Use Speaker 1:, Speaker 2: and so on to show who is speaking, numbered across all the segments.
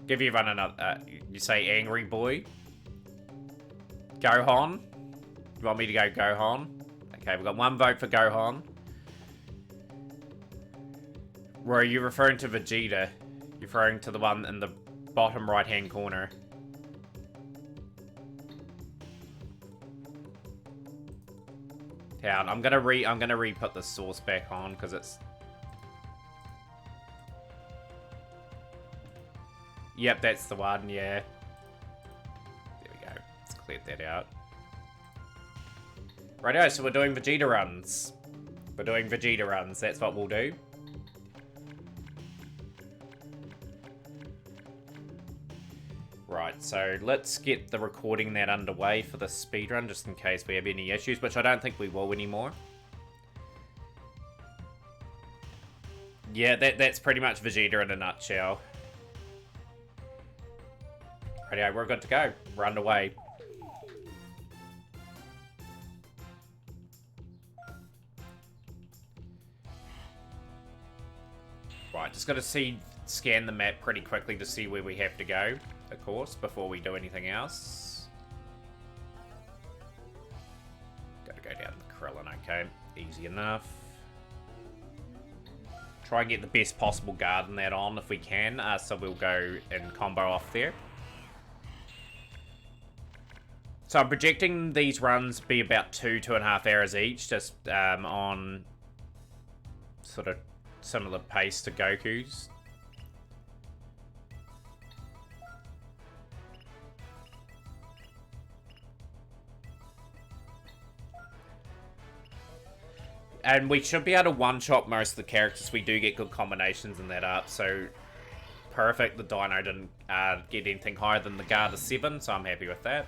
Speaker 1: give everyone another... you say angry boy? Gohan? You want me to go Gohan? Okay, we've got 1 vote for Gohan. Were you referring to Vegeta? You're referring to the one in the bottom right-hand corner. Yeah, I'm gonna re-put the source back on because it's... Yep, that's the one, yeah. There we go. Let's clear that out. Righto, so we're doing Vegeta runs. We're doing Vegeta runs, that's what we'll do. Right, so let's get the recording that underway for the speedrun, just in case we have any issues, which I don't think we will anymore. Yeah, that's pretty much Vegeta in a nutshell. Rightio, we're good to go. We're underway. Right, just got to scan the map pretty quickly to see where we have to go, of course, before we do anything else. Got to go down the Krillin, okay. Easy enough. Try and get the best possible guard in that on if we can, so we'll go and combo off there. So I'm projecting these runs be about 2.5 hours each, just on sort of similar pace to Goku's. And we should be able to one-shot most of the characters. We do get good combinations in that up, so perfect. The Dino didn't get anything higher than the guard of 7, so I'm happy with that.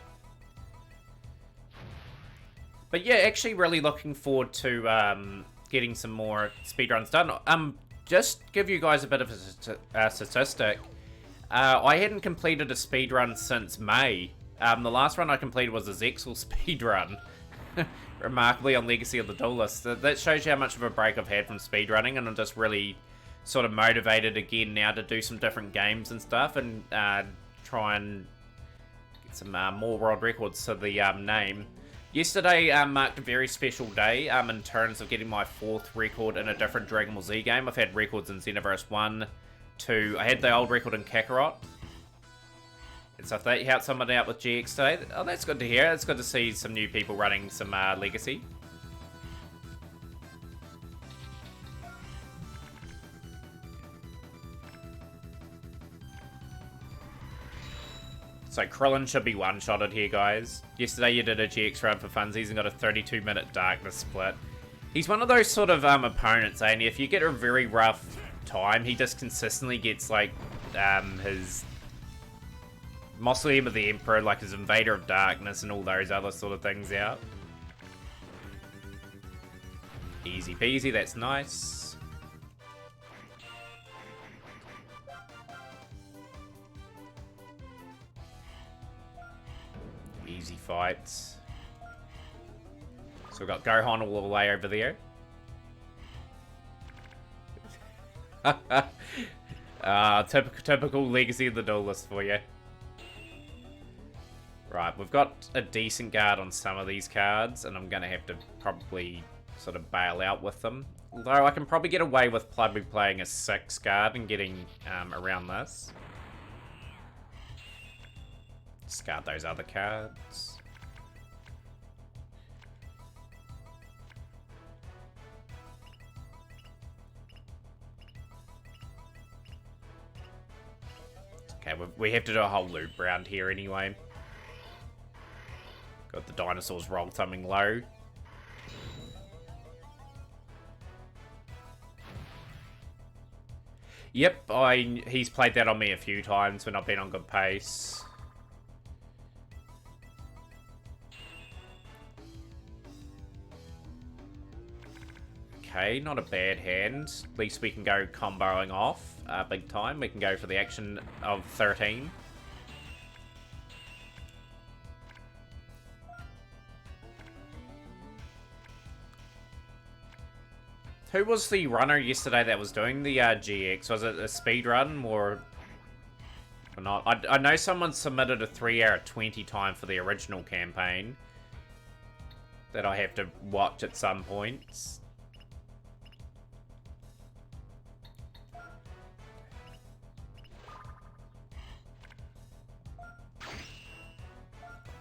Speaker 1: But yeah, actually really looking forward to getting some more speedruns done. Just give you guys a bit of a statistic. I hadn't completed a speedrun since May. The last run I completed was a Zexal speedrun. Remarkably on Legacy of the Duelist. That shows you how much of a break I've had from speedrunning, and I'm just really sort of motivated again now to do some different games and stuff, and try and get some more world records to the name. Yesterday marked a very special day in terms of getting my 4th record in a different Dragon Ball Z game. I've had records in Xenoverse 1, 2. I had the old record in Kakarot. And so if they helped someone out with GX today, oh, that's good to hear. It's good to see some new people running some Legacy. So Krillin should be one-shotted here, guys. Yesterday you did a GX run for funsies and got a 32-minute darkness split. He's one of those sort of opponents, and if you get a very rough time, he just consistently gets like his Mausoleum of the Emperor, like his Invader of Darkness and all those other sort of things out. Easy peasy, that's nice. Easy fights. So we've got Gohan all the way over there. Typical Legacy of the Duelist for you. Right, we've got a decent guard on some of these cards, and I'm going to have to probably sort of bail out with them. Although I can probably get away with probably playing a 6 guard and getting around this. Discard those other cards. Okay, we have to do a whole loop round here anyway. Got the dinosaurs roll something low. Yep, he's played that on me a few times when I've been on good pace. Okay, not a bad hand. At least we can go comboing off big time. We can go for the action of 13. Who was the runner yesterday that was doing the GX? Was it a speed run, or or not. I know someone submitted a 3-hour 20 time for the original campaign that I have to watch at some points.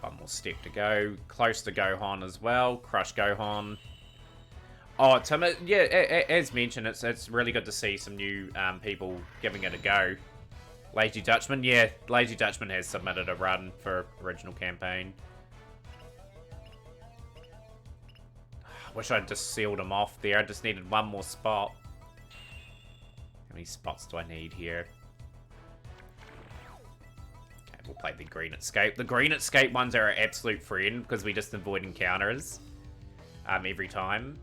Speaker 1: One more step to go. Close to Gohan as well. Crush Gohan. Oh, Tim, yeah, as mentioned, it's really good to see some new people giving it a go. Lazy Dutchman, yeah, Lazy Dutchman has submitted a run for original campaign. Wish I'd just sealed him off there. I just needed one more spot. How many spots do I need here? Okay, we'll play the Green Escape. The Green Escape ones are an absolute friend because we just avoid encounters every time.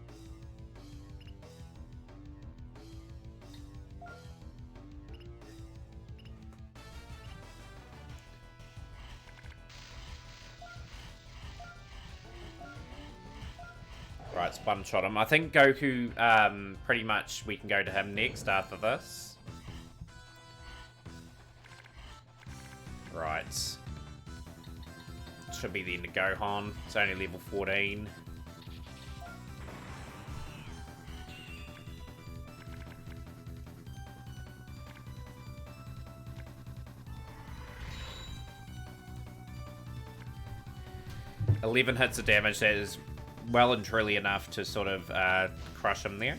Speaker 1: Right, let's one-shot him. I think Goku, pretty much we can go to him next after this. Right. Should be the end of Gohan. It's only level 14. $11 hits of damage. That is well and truly enough to sort of crush him there.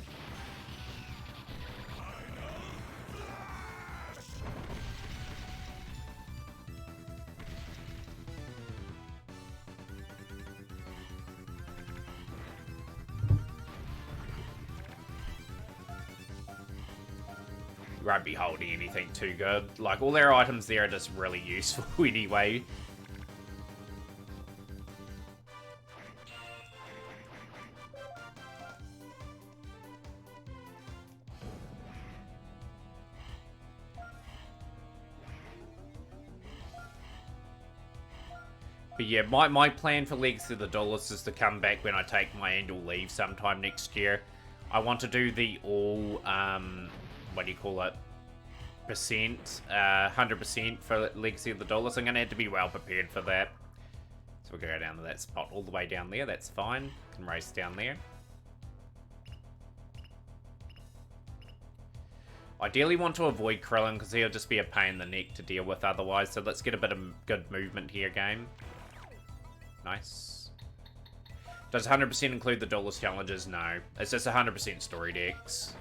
Speaker 1: Won't be holding anything too good. Like, all their items there are just really useful anyway. But yeah, my plan for Legacy of the Duelist is to come back when I take my annual leave sometime next year. I want to do the all, what do you call it, 100% for Legacy of the Duelist. I'm going to have to be well prepared for that. So we'll go down to that spot all the way down there. That's fine. Can race down there. Ideally want to avoid Krillin because he'll just be a pain in the neck to deal with otherwise. So let's get a bit of good movement here, game. Nice. Does 100% include the Duelist challenges? No. It's just 100% story decks.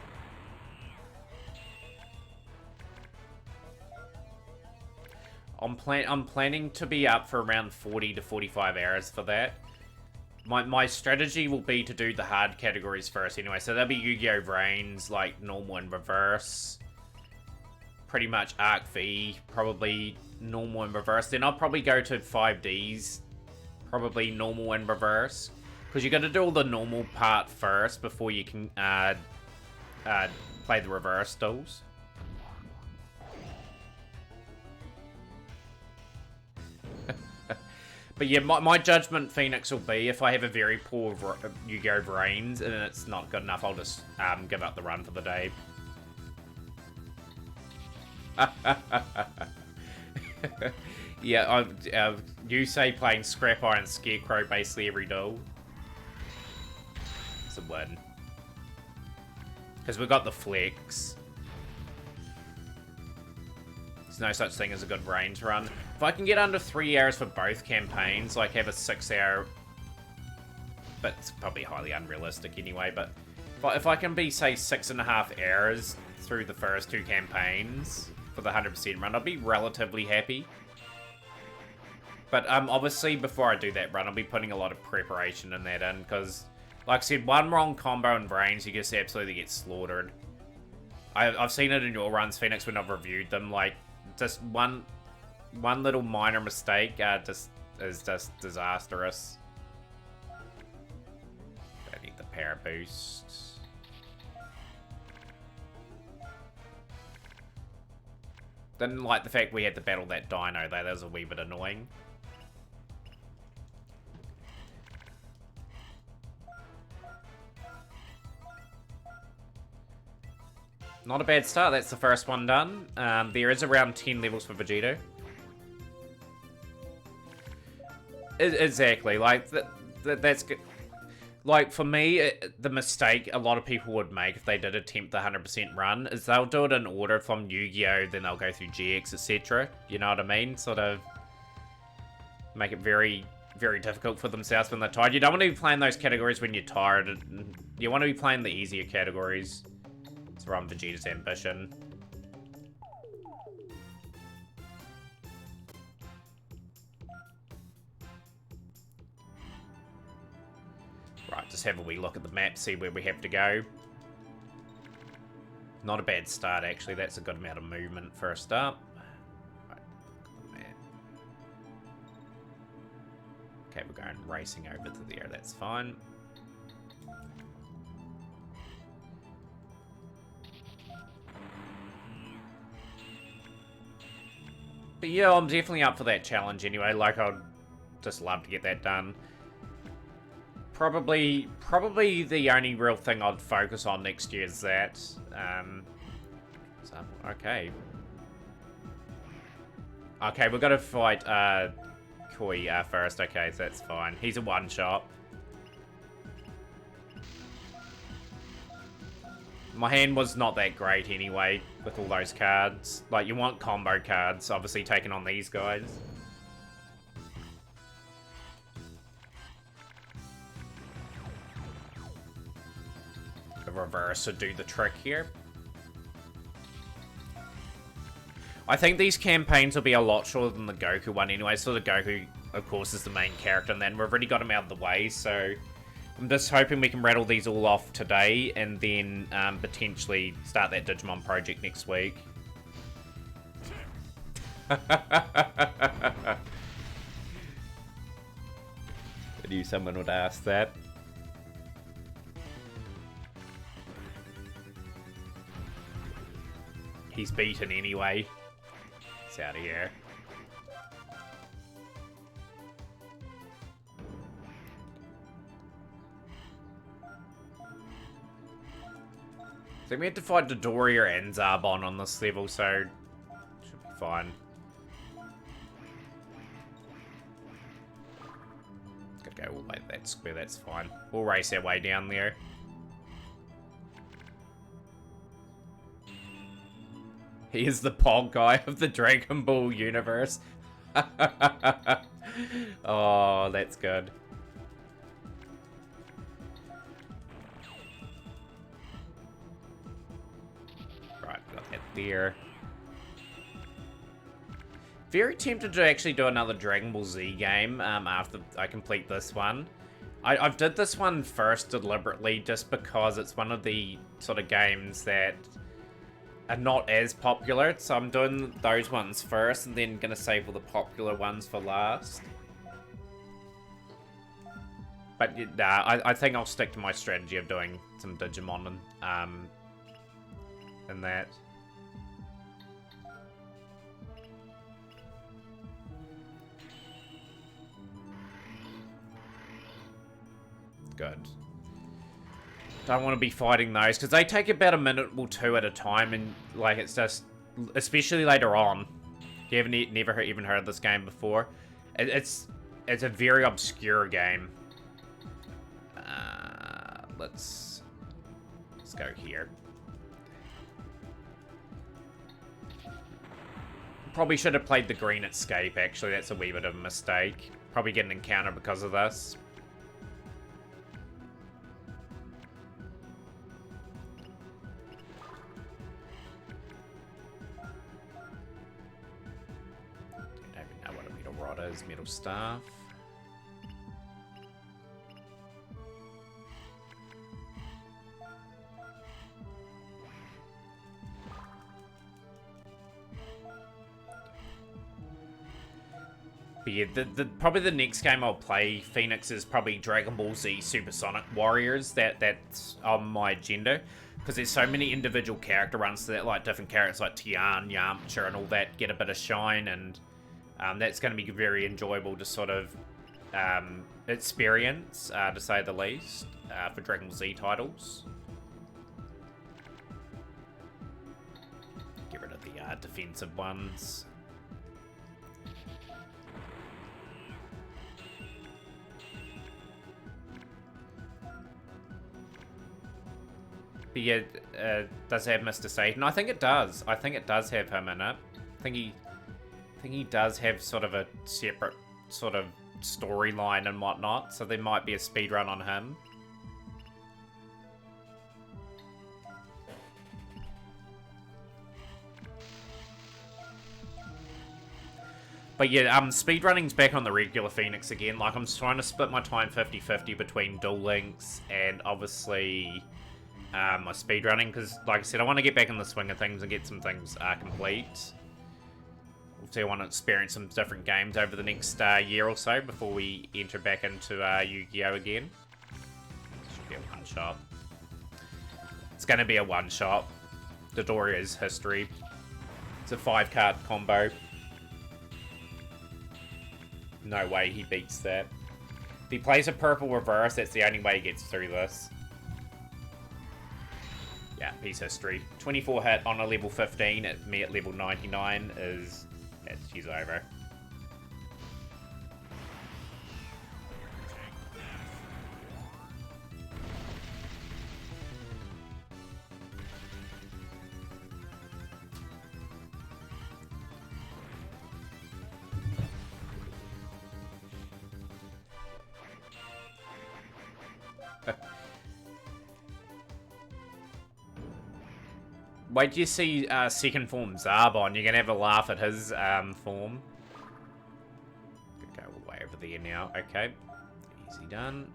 Speaker 1: I'm planning to be up for around 40 to 45 hours for that. My strategy will be to do the hard categories first anyway. So that'll be Yu-Gi-Oh! Vrains, like normal and reverse. Pretty much Arc V, probably normal and reverse. Then I'll probably go to 5Ds. Probably normal and reverse. Because you got to do all the normal part first before you can play the reverse duels. But yeah, my judgment, Phoenix, will be if I have a very poor Yu-Gi-Oh! Vrains and it's not good enough, I'll just give up the run for the day. Yeah, you say playing Scrap Iron Scarecrow basically every duel. It's a win. Because we've got the flex. There's no such thing as a good range run. If I can get under 3 hours for both campaigns, like have a 6-hour... But it's probably highly unrealistic anyway, but... If I can be, say, 6.5 hours through the first 2 campaigns for the 100% run, I'll be relatively happy. But obviously, before I do that run, I'll be putting a lot of preparation in that in, because, like I said, one wrong combo in Vrains, you just absolutely get slaughtered. I've seen it in your runs, Phoenix, when I've reviewed them, like, just one little minor mistake is just disastrous. I need the power boost. Didn't like the fact we had to battle that dino, though. That was a wee bit annoying. Not a bad start. That's the first one done. There is around 10 levels for Vegeta. Exactly. Like, that's good. Like, for me, the mistake a lot of people would make if they did attempt the 100% run is they'll do it in order from Yu-Gi-Oh!, then they'll go through GX, etc. You know what I mean? Sort of make it very, very difficult for themselves when they're tired. You don't want to be playing those categories when you're tired. You want to be playing the easier categories. It's around Vegeta's ambition. Right, just have a wee look at the map, see where we have to go. Not a bad start, actually. That's a good amount of movement for a start. Right, okay, we're going racing over to there. That's fine. But yeah, I'm definitely up for that challenge anyway. Like, I'd just love to get that done. Probably the only real thing I'd focus on next year is that. So, okay. Okay, we're gonna fight Koi first. Okay, so that's fine. He's a one-shot. My hand was not that great anyway with all those cards. Like, you want combo cards, obviously taking on these guys. Reverse to do the trick here. I think these campaigns will be a lot shorter than the Goku one anyway, so the Goku, of course, is the main character, and then we've already got him out of the way, so I'm just hoping we can rattle these all off today, and then potentially start that Digimon project next week. I knew someone would ask that. He's beaten anyway. It's out of here. So we have to fight Dodoria and Zarbon on this level, so should be fine. Gotta go all the way to that square, that's fine. We'll race our way down there. He is the Pog guy of the Dragon Ball universe. Oh, that's good. Right, got that there. Very tempted to actually do another Dragon Ball Z game after I complete this one. I've did this one first deliberately just because it's one of the sort of games that are not as popular, so I'm doing those ones first and then gonna save all the popular ones for last. But nah, I think I'll stick to my strategy of doing some Digimon and that. Good. Don't want to be fighting those, because they take about a minute or two at a time, and, like, it's just, especially later on. If you haven't never even heard of this game before, it's a very obscure game. Let's go here. Probably should have played the green escape, actually. That's a wee bit of a mistake. Probably get an encounter because of this. Metal staff. But yeah, probably the next game I'll play, Phoenix, is probably Dragon Ball Z Supersonic Warriors. That's on my agenda. Because there's so many individual character runs to that, like different characters like Tian, Yamcha, and all that get a bit of shine, and that's going to be very enjoyable to sort of experience, to say the least, for Dragon Ball Z titles. the defensive ones. But yeah, does it have Mr. Satan? I think it does. I think it does have him in it. I think he does have sort of a separate sort of storyline and whatnot, so there might be a speedrun on him. But yeah, speedrunning's back on the regular Phoenix again. Like, I'm trying to split my time 50-50 between Duel Links and obviously my speedrunning, because like I said, I want to get back in the swing of things and get some things complete. So I want to experience some different games over the next year or so before we enter back into Yu-Gi-Oh! Again. Should be a one-shot. It's going to be a one-shot. Dodoria's history. It's a 5-card combo. No way he beats that. If he plays a purple reverse, that's the only way he gets through this. Yeah, piece history. 24 hit on a level 15 at me at level 99 is... she's over. Wait till you see second form Zarbon. You're gonna have a laugh at his form. Go all the way over there now. Okay, easy done.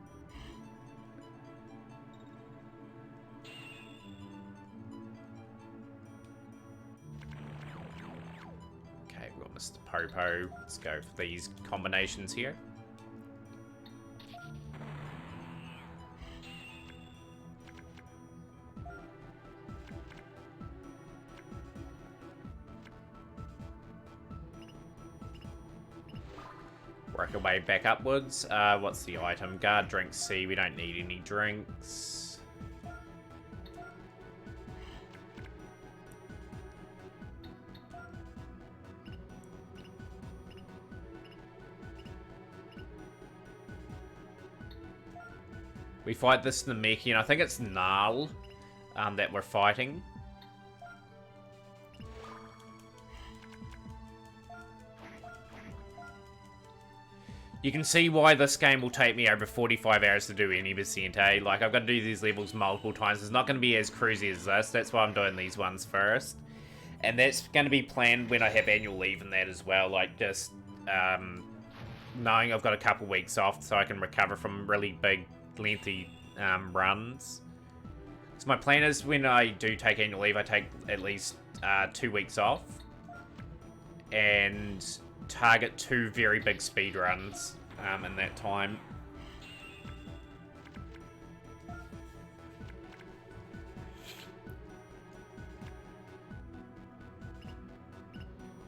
Speaker 1: Okay, we've got Mr. Popo. Let's go for these combinations here. Work our way back upwards. What's the item? Guard drinks C. We don't need any drinks. We fight this Namekian. I think it's Gnarl that we're fighting. You can see why this game will take me over 45 hours to do any Vicente. Like, I've got to do these levels multiple times. It's not going to be as cruisy as this. That's why I'm doing these ones first. And that's going to be planned when I have annual leave and that as well. Like, just knowing I've got a couple weeks off so I can recover from really big, lengthy runs. So my plan is when I do take annual leave, I take at least 2 weeks off. And target 2 very big speed runs in that time.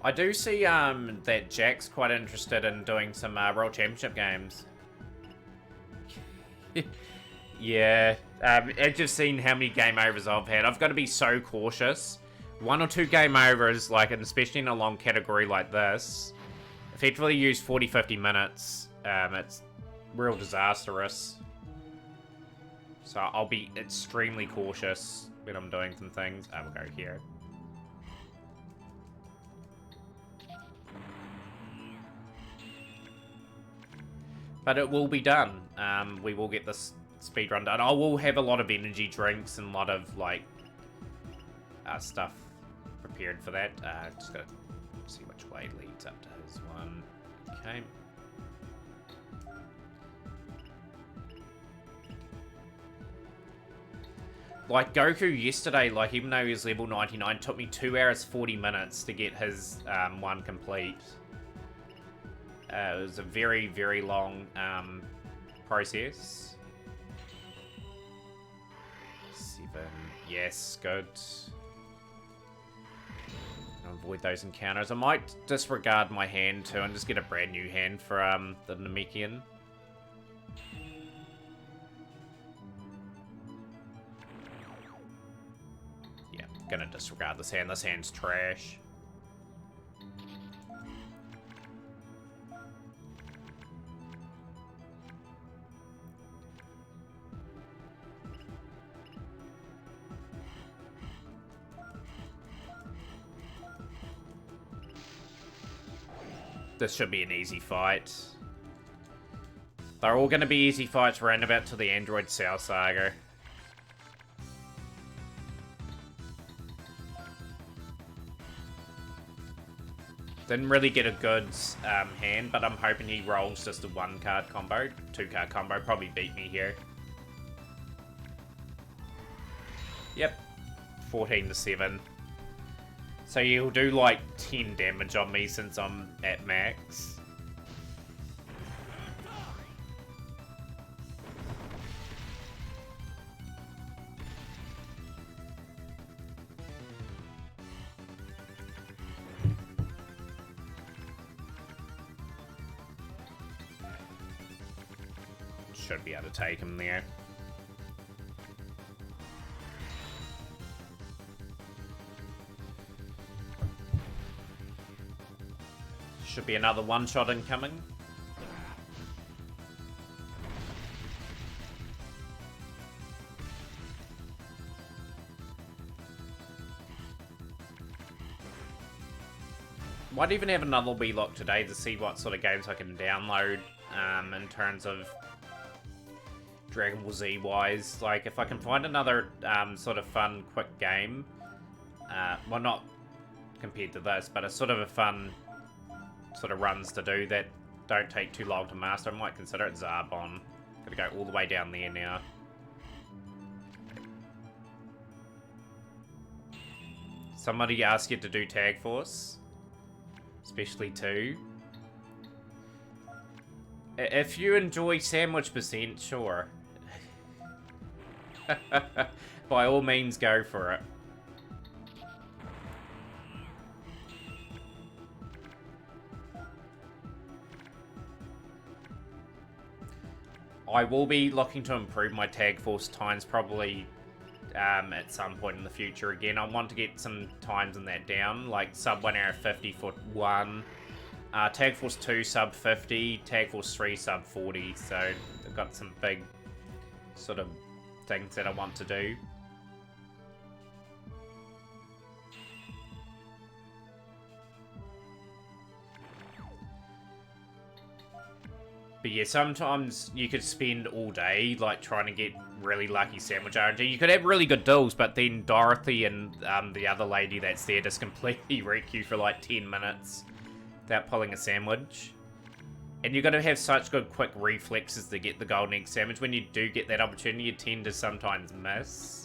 Speaker 1: I do see that Jack's quite interested in doing some World Championship games. Yeah, I've just seen how many game overs I've had. I've got to be so cautious. 1 or 2 game overs, like, and especially in a long category like this, effectively use 40-50 minutes. It's real disastrous. So I'll be extremely cautious when I'm doing some things. We'll go here. But it will be done. We will get this speedrun done. I will have a lot of energy drinks and a lot of, like, stuff prepared for that. Just gotta see which way leads up to his one. Okay. Like Goku yesterday, like, even though he was level 99, it took me 2 hours 40 minutes to get his one complete. It was a very, very long process. 7. Yes, good. Avoid those encounters. I might disregard my hand too and just get a brand new hand for the Namekian. Yeah, gonna disregard this hand. This hand's trash. This should be an easy fight. They're all going to be easy fights round about to the Android Cell Saga. Didn't really get a good hand, but I'm hoping he rolls just a 1-card combo. 2-card combo, probably beat me here. Yep, 14-7. So he'll do like 10 damage on me since I'm at max. Should be able to take him there. Should be another one-shot incoming. Might even have another Wheelock today to see what sort of games I can download in terms of Dragon Ball Z wise. Like, if I can find another sort of fun, quick game, well, not compared to this, but a sort of a fun sort of runs to do that don't take too long to master, I might consider it. Zarbon. Gotta go all the way down there now. Somebody asked you to do Tag Force, especially 2. If you enjoy Sandwich Percent, sure. By all means, go for it. I will be looking to improve my Tag Force times probably at some point in the future again. I want to get some times in that down, like sub 1 hour 50 for 1. Tag Force 2 sub 50, Tag Force 3 sub 40, so I've got some big sort of things that I want to do. But yeah, sometimes you could spend all day like trying to get really lucky sandwich RNG. You could have really good deals, but then Dorothy and the other lady that's there just completely wreck you for like 10 minutes without pulling a sandwich. And you've got to have such good quick reflexes to get the golden egg sandwich. When you do get that opportunity, you tend to sometimes miss.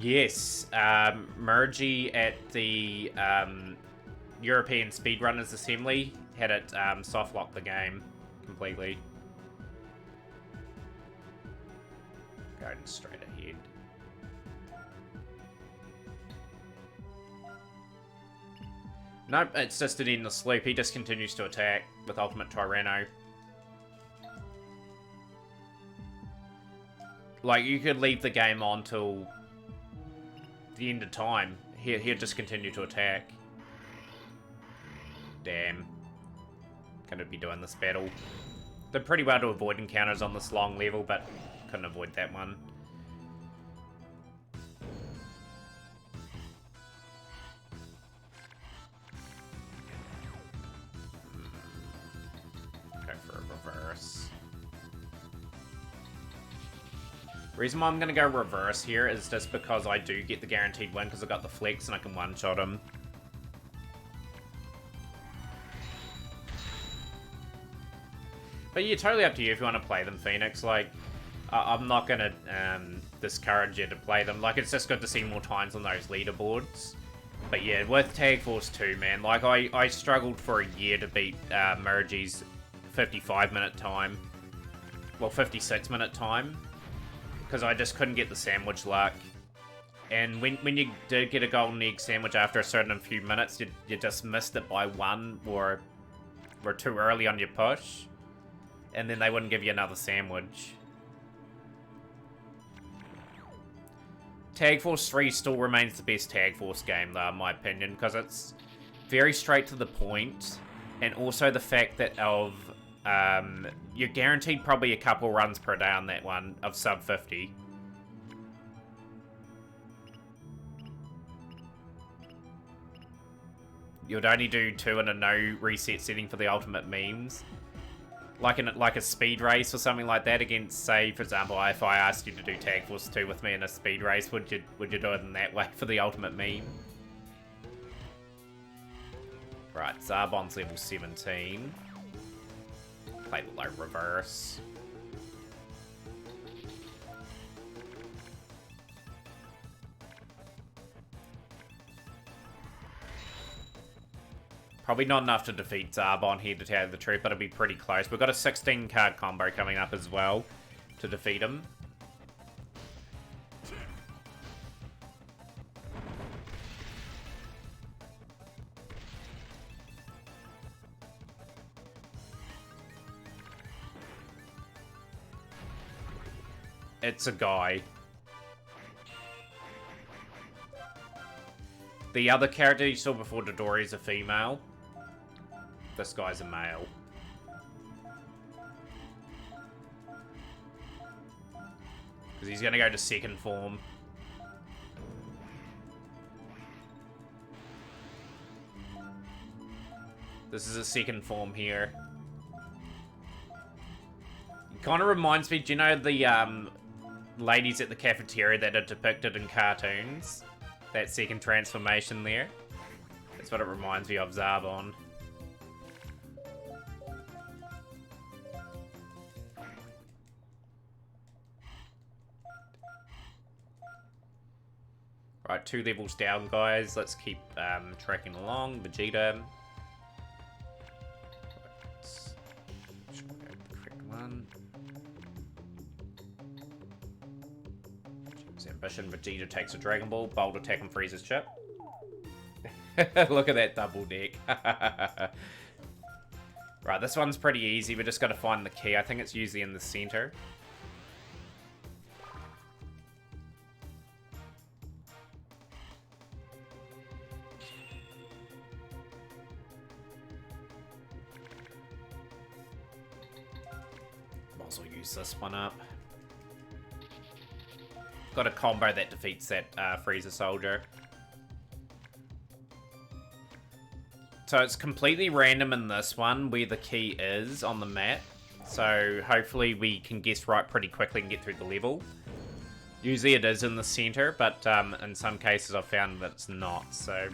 Speaker 1: Yes, Mergy at the European Speedrunners Assembly had it soft lock the game completely. Going straight ahead. Nope, it's just an endless loop. He just continues to attack with Ultimate Tyranno. Like, you could leave the game on till the end of time. He'll just continue to attack. Damn. Gonna be doing this battle. They're pretty well to avoid encounters on this long level, but couldn't avoid that one. Go for a reverse. Reason why I'm going to go reverse here is just because I do get the guaranteed win because I got the flex and I can one-shot him. But yeah, totally up to you if you want to play them, Phoenix. Like, I'm not going to discourage you to play them. Like, it's just good to see more times on those leaderboards. But yeah, with Tag Force 2, man, like, I struggled for a year to beat Mergy's 55-minute time. Well, 56-minute time. Because I just couldn't get the sandwich luck. And when you did get a golden egg sandwich after a certain few minutes, you just missed it by 1 or were too early on your push. And then they wouldn't give you another sandwich. Tag Force 3 still remains the best Tag Force game, though, in my opinion, because it's very straight to the point, and also the fact that of You're guaranteed probably a couple runs per day on that one of sub 50. You'd only do 2 in a no reset setting for the ultimate memes. Like a speed race or something like that against, say, for example, if I asked you to do Tag Force 2 with me in a speed race, would you do it in that way for the ultimate meme? Right, Zarbon's level 17. Play the low reverse. Probably not enough to defeat Zarbon here, to tell you the truth, but it'll be pretty close. We've got a 16 card combo coming up as well to defeat him. It's a guy. The other character you saw before Dodori is a female. This guy's a male. Because he's going to go to second form. This is a second form here. It kind of reminds me, do you know the ladies at the cafeteria that are depicted in cartoons? That second transformation there? That's what it reminds me of, Zarbon. Right, 2 levels down, guys. Let's keep tracking along. Vegeta. Correct one. Vegeta's ambition. Vegeta takes a Dragon Ball. Bold attack and Frieza's chip. Look at that double deck. Right, this one's pretty easy. We just got to find the key. I think it's usually in the center. Also use this one up. Got a combo that defeats that Frieza soldier. So it's completely random in this one where the key is on the map. So hopefully we can guess right pretty quickly and get through the level. Usually it is in the center, but in some cases I've found that it's not, so...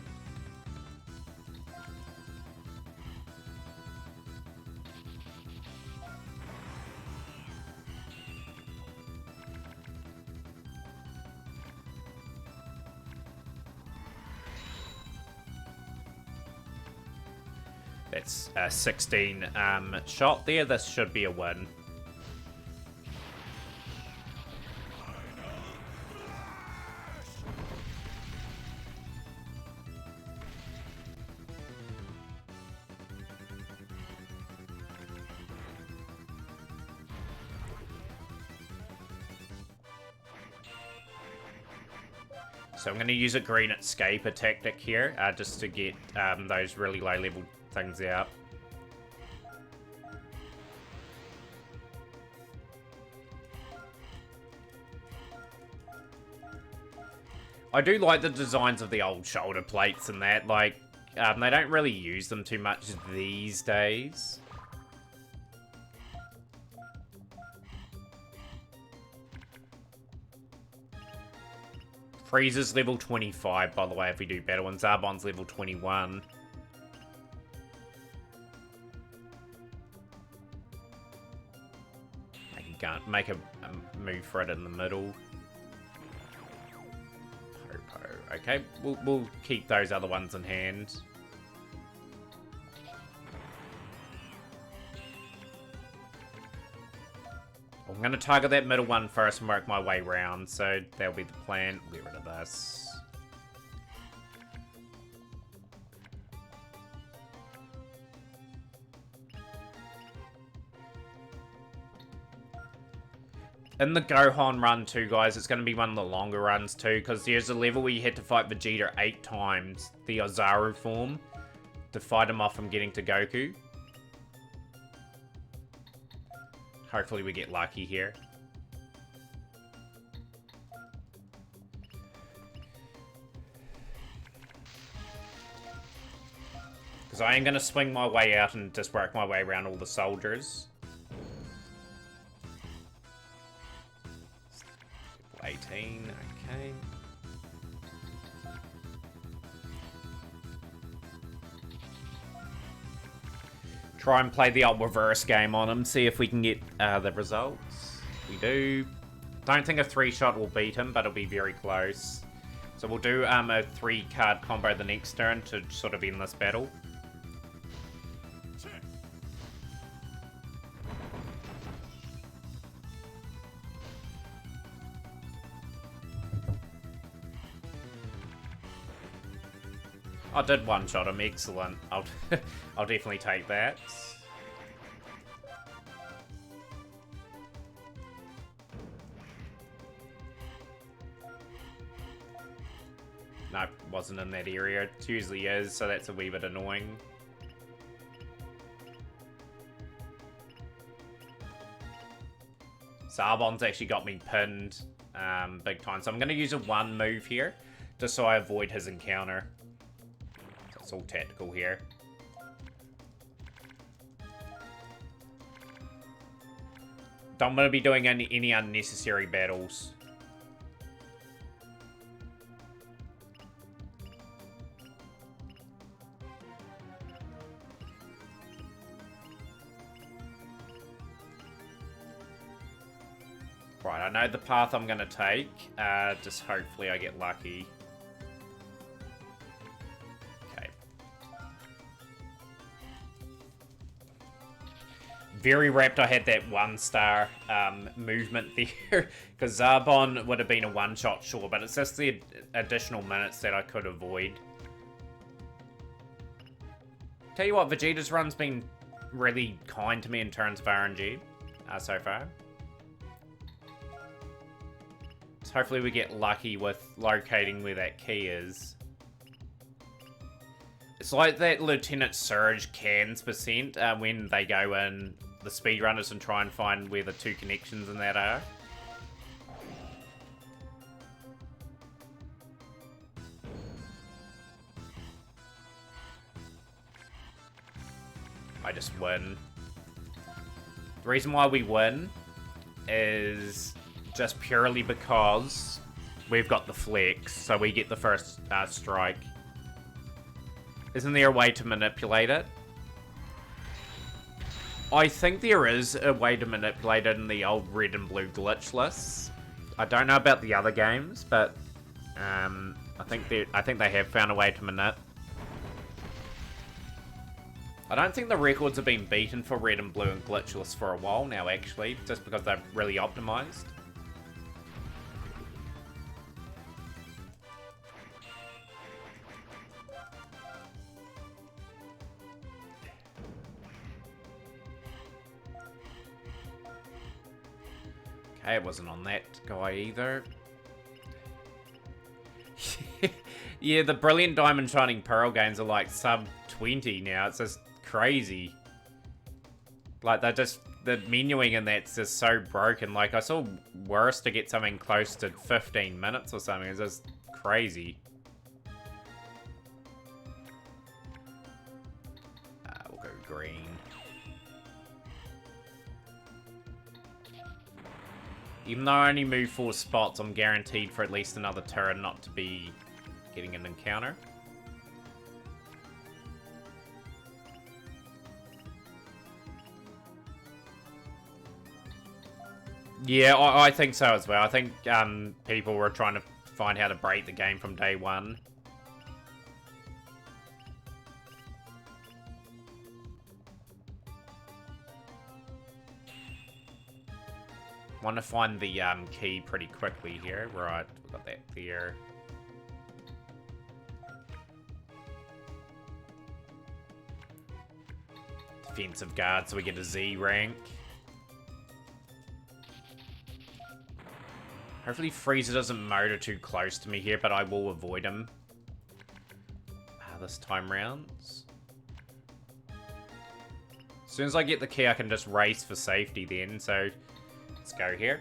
Speaker 1: That's a 16 shot there. This should be a win. So I'm going to use a green escaper tactic here, just to get those really low level things out. I do like the designs of the old shoulder plates and that, like, they don't really use them too much these days. Frieza's level 25, by the way, if we do better ones. Zarbon's level 21. Make a move for it in the middle. Okay, we'll keep those other ones in hand. I'm going to target that middle one first and work my way round, so that'll be the plan. Get rid of this. In the Gohan run too, guys, it's going to be one of the longer runs too, because there's a level where you had to fight Vegeta 8 times, the Ozaru form, to fight him off from getting to Goku. Hopefully we get lucky here. Because I am going to swing my way out and just work my way around all the soldiers. 18, okay. Try and play the old reverse game on him, see if we can get the results. We do. Don't think a 3-shot will beat him, but it'll be very close. So we'll do a 3-card combo the next turn to sort of end this battle. I did one-shot him, excellent. I'll definitely take that. Nope, wasn't in that area. It usually is, so that's a wee bit annoying. Zarbon's actually got me pinned big time, so I'm going to use a 1 move here, just so I avoid his encounter. It's all tactical here. Don't want to be doing any unnecessary battles. Right, I know the path I'm going to take. Just hopefully I get lucky. Very wrapped I had that 1-star movement there, because Zarbon would have been a 1-shot, sure, but it's just the additional minutes that I could avoid. Tell you what, Vegeta's run's been really kind to me in terms of RNG so far. So hopefully we get lucky with locating where that key is. It's like that Lieutenant Surge cans percent when they go in, the speedrunners, and try and find where the 2 connections in that are. I just win. The reason why we win is just purely because we've got the flex, so we get the first strike. Isn't there a way to manipulate it? I think there is a way to manipulate it in the old red and blue glitch lists. I don't know about the other games, but I think they have found a way to manip. I don't think the records have been beaten for red and blue and glitch lists for a while now, actually, just because they're really optimized. Okay, it wasn't on that guy either. Yeah, the Brilliant Diamond Shining Pearl games are like sub 20 now. It's just crazy. Like, they're just, the menuing in that's just so broken. Like, I saw worse to get something close to 15 minutes or something. It's just crazy. We'll go green. Even though I only move 4 spots, I'm guaranteed for at least another turn not to be getting an encounter. Yeah, I think so as well. I think people were trying to find how to break the game from day one. Want to find the key pretty quickly here. Right, we've got that there. Defensive guard, so we get a Z rank. Hopefully Frieza doesn't motor too close to me here, but I will avoid him this time round. As soon as I get the key, I can just race for safety then, so let's go here.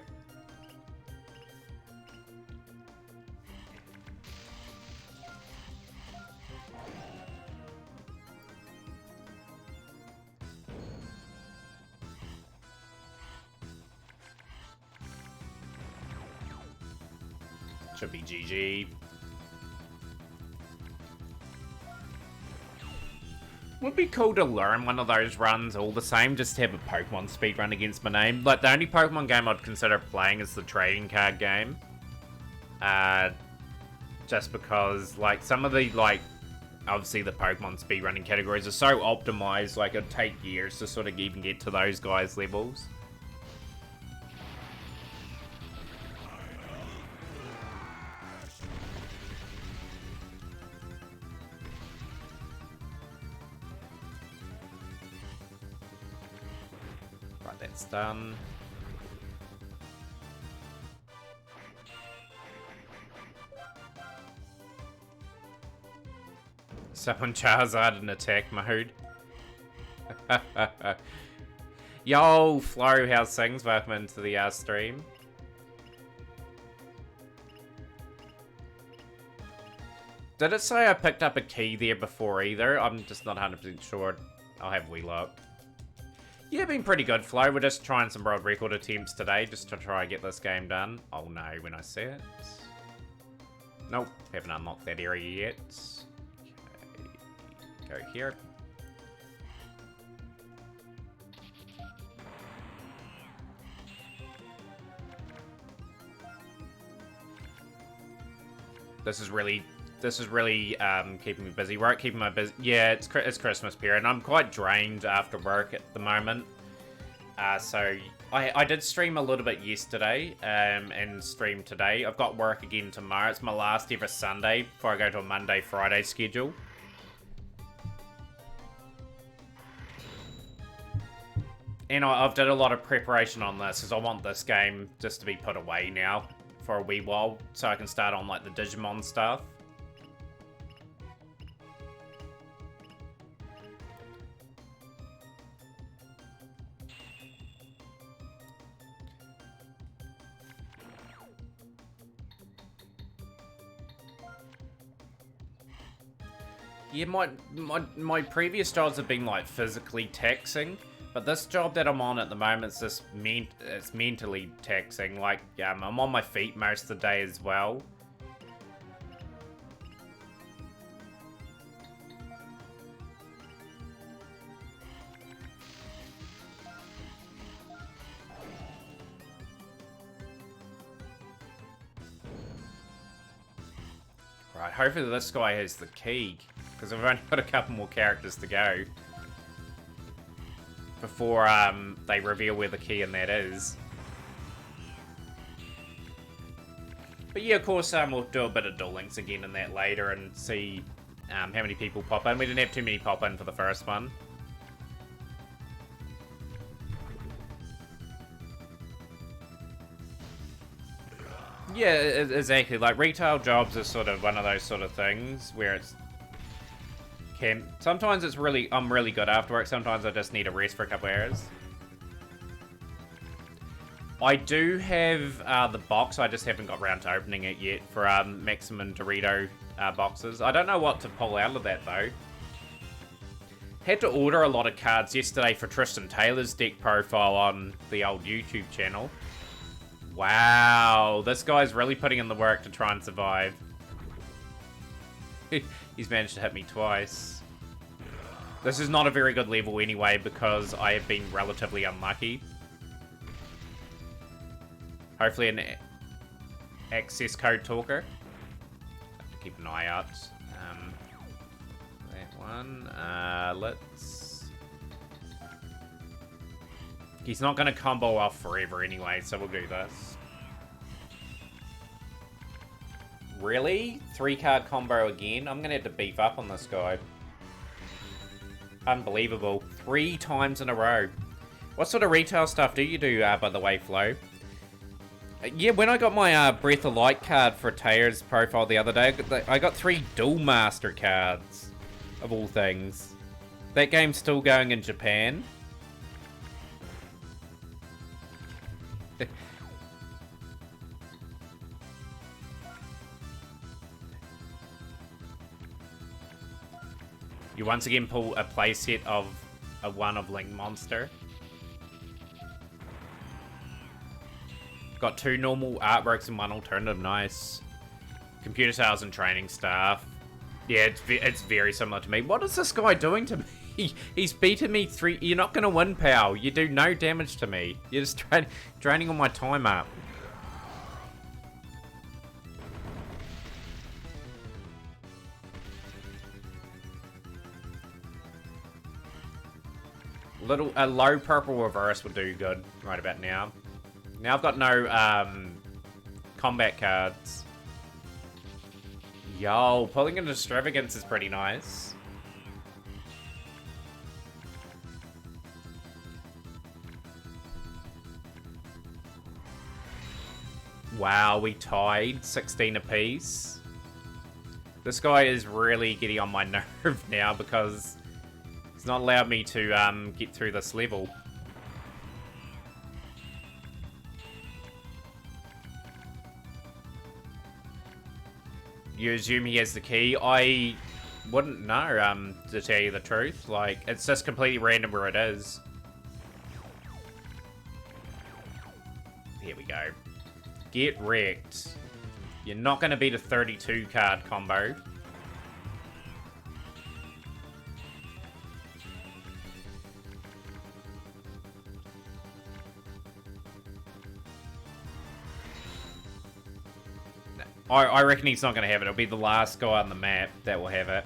Speaker 1: Should be GG. Would be cool to learn one of those runs all the same, just to have a Pokemon speedrun against my name. Like, the only Pokemon game I'd consider playing is the trading card game. Just because, like, some of the, like, obviously the Pokemon speedrunning categories are so optimized, like, it'd take years to sort of even get to those guys' levels. That's done. Summon Charizard in attack mode. Yo, Flo, how's things? Welcome into the stream. Did it say I picked up a key there before either? I'm just not 100% sure. I'll have a wee look. Yeah, been pretty good, Flo. We're just trying some world record attempts today, just to try and get this game done. I'll know when I see it. Nope, haven't unlocked that area yet. Okay, go here. This is really keeping me busy. Work keeping my busy. Yeah, it's Christmas period, and I'm quite drained after work at the moment. So I did stream a little bit yesterday, and stream today. I've got work again tomorrow. It's my last ever Sunday before I go to a Monday, Friday schedule. And I've done a lot of preparation on this, because I want this game just to be put away now for a wee while, so I can start on like the Digimon stuff. Yeah, my previous jobs have been like physically taxing, but this job that I'm on at the moment is just it's mentally taxing. Like, I'm on my feet most of the day as well. Right, hopefully this guy has the key, because I've only got a couple more characters to go before they reveal where the key in that is. But yeah, of course, we'll do a bit of Duel Links again in that later and see how many people pop in. We didn't have too many pop in for the first one. Yeah, exactly. Like, retail jobs are sort of one of those sort of things where it's sometimes it's I'm really good after work. Sometimes I just need a rest for a couple hours. I do have the box. I just haven't got around to opening it yet for Maximum Dorito boxes. I don't know what to pull out of that though. Had to order a lot of cards yesterday for Tristan Taylor's deck profile on the old YouTube channel. Wow, this guy's really putting in the work to try and survive. He's managed to hit me twice. This is not a very good level anyway, because I have been relatively unlucky. Hopefully an access code talker. Have to keep an eye out. That one. Let's... He's not going to combo off forever anyway, so we'll do this. Really? 3-card combo again? I'm going to have to beef up on this guy. Unbelievable. 3 times in a row. What sort of retail stuff do you do, by the way, Flo? Yeah, when I got my Breath of Light card for Taya's profile the other day, I got 3 Duel Master cards, of all things. That game's still going in Japan. You once again pull a playset of a one of Link Monster. Got 2 normal artworks and 1 alternative. Nice. Computer sales and training staff. Yeah, it's very similar to me. What is this guy doing to me? He's beaten me 3... You're not going to win, pal. You do no damage to me. You're just draining all my time up. A low purple reverse would do good right about now. Now I've got no combat cards. Yo, pulling an extravagance is pretty nice. Wow, we tied 16 apiece. This guy is really getting on my nerve now because he's not allowed me to get through this level. You assume he has the key. I wouldn't know, to tell you the truth. Like, it's just completely random where it is. Here we go. Get wrecked. You're not going to beat a 32 card combo. I reckon he's not going to have it. It'll be the last guy on the map that will have it.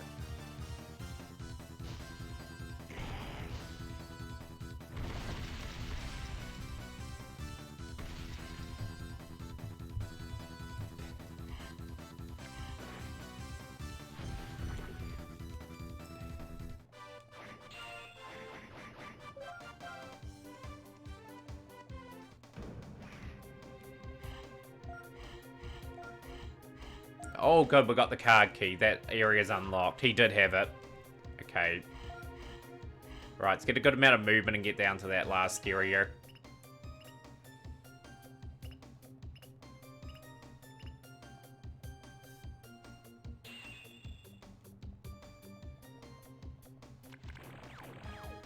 Speaker 1: Oh, good, we got the card key. That area's unlocked. He did have it. Okay. Right, let's get a good amount of movement and get down to that last area.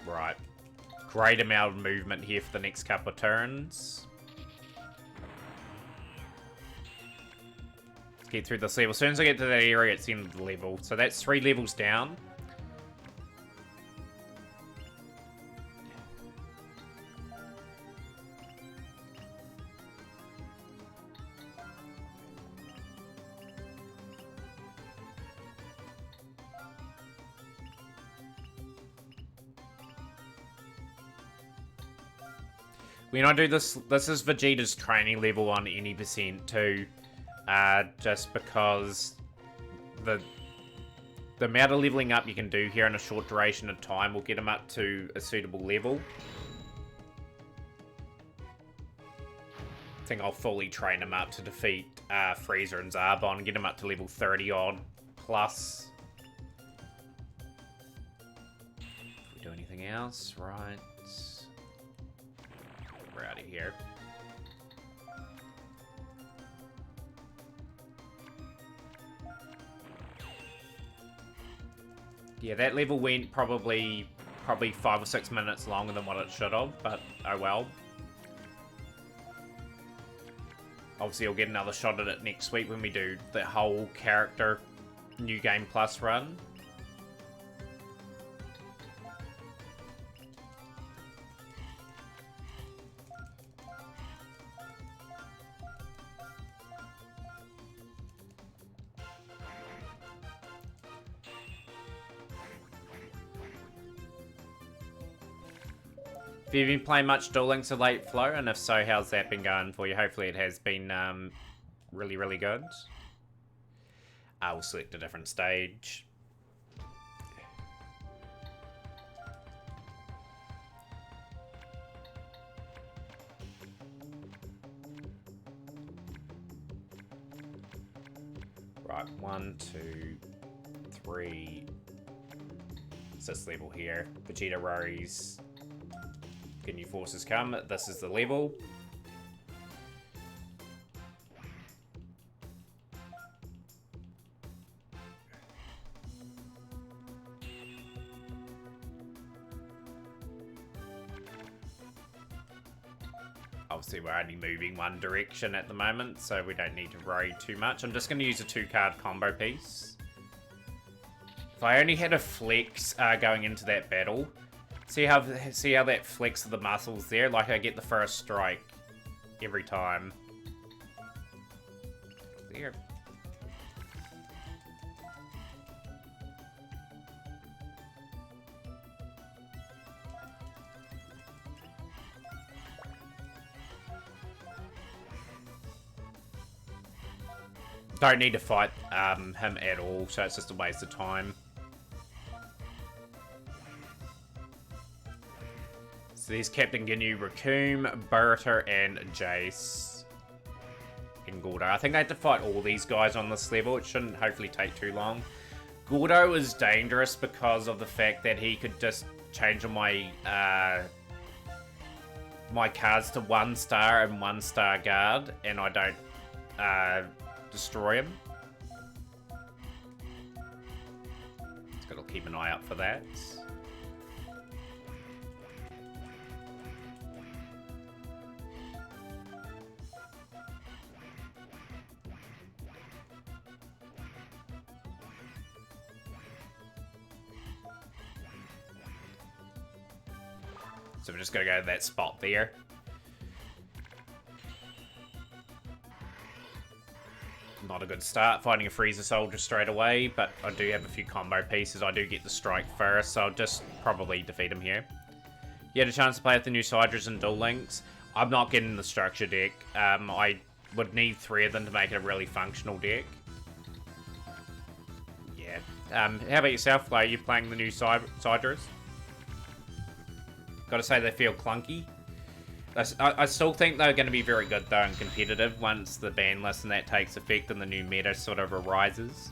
Speaker 1: Right. Great amount of movement here for the next couple of turns. Get through this level. As soon as I get to that area, it's the end of the level. So that's 3 levels down. When I do this, this is Vegeta's training level on any percent too. Just because the amount of leveling up you can do here in a short duration of time will get him up to a suitable level. I think I'll fully train him up to defeat Frieza and Zarbon, get him up to level 30 odd plus. If we do anything else, right? We're out of here. Yeah, that level went probably 5 or 6 minutes longer than what it should have, but oh well. Obviously, I'll get another shot at it next week when we do the whole character New Game Plus run. Have you been playing much Duel Links of Late Flow? And if so, how's that been going for you? Hopefully it has been really, really good. I will select a different stage. Right, 1, 2, 3. It's this level here. Vegeta Rose. Ginyu forces come. This is the level. Obviously, we're only moving one direction at the moment, so we don't need to worry too much. I'm just going to use a 2-card combo piece. If I only had a flex going into that battle, see how that flex of the muscles there? Like, I get the first strike every time. There. Don't need to fight him at all, so it's just a waste of time. So there's Captain Ginyu, Raccoon, Burter, and Jace. And Gordo. I think I had to fight all these guys on this level. It shouldn't hopefully take too long. Gordo is dangerous because of the fact that he could just change on my my cards to 1-star and 1-star guard, and I don't destroy him. Just gotta keep an eye out for that. So we're just gonna go to that spot there. Not a good start, finding a Frieza soldier straight away, but I do have a few combo pieces. I do get the strike first, so I'll just probably defeat him here. You had a chance to play with the new Sidras and Duel Links. I'm not getting the structure deck. I would need 3 of them to make it a really functional deck. Yeah. How about yourself? Are you playing the new Sidras? Gotta say, they feel clunky. I still think they're going to be very good, though, and competitive once the ban list and that takes effect and the new meta sort of arises.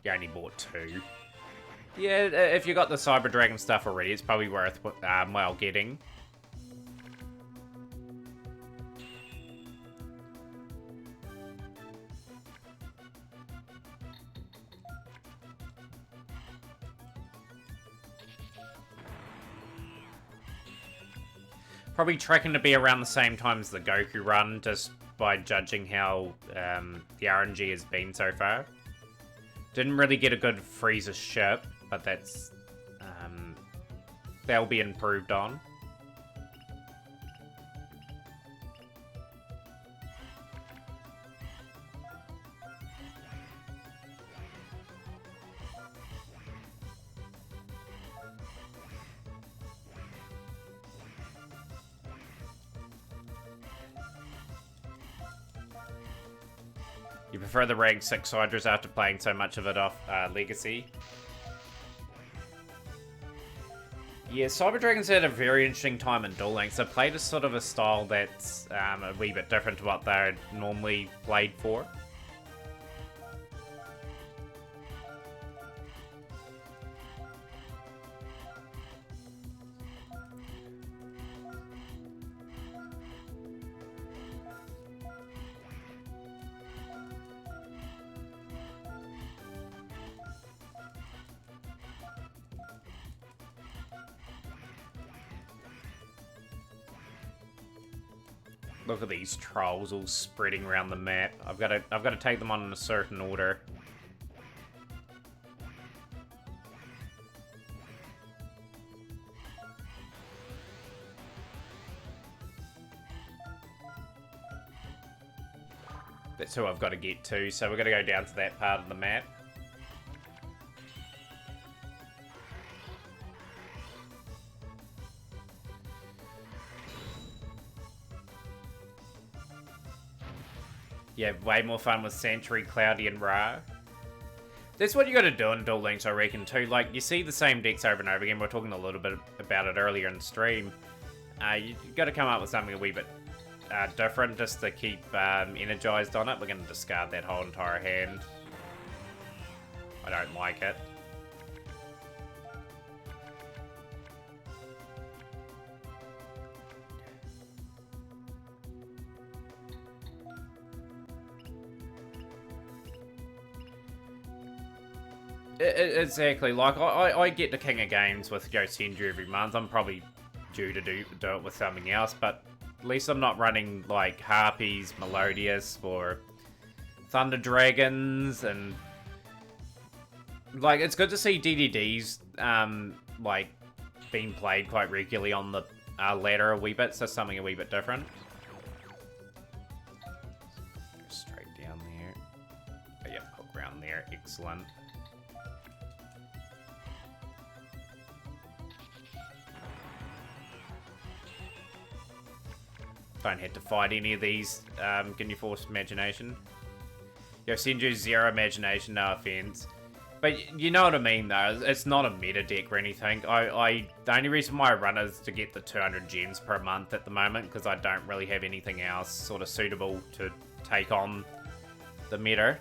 Speaker 1: You only bought 2. Yeah, if you got the Cyber Dragon stuff already, it's probably worth well getting. Probably tracking to be around the same time as the Goku run, just by judging how the RNG has been so far. Didn't really get a good Frieza ship, but that's that'll be improved on. You prefer the rank 6 Sidras after playing so much of it off Legacy? Yeah, Cyber Dragon's had a very interesting time in Duel Links. They played a sort of a style that's a wee bit different to what they're normally played for. Look at these trolls all spreading around the map. I've got to take them on in a certain order. That's who I've got to get to, so we're going to go down to that part of the map. Yeah, way more fun with Century, Cloudy, and Ra. That's what you got to do in Duel Links, I reckon, too. Like, you see the same decks over and over again. We were talking a little bit about it earlier in the stream. You got to come up with something a wee bit different just to keep energized on it. We're going to discard that whole entire hand. I don't like it. Exactly. Like, I get the King of Games with Yosenju every month. I'm probably due to do it with something else, but at least I'm not running, like, Harpies, Melodious, or Thunder Dragons, and... Like, it's good to see DDDs, like, being played quite regularly on the ladder a wee bit, so something a wee bit different. Straight down there. Oh, yep, hook round there. Excellent. Don't have to fight any of these Ginyu Force Imagination. Yosenju zero Imagination, no offense. But you know what I mean, though. It's not a meta deck or anything. The only reason why I run it is to get the 200 gems per month at the moment, because I don't really have anything else sort of suitable to take on the meta.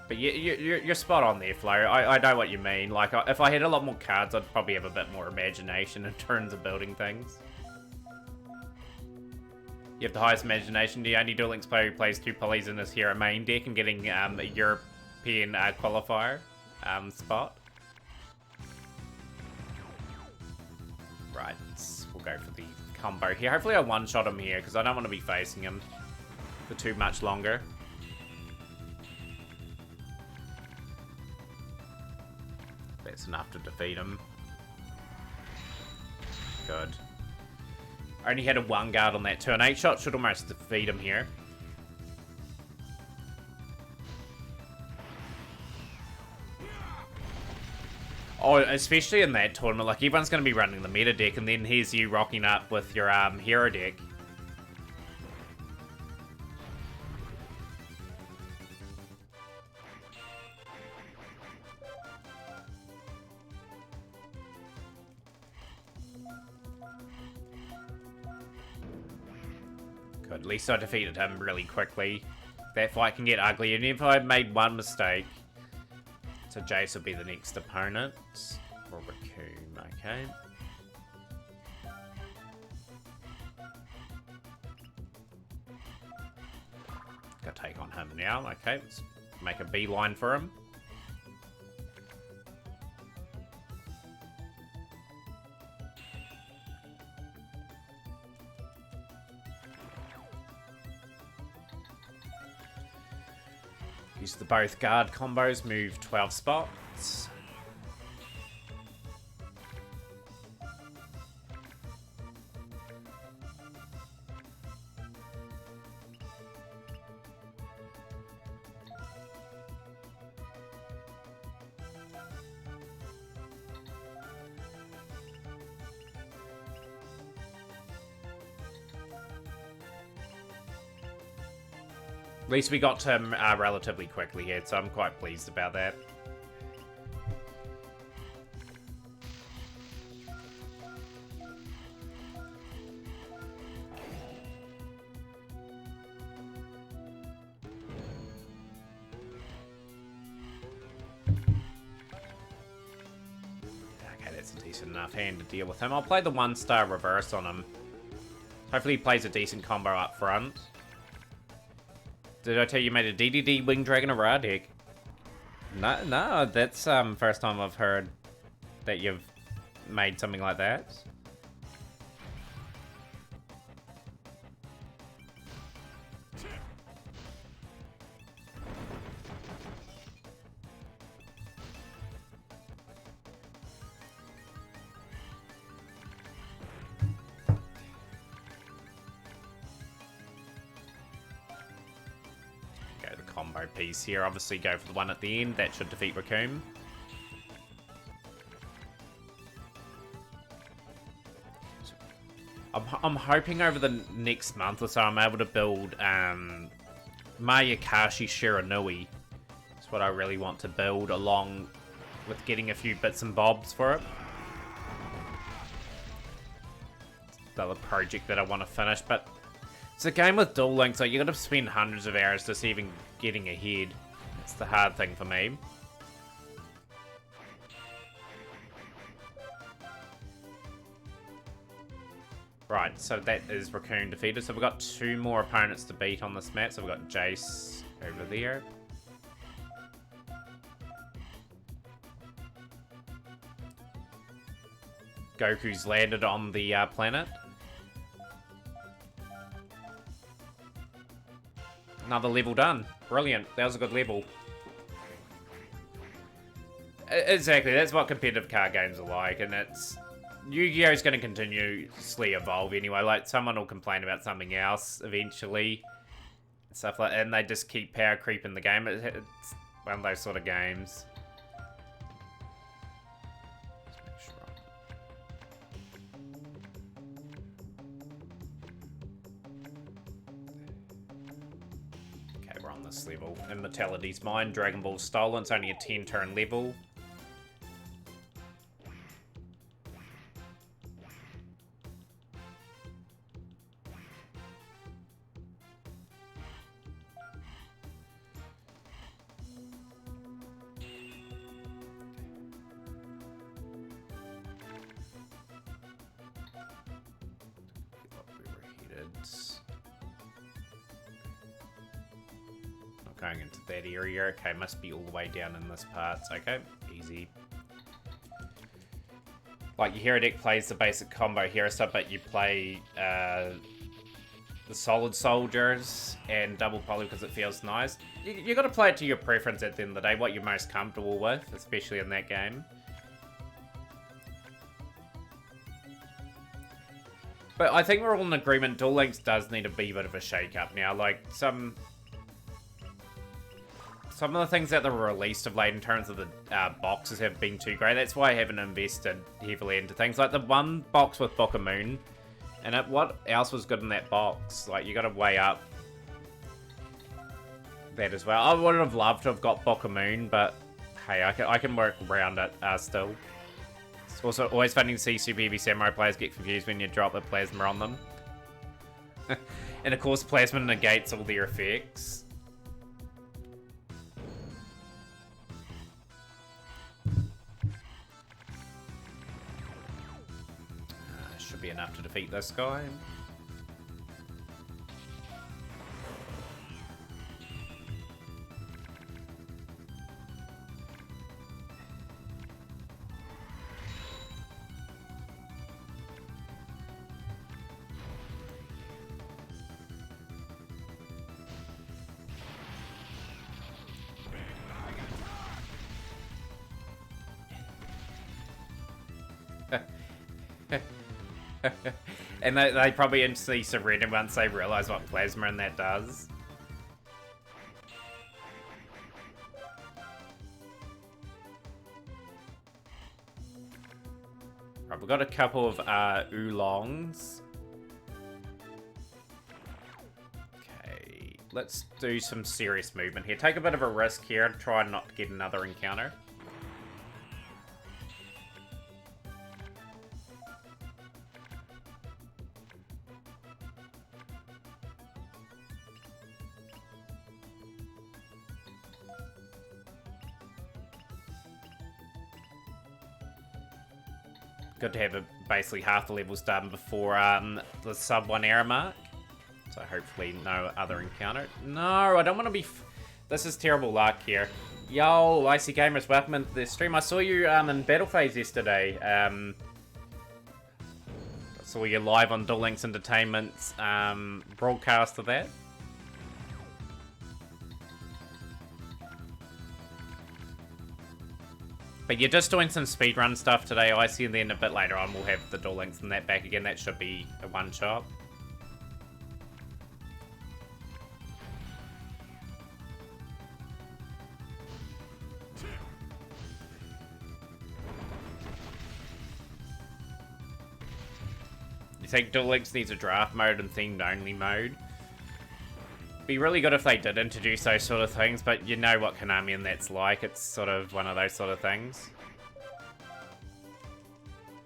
Speaker 1: But you're spot on there, Flo. I know what you mean. Like, if I had a lot more cards, I'd probably have a bit more imagination in terms of building things. You have the highest imagination. The only Duel Links player who plays 2 pulleys in his hero main deck and getting a European qualifier spot. Right, we'll go for the combo here. Hopefully I one-shot him here, because I don't want to be facing him for too much longer. That's enough to defeat him. Good. I only had a 1 guard on that turn. 8 shot should almost defeat him here. Oh, especially in that tournament. Like, everyone's going to be running the meta deck, and then here's you rocking up with your hero deck. Good. At least I defeated him really quickly. That fight can get ugly, and if I made one mistake, so Jace will be the next opponent. Or Raccoon, okay. Gotta take on him now, okay. Let's make a beeline for him. Use the both guard combos, move 12 spots. At least we got to him relatively quickly here, so I'm quite pleased about that. Okay, that's a decent enough hand to deal with him. I'll play the 1-star reverse on him. Hopefully he plays a decent combo up front. Did I tell you made a DDD Wing Dragon Ra deck? No, that's first time I've heard that you've made something like that. Combo piece here. Obviously go for the one at the end. That should defeat Raccoon. I'm hoping over the next month or so I'm able to build Mayakashi Shiranui. That's what I really want to build, along with getting a few bits and bobs for it. It's another project that I want to finish, but it's a game with Duel Links, so you gotta spend hundreds of hours just even getting ahead. It's the hard thing for me. Right, so that is Raccoon defeated. So we've got 2 more opponents to beat on this map. So we've got Jace over there. Goku's landed on the planet. Another level done. Brilliant. That was a good level. Exactly, that's what competitive card games are like, and it's... Yu-Gi-Oh's going to continuously evolve anyway. Like, someone will complain about something else eventually. Stuff like that, and they just keep power creeping the game. It's one of those sort of games. Okay, we're on this level. Immortality's mine. Dragon Ball's stolen. It's only a 10-turn level. Going into that area. Okay, must be all the way down in this part. Okay, easy. Like, your hero deck plays the basic combo hero stuff, but you play the solid soldiers and double poly because it feels nice. You got to play it to your preference at the end of the day, what you're most comfortable with, especially in that game. But I think we're all in agreement, Duel Links does need a bit of a shake-up now. Like, some of the things that were released of late in terms of the boxes have been too great. That's why I haven't invested heavily into things. Like the one box with Book of Moon, and what else was good in that box? Like, you got to weigh up that as well. I would have loved to have got Book of Moon, but hey, I can work around it still. It's also always funny to see Super Heavy Samurai players get confused when you drop the plasma on them. And of course, plasma negates all their effects. Should be enough to defeat this guy. And they probably instantly surrender once they realise what plasma and that does. Right, we've got a couple of oolongs. Okay, let's do some serious movement here. Take a bit of a risk here and try not to get another encounter. Good to have basically half the levels done before the sub 1 error mark. So hopefully no other encounter. No, I don't want to be... This is terrible luck here. Yo, Icy Gamers, welcome into the stream. I saw you in Battle Phase yesterday. Saw you live on Duel Links Entertainment's broadcast of that. But you're just doing some speedrun stuff today, Icy, and then a bit later on we'll have the Duel Links and that back again. That should be a one-shot. You think Duel Links needs a draft mode and themed only mode? Be really good if they did introduce those sort of things, but you know what Konami and that's like. It's sort of one of those sort of things.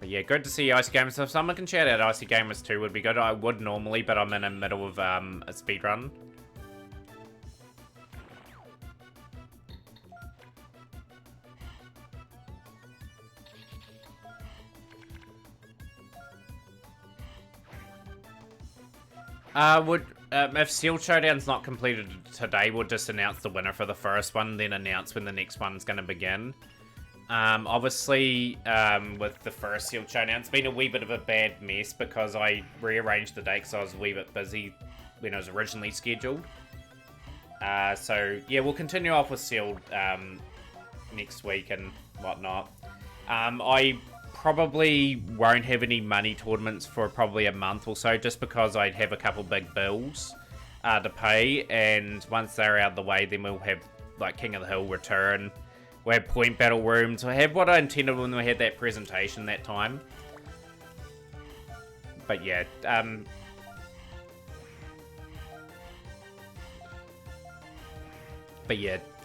Speaker 1: But yeah, good to see you, Icy Gamers. If someone can shout out Icy Gamers too would be good. I would normally, but I'm in the middle of a speedrun. If Seal Showdown's not completed today, we'll just announce the winner for the first one, then announce when the next one's going to begin. Obviously, with the first Seal Showdown, it's been a wee bit of a bad mess because I rearranged the date because I was a wee bit busy when it was originally scheduled. So, yeah, we'll continue off with Sealed next week and whatnot. I probably won't have any money tournaments for probably a month or so, just because I'd have a couple big bills to pay, and once they're out of the way, then we'll have like King of the Hill return, we'll have point battle rooms, we'll have what I intended when we had that presentation that time. But yeah,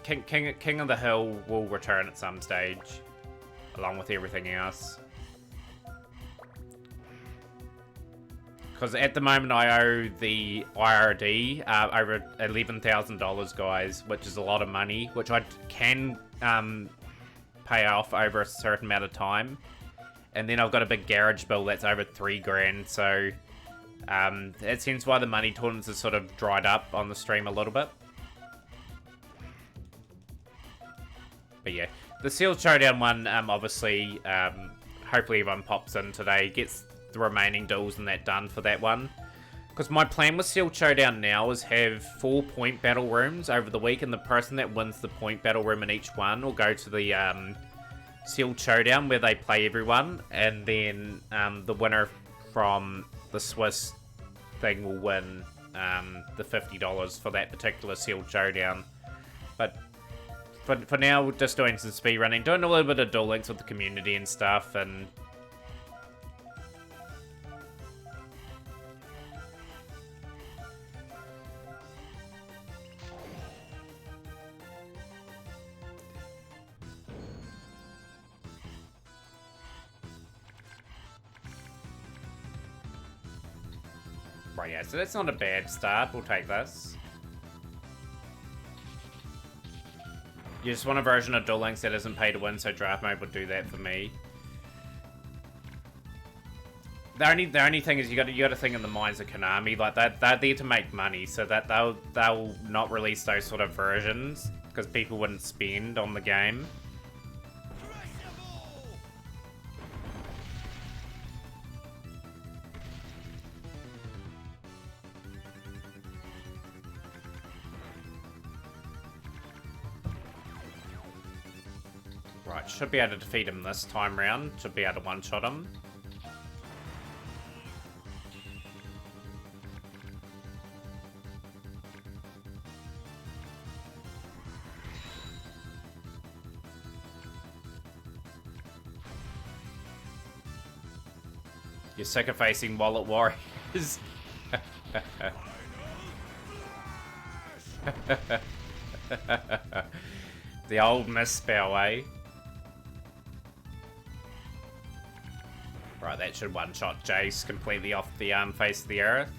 Speaker 1: King of the Hill will return at some stage, along with everything else. Because at the moment I owe the IRD over $11,000, guys, which is a lot of money, which I can pay off over a certain amount of time. And then I've got a big garage bill that's over $3,000, so that's hence why the money tournaments has sort of dried up on the stream a little bit. But yeah, the Sealed Showdown one, obviously, hopefully everyone pops in today, gets the remaining duels and that done for that one. Because my plan with Sealed Showdown now is have 4 point battle rooms over the week, and the person that wins the point battle room in each one will go to the Sealed Showdown where they play everyone, and then the winner from the Swiss thing will win the $50 for that particular Sealed Showdown. But for now, we're just doing some speedrunning, doing a little bit of duel links with the community and stuff, and right, yeah, so that's not a bad start. We'll take this. You just want a version of Duel Links that isn't pay to win, so draft mode would do that for me. The only thing is you got to think in the minds of Konami, like they're there to make money, so that they'll not release those sort of versions because people wouldn't spend on the game. Right, should be able to defeat him this time round. Should be able to one-shot him. You're sick of facing wallet warriors. The old misspell, eh? Right, that should one-shot Jace completely off the face of the earth.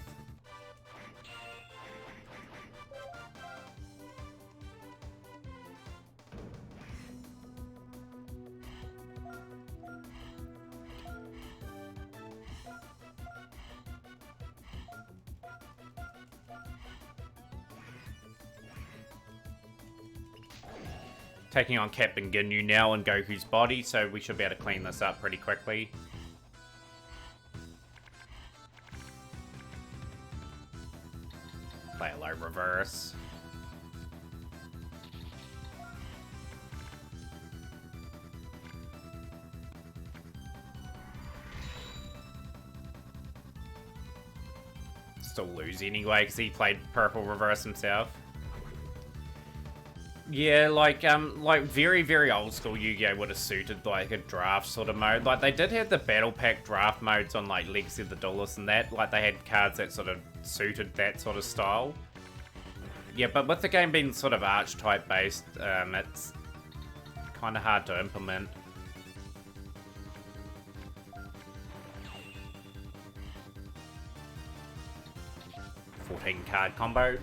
Speaker 1: Taking on Captain Ginyu now in Goku's body, so we should be able to clean this up pretty quickly. Play a low reverse. Still lose anyway, because he played purple reverse himself. Yeah, like very, very old school Yu-Gi-Oh! Would have suited, like, a draft sort of mode. Like, they did have the Battle Pack draft modes on, like, Legacy of the Duelist and that. Like, they had cards that sort of suited that sort of style. Yeah, but with the game being sort of archetype based, it's kind of hard to implement. $14 card combo.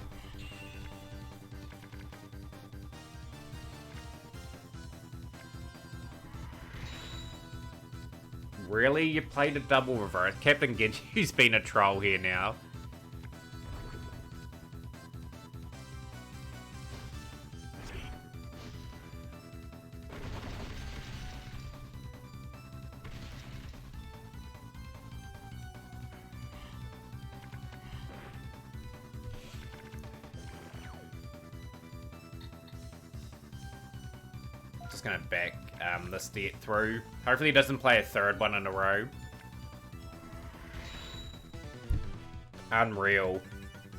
Speaker 1: Really? You played a double reverse? Captain Ginju's been a troll here now. Just gonna back this debt through. Hopefully he doesn't play a third one in a row. Unreal.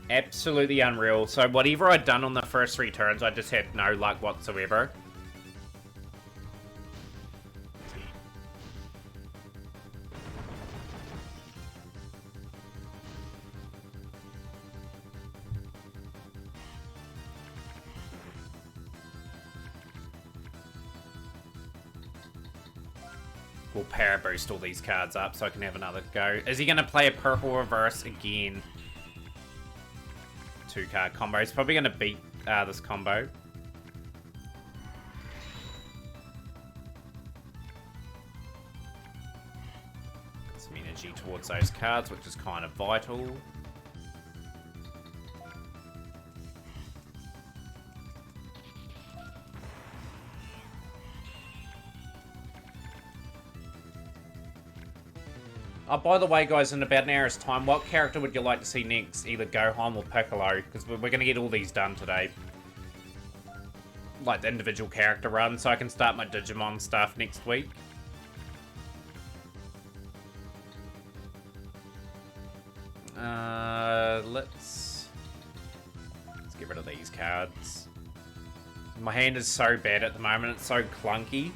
Speaker 1: Absolutely unreal. So whatever I'd done on the first 3 turns, I just had no luck whatsoever. We'll para boost all these cards up so I can have another go. Is he going to play a purple reverse again? 2-card combo. He's probably going to beat this combo. Get some energy towards those cards, which is kind of vital. Oh, by the way, guys, in about an hour's time, what character would you like to see next? Either Gohan or Piccolo, because we're going to get all these done today. Like the individual character run, so I can start my Digimon stuff next week. Let's get rid of these cards. My hand is so bad at the moment, it's so clunky.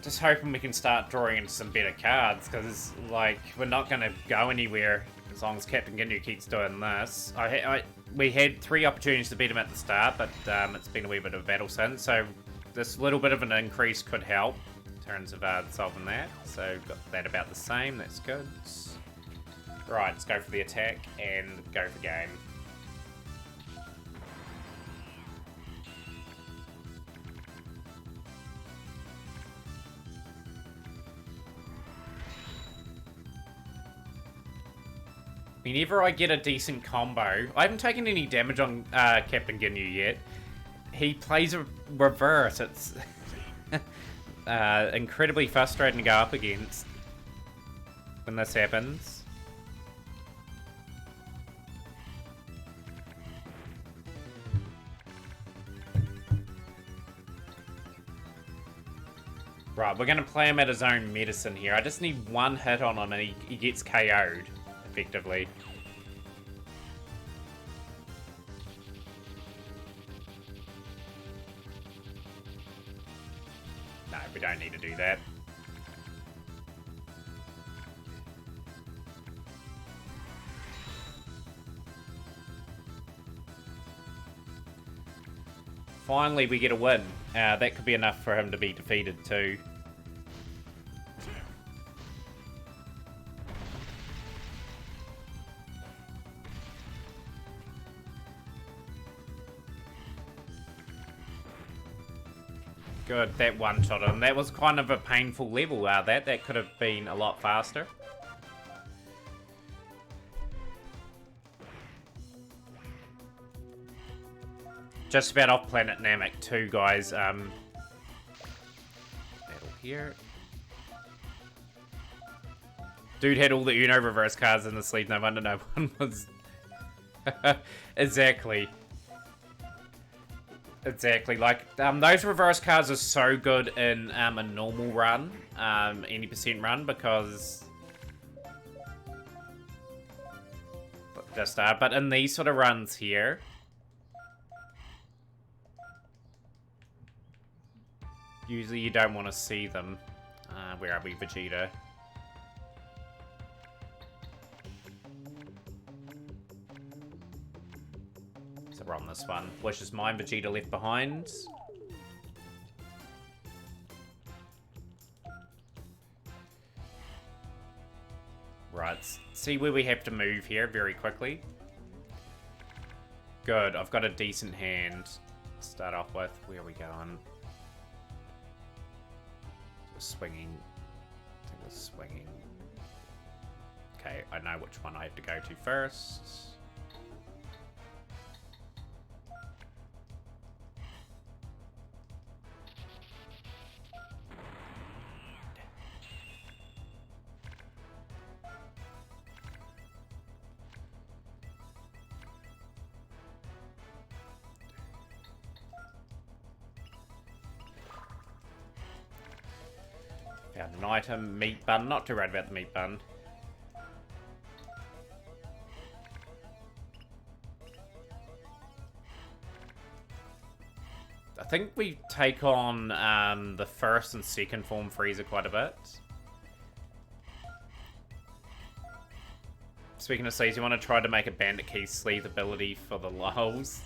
Speaker 1: Just hoping we can start drawing into some better cards, because, like, we're not going to go anywhere as long as Captain Ginyu keeps doing this. We had 3 opportunities to beat him at the start, but it's been a wee bit of a battle since, so this little bit of an increase could help in terms of solving that. So, got that about the same, that's good. Right, let's go for the attack and go for game. Whenever I get a decent combo, I haven't taken any damage on Captain Ginyu yet. He plays a reverse. It's incredibly frustrating to go up against when this happens. Right, we're going to play him at his own medicine here. I just need 1 hit on him and he gets KO'd. Effectively. No, we don't need to do that. Finally, we get a win. That could be enough for him to be defeated too. Good, that one-shot him. That was kind of a painful level, that could have been a lot faster. Just about off Planet Namek too, guys. Battle here. Dude had all the Uno reverse cards in the sleeve, no wonder no one was... Exactly. Exactly, like, those reverse cards are so good in a normal run, any percent run, because... But in these sort of runs here... Usually you don't want to see them. Where are we, Vegeta? We're on this one. Wishes mine, Vegeta left behind. Right, see where we have to move here very quickly. Good, I've got a decent hand to start off with. Where are we going? Swinging. I think it's swinging. Okay, I know which one I have to go to first. Found an item, meat bun. Not too worried about the meat bun. I think we take on the first and second form Frieza quite a bit. Speaking of sleeves, you want to try to make a Bandit Key sleeve ability for the lulz.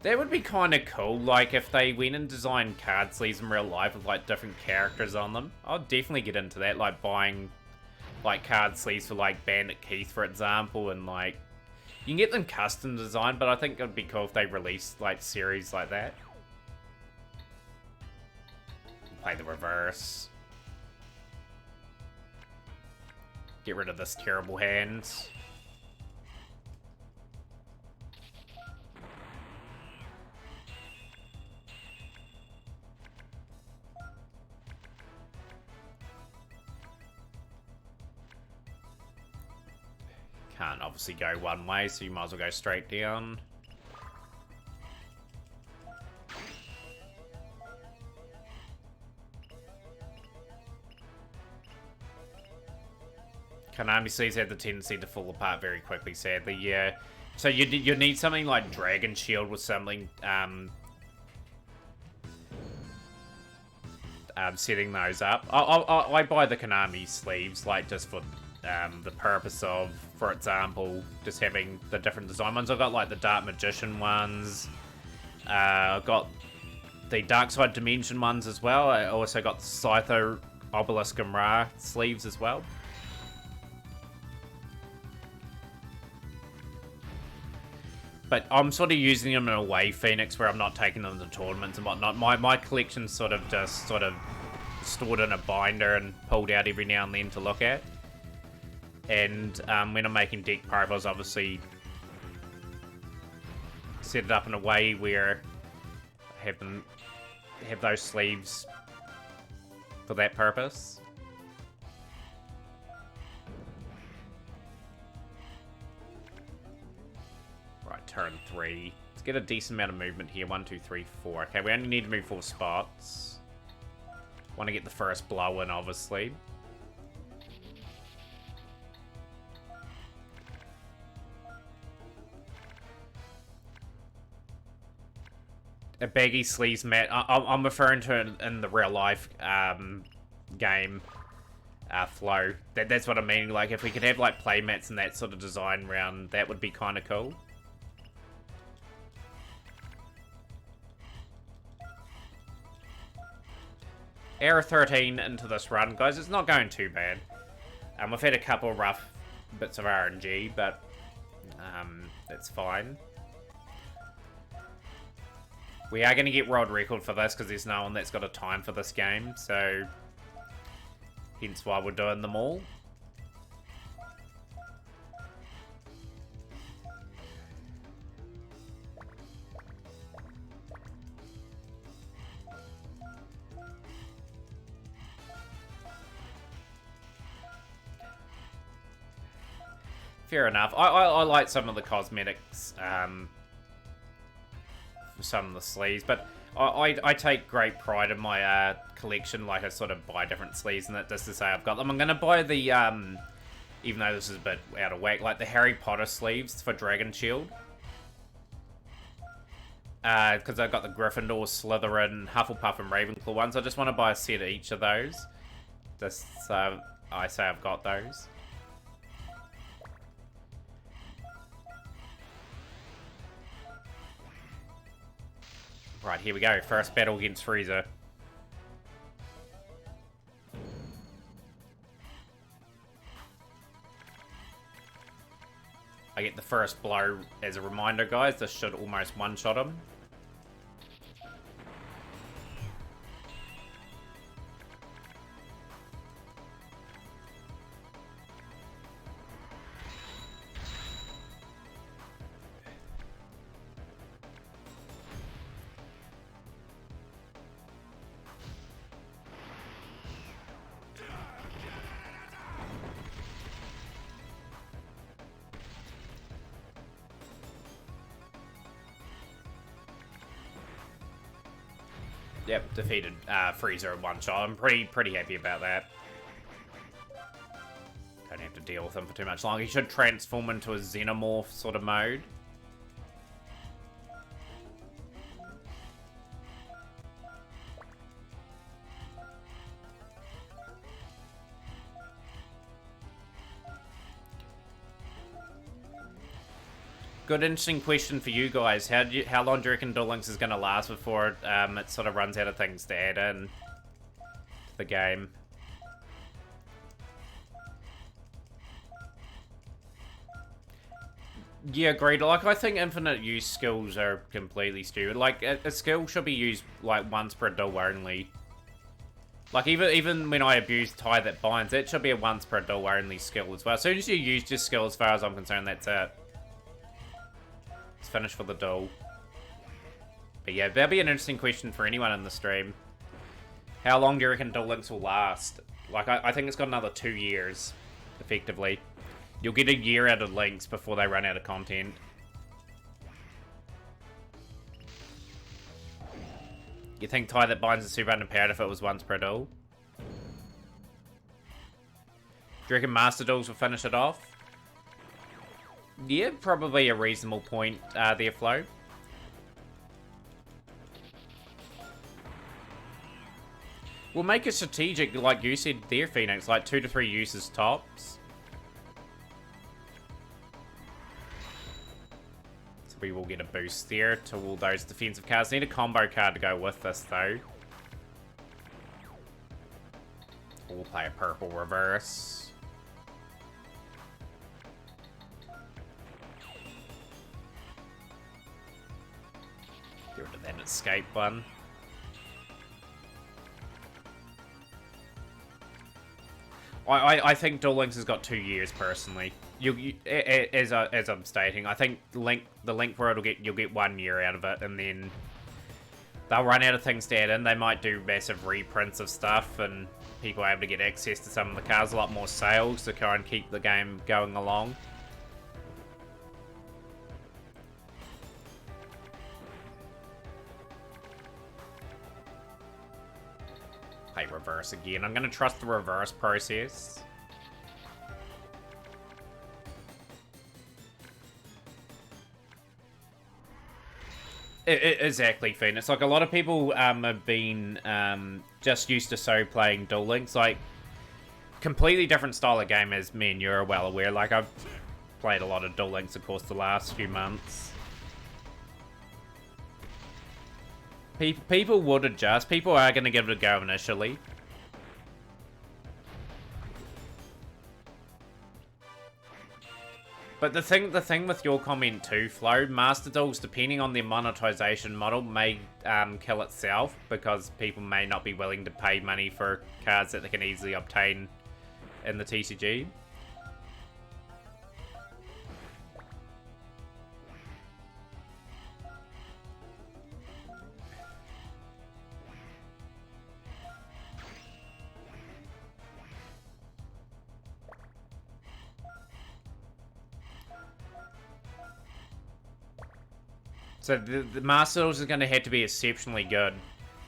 Speaker 1: That would be kind of cool, like, if they went and designed card sleeves in real life with, like, different characters on them. I'll definitely get into that, like, buying, like, card sleeves for, like, Bandit Keith, for example, and, like, you can get them custom designed, but I think it would be cool if they released, like, series like that. Play the reverse. Get rid of this terrible hand. Can't obviously go one way, so you might as well go straight down. Konami sleeves have the tendency to fall apart very quickly, sadly, yeah. So you need something like Dragon Shield with something, setting those up. I buy the Konami sleeves, like, just for the purpose of, for example, just having the different design ones. I've got, like, the Dark Magician ones. I've got the Dark Side Dimension ones as well. I also got the Scytho, Obelisk, and Ra sleeves as well. But I'm sort of using them in a way, Phoenix, where I'm not taking them to tournaments and whatnot. My collection's sort of just stored in a binder and pulled out every now and then to look at. And when I'm making deck profiles, obviously set it up in a way where I have those sleeves for that purpose. Right, turn 3. Let's get a decent amount of movement here. 1, 2, 3, 4. Okay, we only need to move 4 spots. Want to get the first blow in, obviously. A baggy sleeves mat. I'm referring to it in the real life game flow. That's what I mean. Like, if we could have like play mats and that sort of design round, that would be kind of cool. Error 13 into this run, guys. It's not going too bad. We've had a couple of rough bits of RNG, but it's fine. We are going to get world record for this because there's no one that's got a time for this game, so hence why we're doing them all. Fair enough. I like some of the cosmetics, some of the sleeves, but I take great pride in my collection. Like, I sort of buy different sleeves and that just to say I've got them. I'm going to buy the, even though this is a bit out of whack, like the Harry Potter sleeves for Dragon Shield. Because I've got the Gryffindor, Slytherin, Hufflepuff, and Ravenclaw ones. I just want to buy a set of each of those. Just so I say I've got those. Right, here we go. First battle against Frieza. first blow as a reminder, guys. This should almost one-shot him. Yep, defeated Frieza in one shot. I'm pretty happy about that. Don't have to deal with him for too much longer. He should transform into a xenomorph sort of mode. Good, interesting question for you guys. How long do you reckon Duel Links is going to last before it sort of runs out of things to add in to the game? Yeah, agreed. Like, I think infinite use skills are completely stupid. Like, a skill should be used, like, once per duel only. Like, even when I abuse Tie That Binds, that should be a once per duel only skill as well. As soon as you use your skill, as far as I'm concerned, that's it. It's finished for the duel. But yeah, that'll be an interesting question for anyone in the stream. How long do you reckon Duel Links will last? Like, I think it's got another 2 years, effectively. You'll get a year out of Links before they run out of content. You think Tie That Binds is super underpowered if it was once per duel? Do you reckon Master Duels will finish it off? Yeah, probably a reasonable point there, Flo. We'll make it strategic, like you said there, Phoenix, like 2 to 3 uses tops. So we will get a boost there to all those defensive cards. Need a combo card to go with this, though. We'll play a purple reverse. Get rid of that escape one. I think Duel Links has got 2 years personally. As I'm stating, I think the link for it you'll get 1 year out of it, and then they'll run out of things to add in. They might do massive reprints of stuff, and people are able to get access to some of the cards, a lot more sales to try and keep the game going along. Play reverse again. I'm going to trust the reverse process. Exactly, Phoenix. Like, a lot of people have been just used to playing Duel Links. Like, completely different style of game, as me and you are well aware. Like, I've played a lot of Duel Links, of course, the last few months. People would adjust. People are going to give it a go initially. But the thing with your comment too, Flo, Master Duels, depending on their monetization model, may kill itself, because people may not be willing to pay money for cards that they can easily obtain in the TCG. So the Master Duels is going to have to be exceptionally good,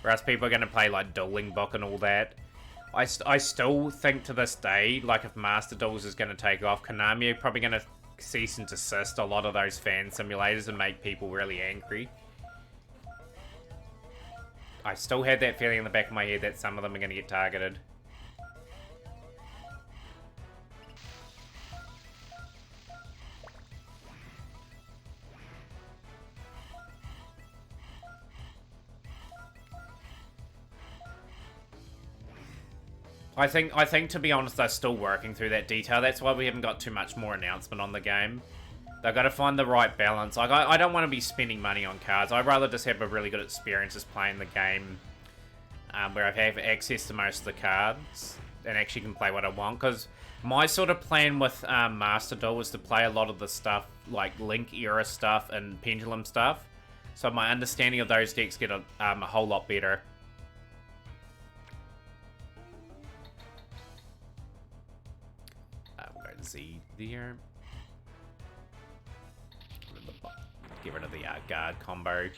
Speaker 1: or else people are going to play like Dueling Book and all that. I still think to this day, like, if Master Duels is going to take off, Konami are probably going to cease and desist a lot of those fan simulators and make people really angry. I still have that feeling in the back of my head that some of them are going to get targeted. I think to be honest, they're still working through that detail. That's why we haven't got too much more announcement on the game. They've got to find the right balance. Like, I don't want to be spending money on cards. I'd rather just have a really good experience just playing the game where I have access to most of the cards and actually can play what I want. Because my sort of plan with Master Duel was to play a lot of the stuff, like Link era stuff and Pendulum stuff. So my understanding of those decks get a whole lot better. We'll go to Z there. Get rid of the guard combo.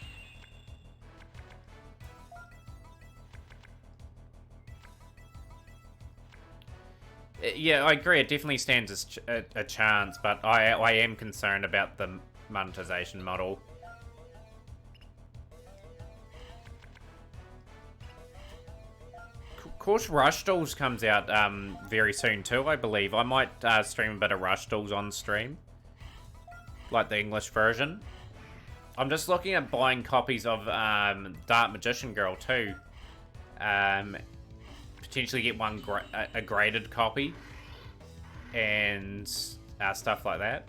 Speaker 1: Yeah, I agree. It definitely stands a chance, but I am concerned about the monetization model. Of course, Rush Duels comes out very soon too, I believe. I might stream a bit of Rush Duels on stream, like the English version. I'm just looking at buying copies of Dark Magician Girl too. Potentially get one a graded copy and stuff like that.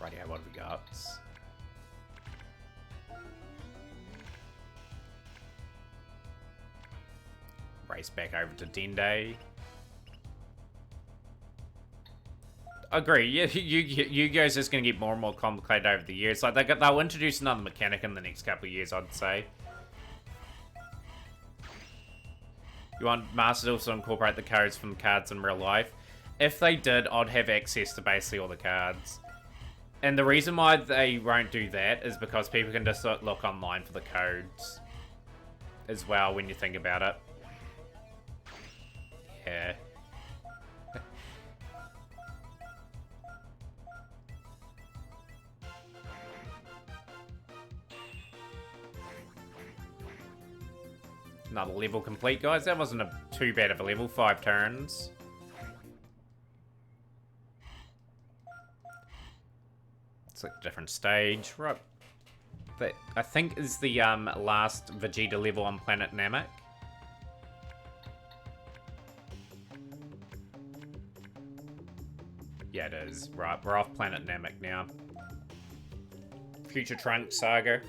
Speaker 1: Rightio, what have we got? Race back over to Dende. Agree. Yeah, Yu-Gi-Oh's just gonna get more and more complicated over the years. Like they'll introduce another mechanic in the next couple of years, I'd say. You want Master Duel to incorporate the codes from the cards in real life? If they did, I'd have access to basically all the cards. And the reason why they won't do that is because people can just look online for the codes as well when you think about it. Yeah. Another level complete, guys. That wasn't too bad of a level. 5 turns. It's like a different stage. Right. That, I think, is the last Vegeta level on Planet Namek. Yeah, it is. Right, we're off Planet Namek now. Future Trunks Saga.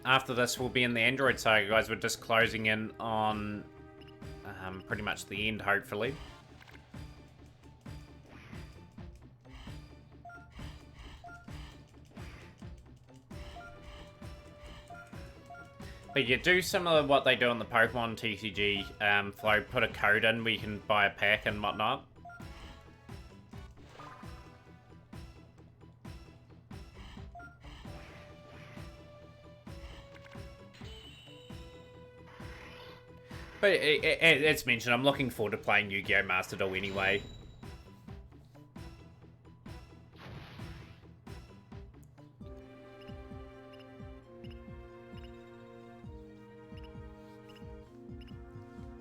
Speaker 1: After this, we'll be in the Android Saga, guys. We're just closing in on pretty much the end, hopefully. But yeah, do similar to what they do on the Pokemon TCG flow. Put a code in where you can buy a pack and whatnot. But as mentioned, I'm looking forward to playing Yu-Gi-Oh! Master Duel anyway.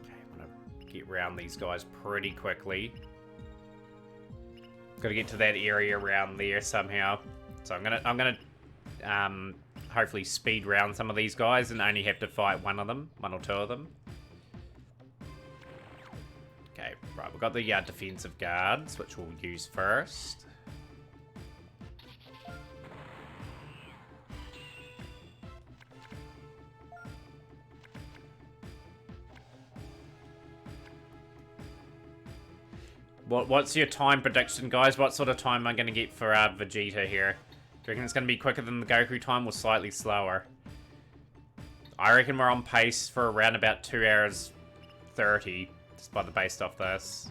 Speaker 1: Okay, I'm gonna get around these guys pretty quickly. Gotta get to that area around there somehow. So I'm gonna hopefully speed round some of these guys and only have to fight one or two of them. Okay, right, we've got the defensive guards, which we'll use first. What's your time prediction, guys? What sort of time am I going to get for Vegeta here? Do you reckon it's going to be quicker than the Goku time or slightly slower? I reckon we're on pace for around about 2 hours 30, just by the based off this.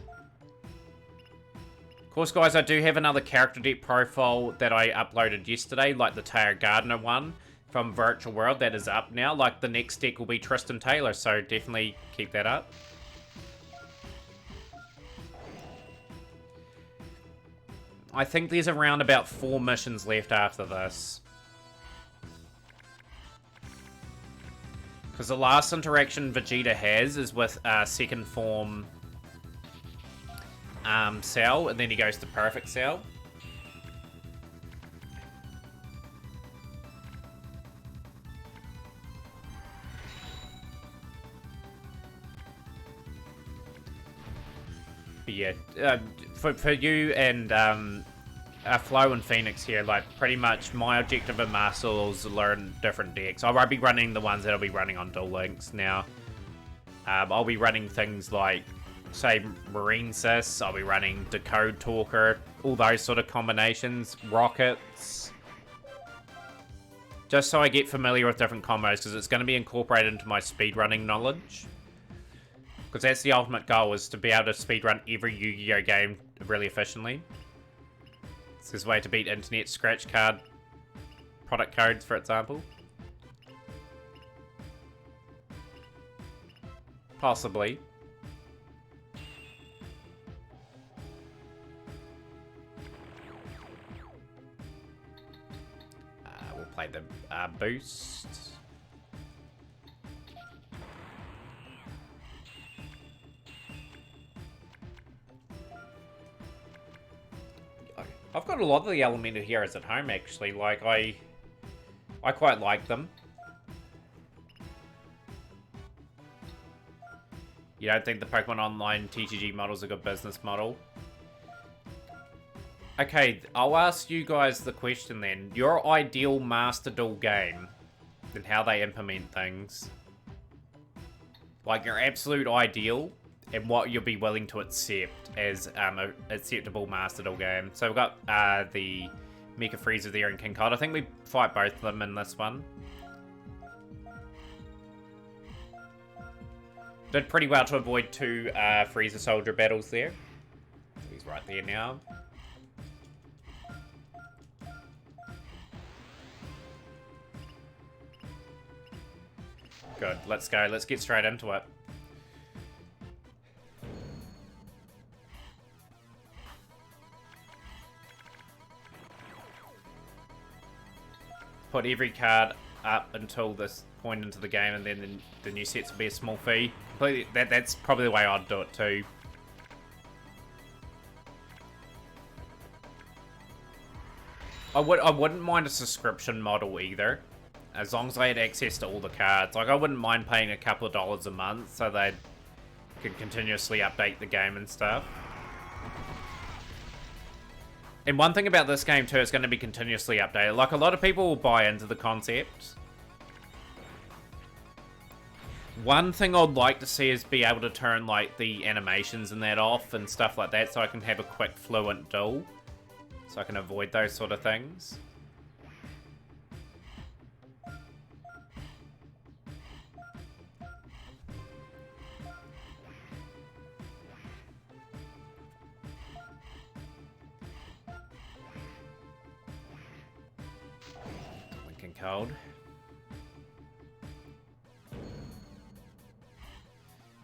Speaker 1: Of course, guys, I do have another character deck profile that I uploaded yesterday, like the Taylor Gardner one from Virtual World that is up now. Like, the next deck will be Tristan Taylor, so definitely keep that up. I think there's around about 4 missions left after this. Because the last interaction Vegeta has is with second form Cell, and then he goes to Perfect Cell. But yeah, for you and Flo and Phoenix here, like, pretty much my objective in Master is to learn different decks. I won't be running the ones that I'll be running on Duel Links now. I'll be running things like, say, Marine Sys, I'll be running Decode Talker, all those sort of combinations, Rockets. Just so I get familiar with different combos, because it's going to be incorporated into my speedrunning knowledge. Because that's the ultimate goal, is to be able to speedrun every Yu-Gi-Oh game really efficiently. It's his way to beat internet scratch card product codes, for example. Possibly. We'll play the boost. I've got a lot of the elemental heroes at home, actually. Like, I quite like them. You don't think the Pokemon Online TCG model's a good business model? Okay, I'll ask you guys the question then. Your ideal Master Duel game, and how they implement things. Like, your absolute ideal, and what you'll be willing to accept as an acceptable Master Duel game. So we've got the Mecha Frieza there and King Cold. I think we fight both of them in this one. Did pretty well to avoid 2 Frieza Soldier battles there. He's right there now. Good, let's go. Let's get straight into it. Put every card up until this point into the game, and then the new sets will be a small fee. That's probably the way I'd do it too. I wouldn't mind a subscription model either, as long as I had access to all the cards. Like, I wouldn't mind paying a couple of dollars a month so they can continuously update the game and stuff. And one thing about this game too, it's going to be continuously updated. Like, a lot of people will buy into the concept. One thing I'd like to see is be able to turn, like, the animations and that off and stuff like that, so I can have a quick, fluent duel. So I can avoid those sort of things. Cold.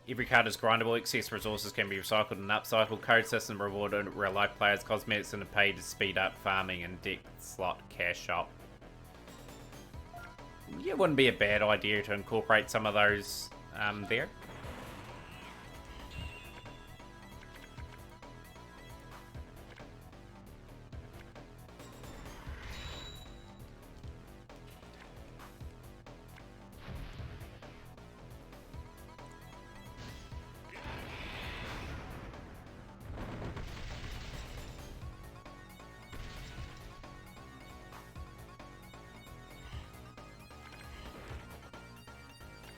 Speaker 1: Every card is grindable. Excess resources can be recycled and upcycled. Code system rewarded real life players. Cosmetics and pay to speed up farming and deck slot cash shop. Yeah, it wouldn't be a bad idea to incorporate some of those there.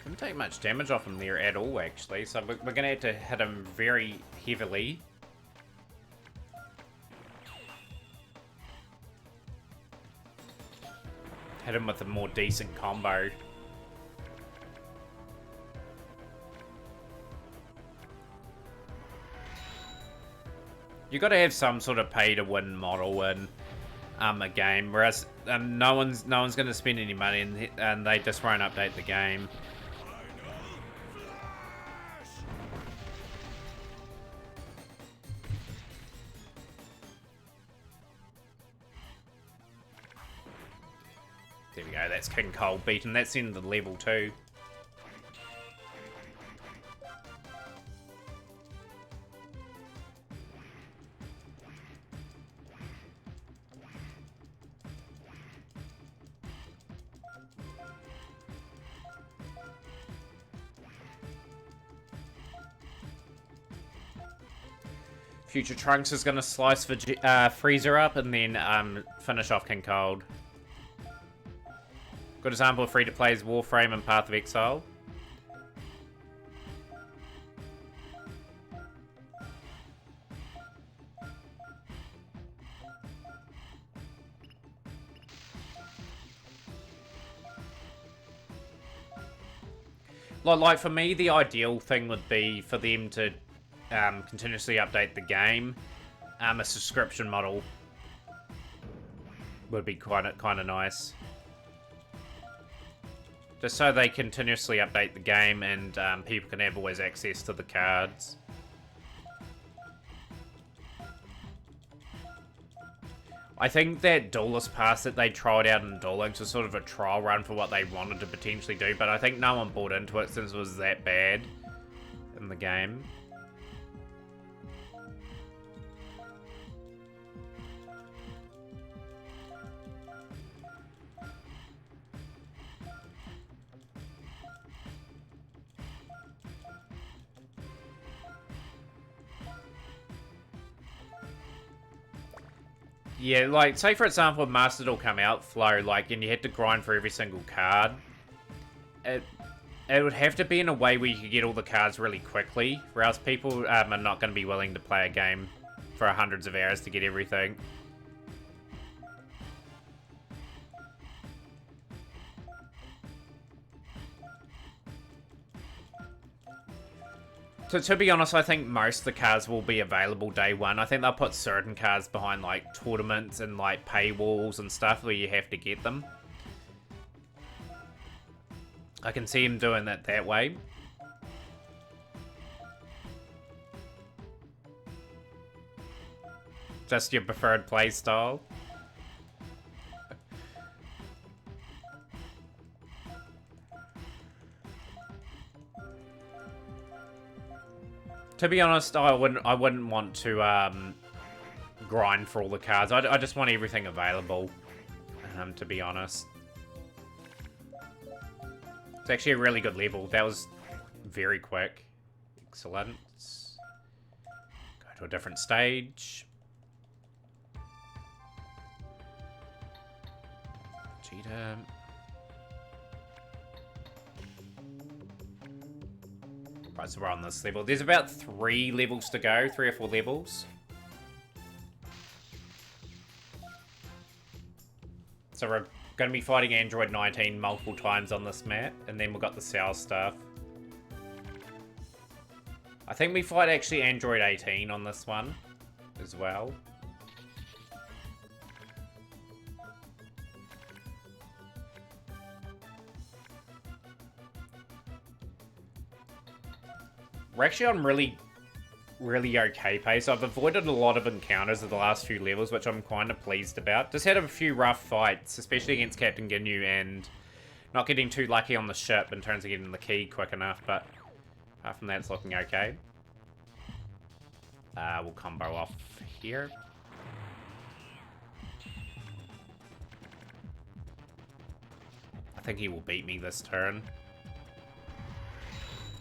Speaker 1: Didn't take much damage off him there at all, actually, so we're going to have to hit him very heavily. Hit him with a more decent combo. You got to have some sort of pay-to-win model in a game, whereas no one's going to spend any money, and they just won't update the game. There we go, that's King Cold beaten. That's the end of the level 2. Future Trunks is going to slice Frieza up and then finish off King Cold. Good example of free-to-play is Warframe and Path of Exile. Like for me, the ideal thing would be for them to continuously update the game. A subscription model would be kind of nice. Just so they continuously update the game and people can have always access to the cards. I think that Duelist Pass that they tried out in Duel Links was sort of a trial run for what they wanted to potentially do, but I think no one bought into it since it was that bad in the game. Yeah, like, say for example, if Master Duel come out, Flow, like, and you had to grind for every single card, it would have to be in a way where you could get all the cards really quickly, or else people are not going to be willing to play a game for hundreds of hours to get everything. So to be honest, I think most of the cards will be available day one. I think they'll put certain cards behind like tournaments and like paywalls and stuff where you have to get them. I can see him doing that way. Just your preferred play style. To be honest, I wouldn't want to grind for all the cards. I just want everything available. To be honest, it's actually a really good level. That was very quick. Excellent. Go to a different stage. Vegeta. Right, so we're on this level. There's about 3 levels to go. 3 or 4 levels. So we're going to be fighting Android 19 multiple times on this map. And then we've got the South stuff. I think we fight actually Android 18 on this one as well. We're actually on really okay pace. I've avoided a lot of encounters of the last few levels, which I'm kind of pleased about. Just had a few rough fights, especially against Captain Ginyu, and not getting too lucky on the ship in terms of getting the key quick enough, but apart from that, it's looking okay. We'll combo off here. I think he will beat me this turn.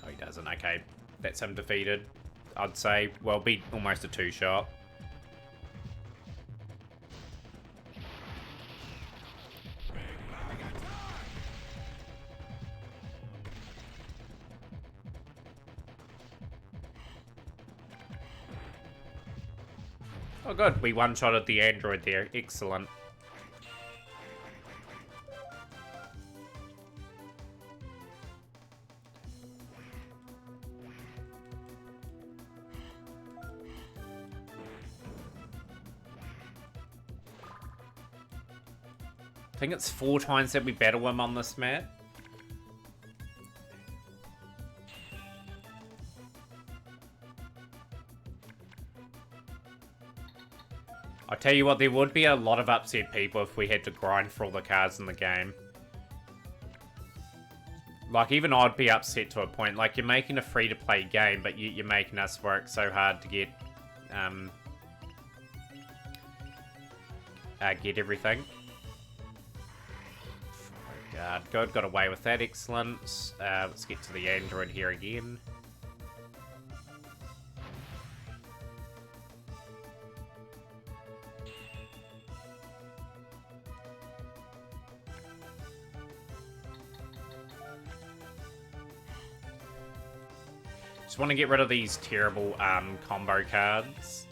Speaker 1: Oh, he doesn't. Okay. That's him defeated, I'd say. Well, beat almost a 2-shot. Oh, good. We one-shotted the android there. Excellent. I think it's 4 times that we battle him on this map. I tell you what, there would be a lot of upset people if we had to grind for all the cards in the game. Like, even I'd be upset to a point. Like, you're making a free-to-play game, but you're making us work so hard to get everything. Oh, God. God got away with that. Excellent. Let's get to the android here again. Just want to get rid of these terrible combo cards.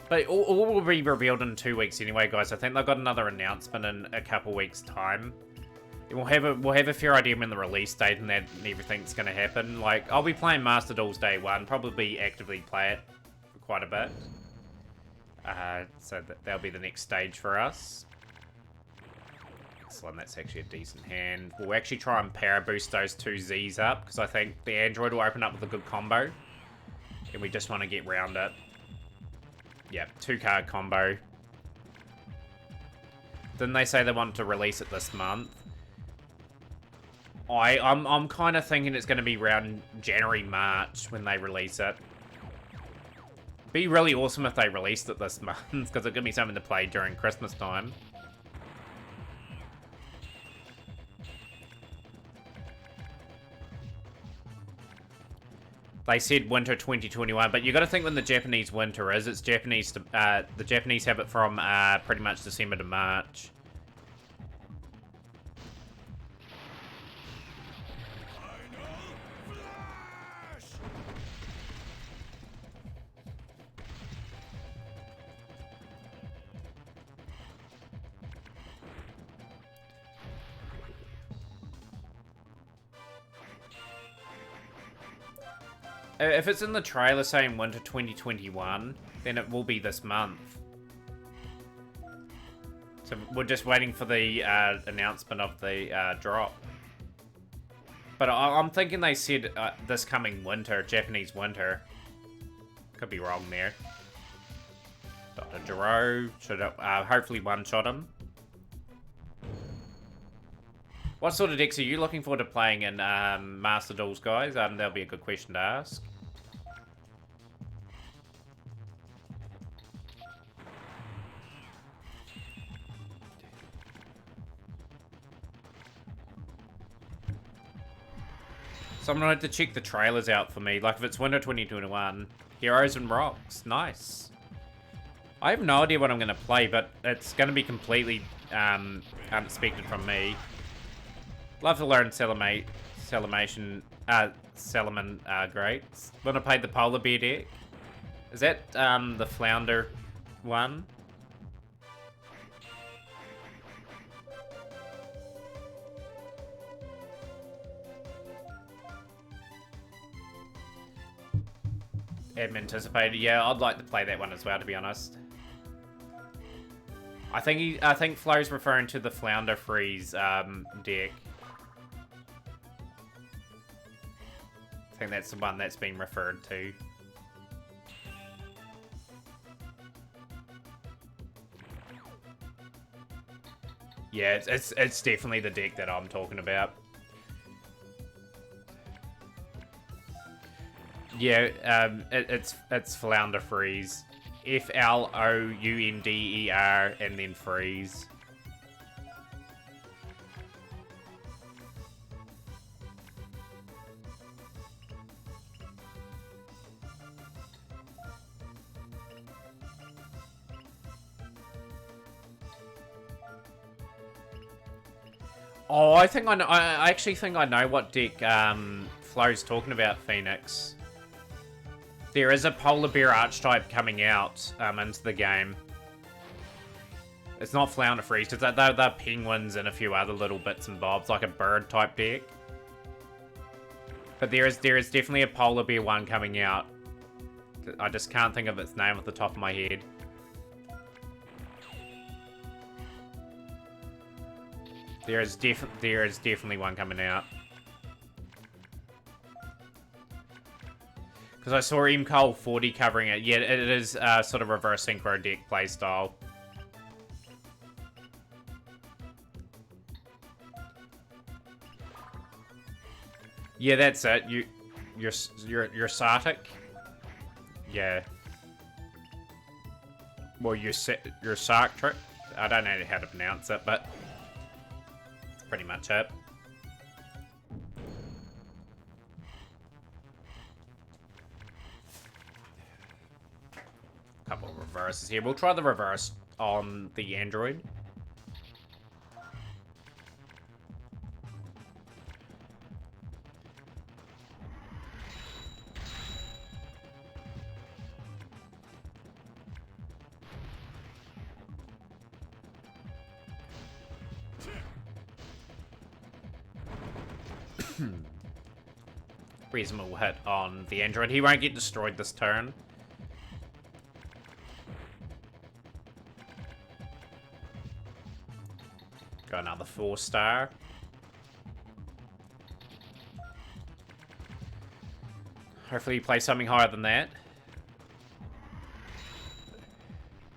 Speaker 1: But all will be revealed in 2 weeks anyway, guys. I think they've got another announcement in a couple weeks' time. We'll have a fair idea when the release date and everything's going to happen. Like, I'll be playing Master Duels Day 1. Probably actively play it for quite a bit. So that'll be the next stage for us. Excellent, that's actually a decent hand. We'll actually try and power boost those 2 Zs up, because I think the android will open up with a good combo. And we just want to get round it. Yep, 2-card combo. Didn't they say they wanted to release it this month? I'm kind of thinking it's going to be around January, March when they release it. Be really awesome if they released it this month, because it'll give me something to play during Christmas time. They said winter 2021, but you got to think when the Japanese winter is. It's Japanese. The Japanese have it from pretty much December to March. If it's in the trailer saying winter 2021, then it will be this month. So we're just waiting for the announcement of the drop. But I'm thinking they said this coming winter, Japanese winter. Could be wrong there. Dr. Gero should hopefully one-shot him. What sort of decks are you looking forward to playing in Master Duels, guys? That'll be a good question to ask. Someone had to check the trailers out for me. Like, if it's winter 2021, Heroes and Rocks. Nice. I have no idea what I'm going to play, but it's going to be completely unexpected from me. Love to learn Salamon greats. Want to play the Polar Bear deck? Is that the Flounder one? Anticipated. Yeah, I'd like to play that one as well, to be honest. I think Flo's referring to the Flounder Freeze deck. I think that's the one that's been referred to. Yeah, it's definitely the deck that I'm talking about. Yeah, it's Flounder Freeze. Flounder and then Freeze. Oh, I think I know. I actually think I know what deck Flo's talking about, Phoenix. There is a Polar Bear archetype coming out into the game. It's not Flounder Freeze, because they're penguins and a few other little bits and bobs, like a bird type deck. But there is definitely a Polar Bear one coming out. I just can't think of its name off the top of my head. There is definitely one coming out. Because I saw Cold 40 covering it. Yeah, it is sort of reverse synchro deck playstyle. Yeah, that's it. You're Sartic. Yeah. Well, you're Sartric. I don't know how to pronounce it, but that's pretty much it. Couple of reverses here. We'll try the reverse on the Android. Reasonable hit on the Android. He won't get destroyed this turn. Got another 4-star. Hopefully you play something higher than that.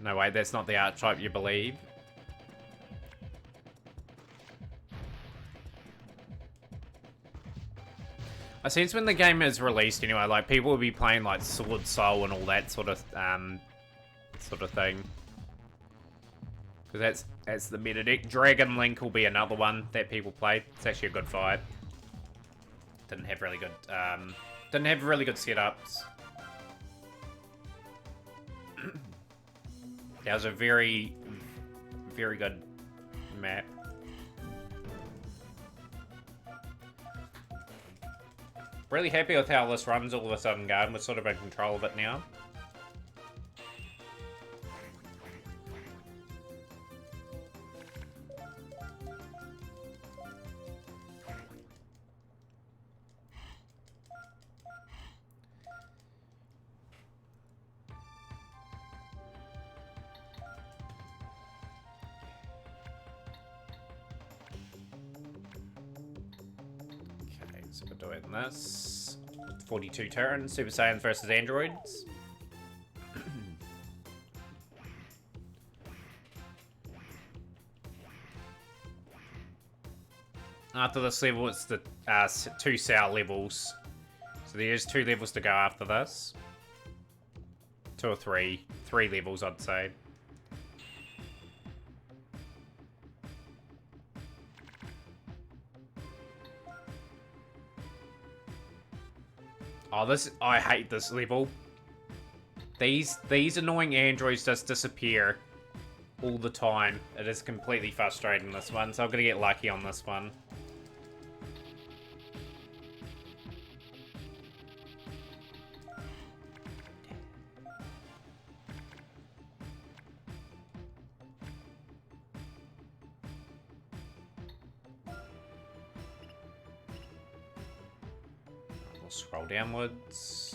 Speaker 1: No way, that's not the archetype you believe. I sense when the game is released anyway, like people will be playing like Sword Soul and all that sort of thing. Because that's the meta deck. Dragon Link will be another one that people play. It's actually a good fight. Didn't have really good setups. That was a very, very good map. Really happy with how this runs all of a sudden, guard. We're sort of in control of it now. So we're doing this. 42 turns, Super Saiyans versus androids. After this level, it's the 2 Sao levels. So there's 2 levels to go after this. 2 or 3. 3 levels, I'd say. Oh, I hate this level. These annoying androids just disappear all the time. It is completely frustrating, this one, so I'm gonna get lucky on this one. Scroll downwards.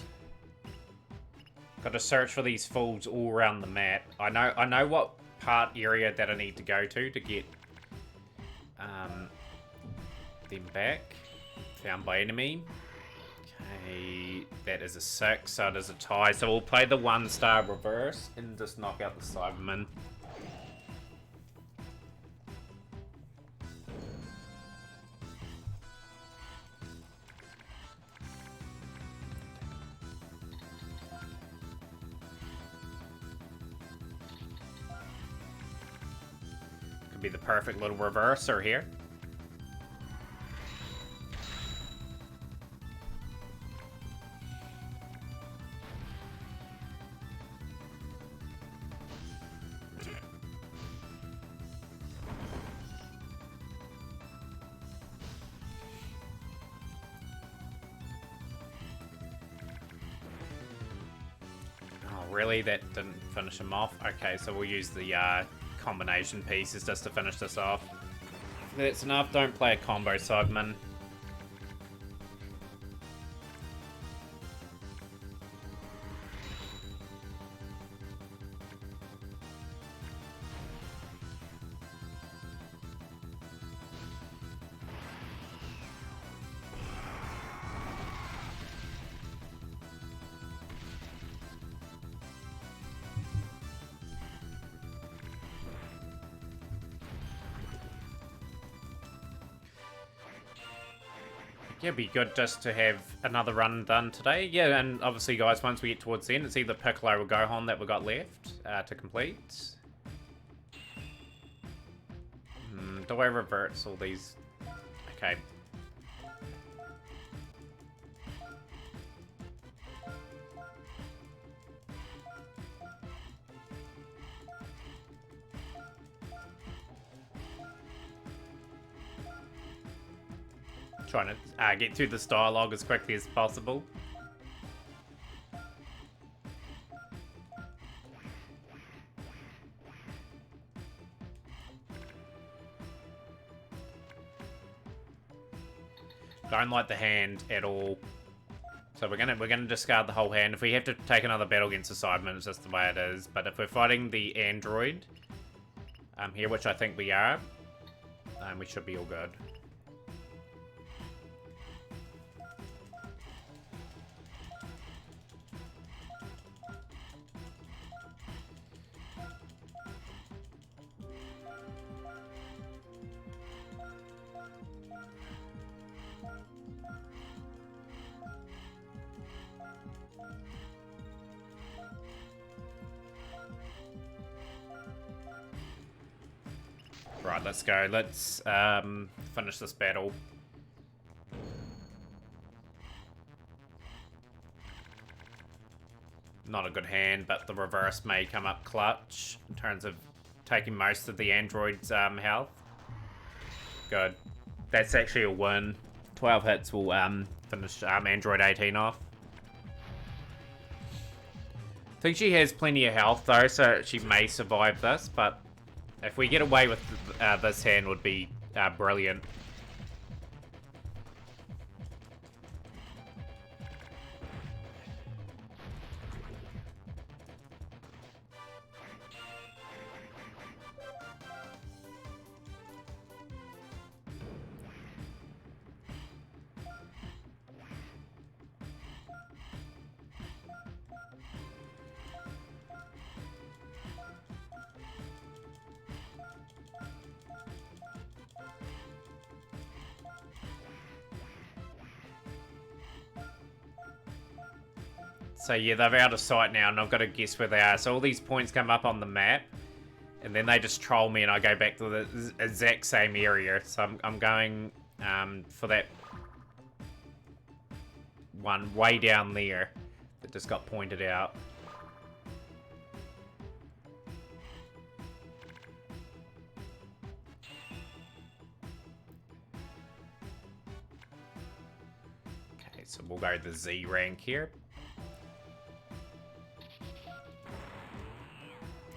Speaker 1: Got to search for these fools all around the map. I know what part area that I need to go to get them back. Found by enemy. Okay, that is a 6, so it is a tie. So we'll play the 1-star reverse and just knock out the Cyberman. Be the perfect little reverser here. Oh, really? That didn't finish him off? Okay, so we'll use the combination pieces just to finish this off. That's enough. Don't play a combo, Cyberman. Yeah, it'd be good just to have another run done today. Yeah, and obviously, guys, once we get towards the end, it's either Piccolo or Gohan that we got left to complete. Do I reverse all these? Okay. Trying to get through this dialogue as quickly as possible. Don't like the hand at all. So we're gonna discard the whole hand. If we have to take another battle against the Cybermen, it's just the way it is. But if we're fighting the android here, which I think we are, we should be all good. Right, let's go. Let's finish this battle. Not a good hand, but the reverse may come up clutch in terms of taking most of the android's health. Good. That's actually a win. 12 hits will finish Android 18 off. I think she has plenty of health though, so she may survive this, but if we get away with this hand, would be brilliant. So yeah, they're out of sight now, and I've got to guess where they are. So all these points come up on the map, and then they just troll me, and I go back to the exact same area. So I'm going for that one way down there that just got pointed out. Okay, so we'll go the Z rank here.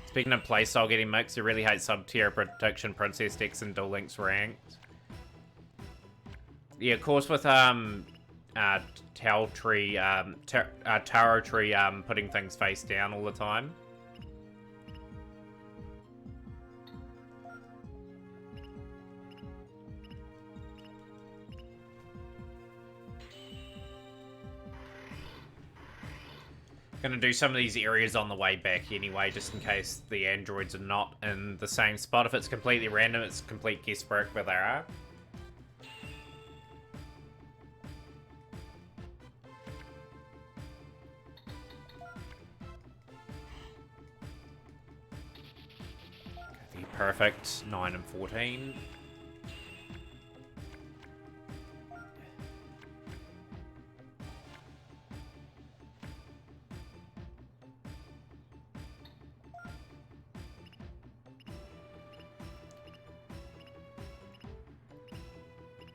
Speaker 1: Speaking of playstyle getting mixed, you really hate Sub-Tier Protection, Princess Dex, and Duel Links ranked. Yeah, of course with Taro Tree putting things face down all the time. Gonna do some of these areas on the way back anyway, just in case the androids are not in the same spot. If it's completely random, it's complete guesswork where they are. Perfect. 9 and 14.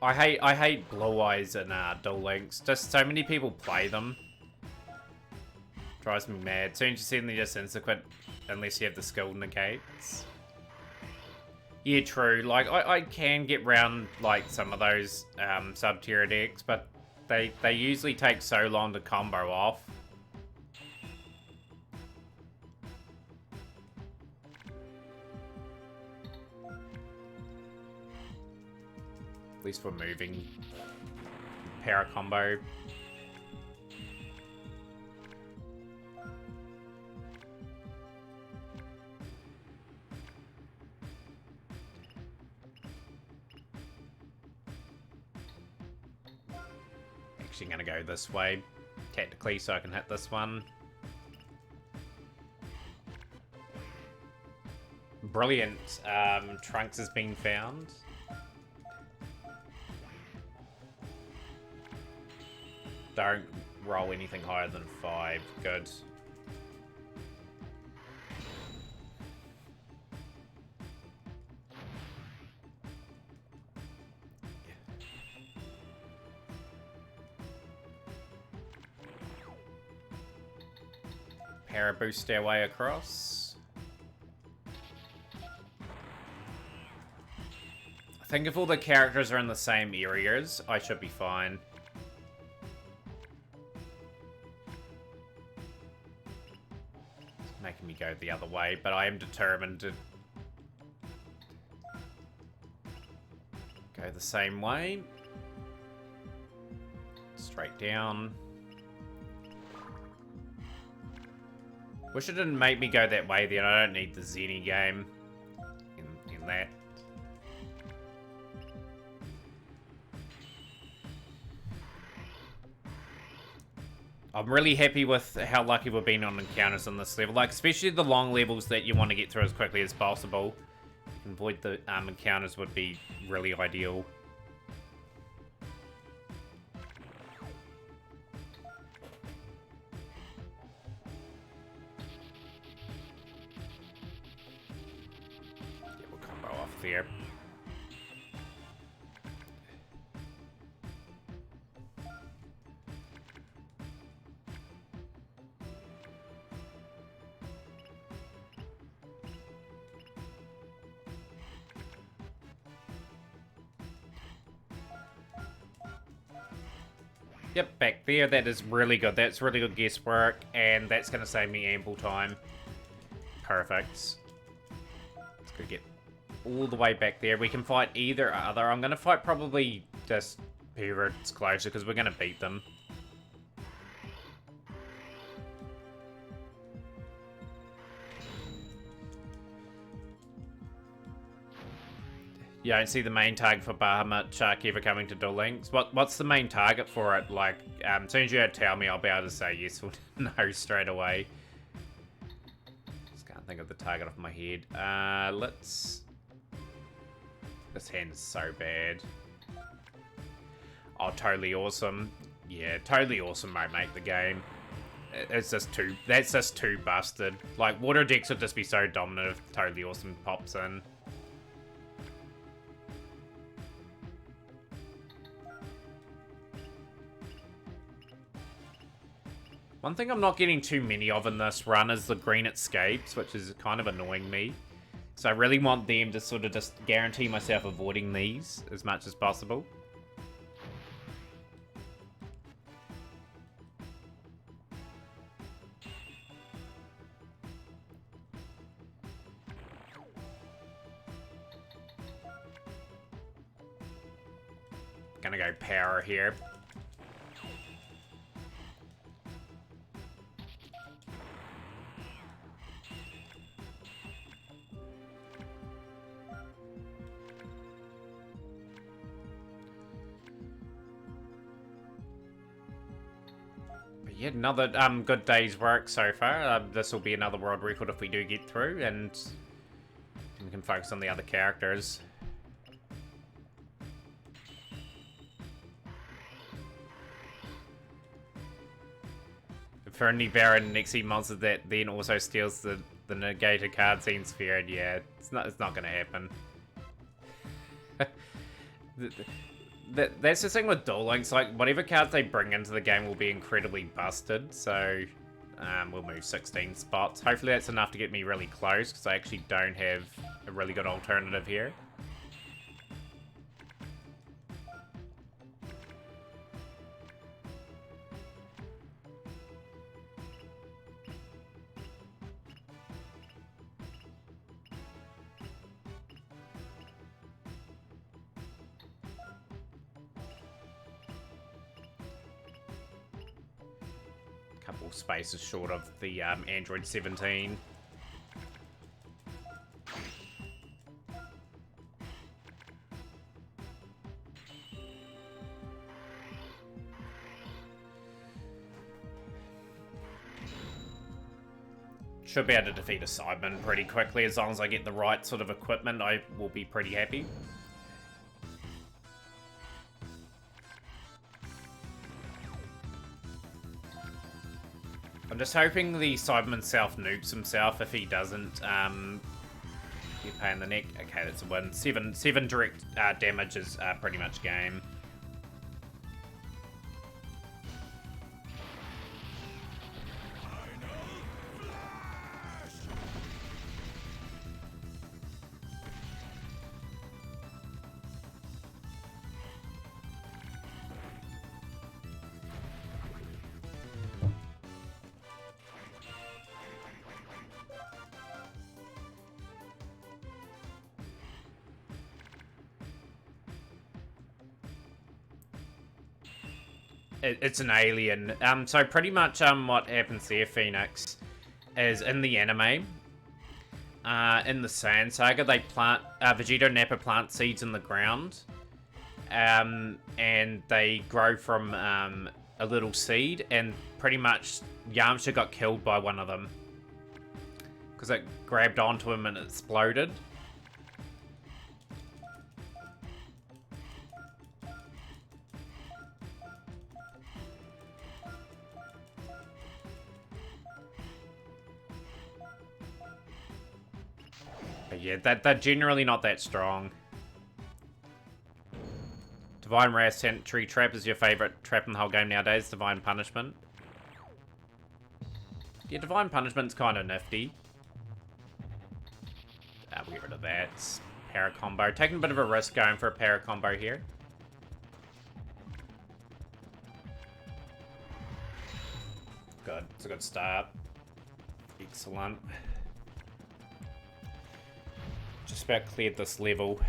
Speaker 1: I hate Blue Eyes and Duel Links. Just so many people play them. Drives me mad. As soon as you see them, they just insta-quit unless you have the skill negates. Yeah, true. Like, I can get round, like, some of those sub-tier decks, but they usually take so long to combo off. At least for moving. Para combo. Actually, I'm gonna go this way, tactically, so I can hit this one. Brilliant. Trunks has been found. Don't roll anything higher than 5. Good. Para boost our way across. I think if all the characters are in the same areas, I should be fine. It's making me go the other way, but I am determined to go the same way. Straight down. Wish it didn't make me go that way then. I don't need the Zenny game in that. I'm really happy with how lucky we've been on encounters on this level. Like, especially the long levels that you want to get through as quickly as possible. You can avoid the encounters would be really ideal. There. Yep, back there. That is really good. That's really good guesswork, and that's going to save me ample time. Perfect. Let's go get all the way back there. We can fight either other. I'm going to fight probably just whoever's closer because we're going to beat them. Yeah, I don't see the main target for Bahamut Shark ever coming to Duel Links. What's the main target for it? Like, as soon as you tell me, I'll be able to say yes or no straight away. Just can't think of the target off my head. Let's... This hand's so bad. Oh, totally awesome. Yeah, totally awesome won't make the game. It's just too... That's just too busted. Like, Water Dex would just be so dominant if Totally Awesome pops in. One thing I'm not getting too many of in this run is the green escapes, which is kind of annoying me. So I really want them to sort of just guarantee myself avoiding these as much as possible. Gonna go power here. Yeah, another good day's work so far. This will be another world record if we do get through, and we can focus on the other characters. For any Baron Nexi monster that then also steals the negated card scene sphere, and yeah, it's not gonna happen. That's the thing with Duel Links, like, whatever cards they bring into the game will be incredibly busted, so we'll move 16 spots. Hopefully that's enough to get me really close, because I actually don't have a really good alternative here. Couple spaces short of the Android 17. Should be able to defeat a Cyberman pretty quickly. As long as I get the right sort of equipment, I will be pretty happy. I'm just hoping the Cyberman self-nukes himself. If he doesn't, you pay in the neck. Okay, that's a win. Seven direct damage is pretty much game. It's an alien. So pretty much what happens there, Phoenix, is in the anime, in the Sand Saga, they plant, Vegeta and Nappa plant seeds in the ground, and they grow from a little seed, and pretty much Yamcha got killed by one of them, because it grabbed onto him and exploded. Yeah, they're generally not that strong. Divine Wrath Sentry Trap is your favourite trap in the whole game nowadays. Divine Punishment. Yeah, Divine Punishment's kind of nifty. We'll get rid of that. Para combo. Taking a bit of a risk going for a para combo here. Good. It's a good start. Excellent. Just about cleared this level.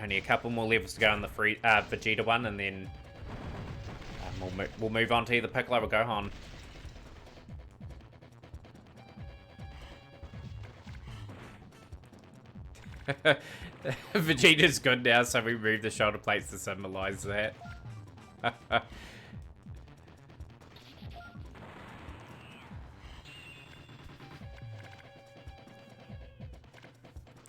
Speaker 1: Only a couple more levels to go on the Vegeta one, and then we'll move on to either Piccolo or Gohan. Vegeta's good now, so we move the shoulder plates to symbolize that.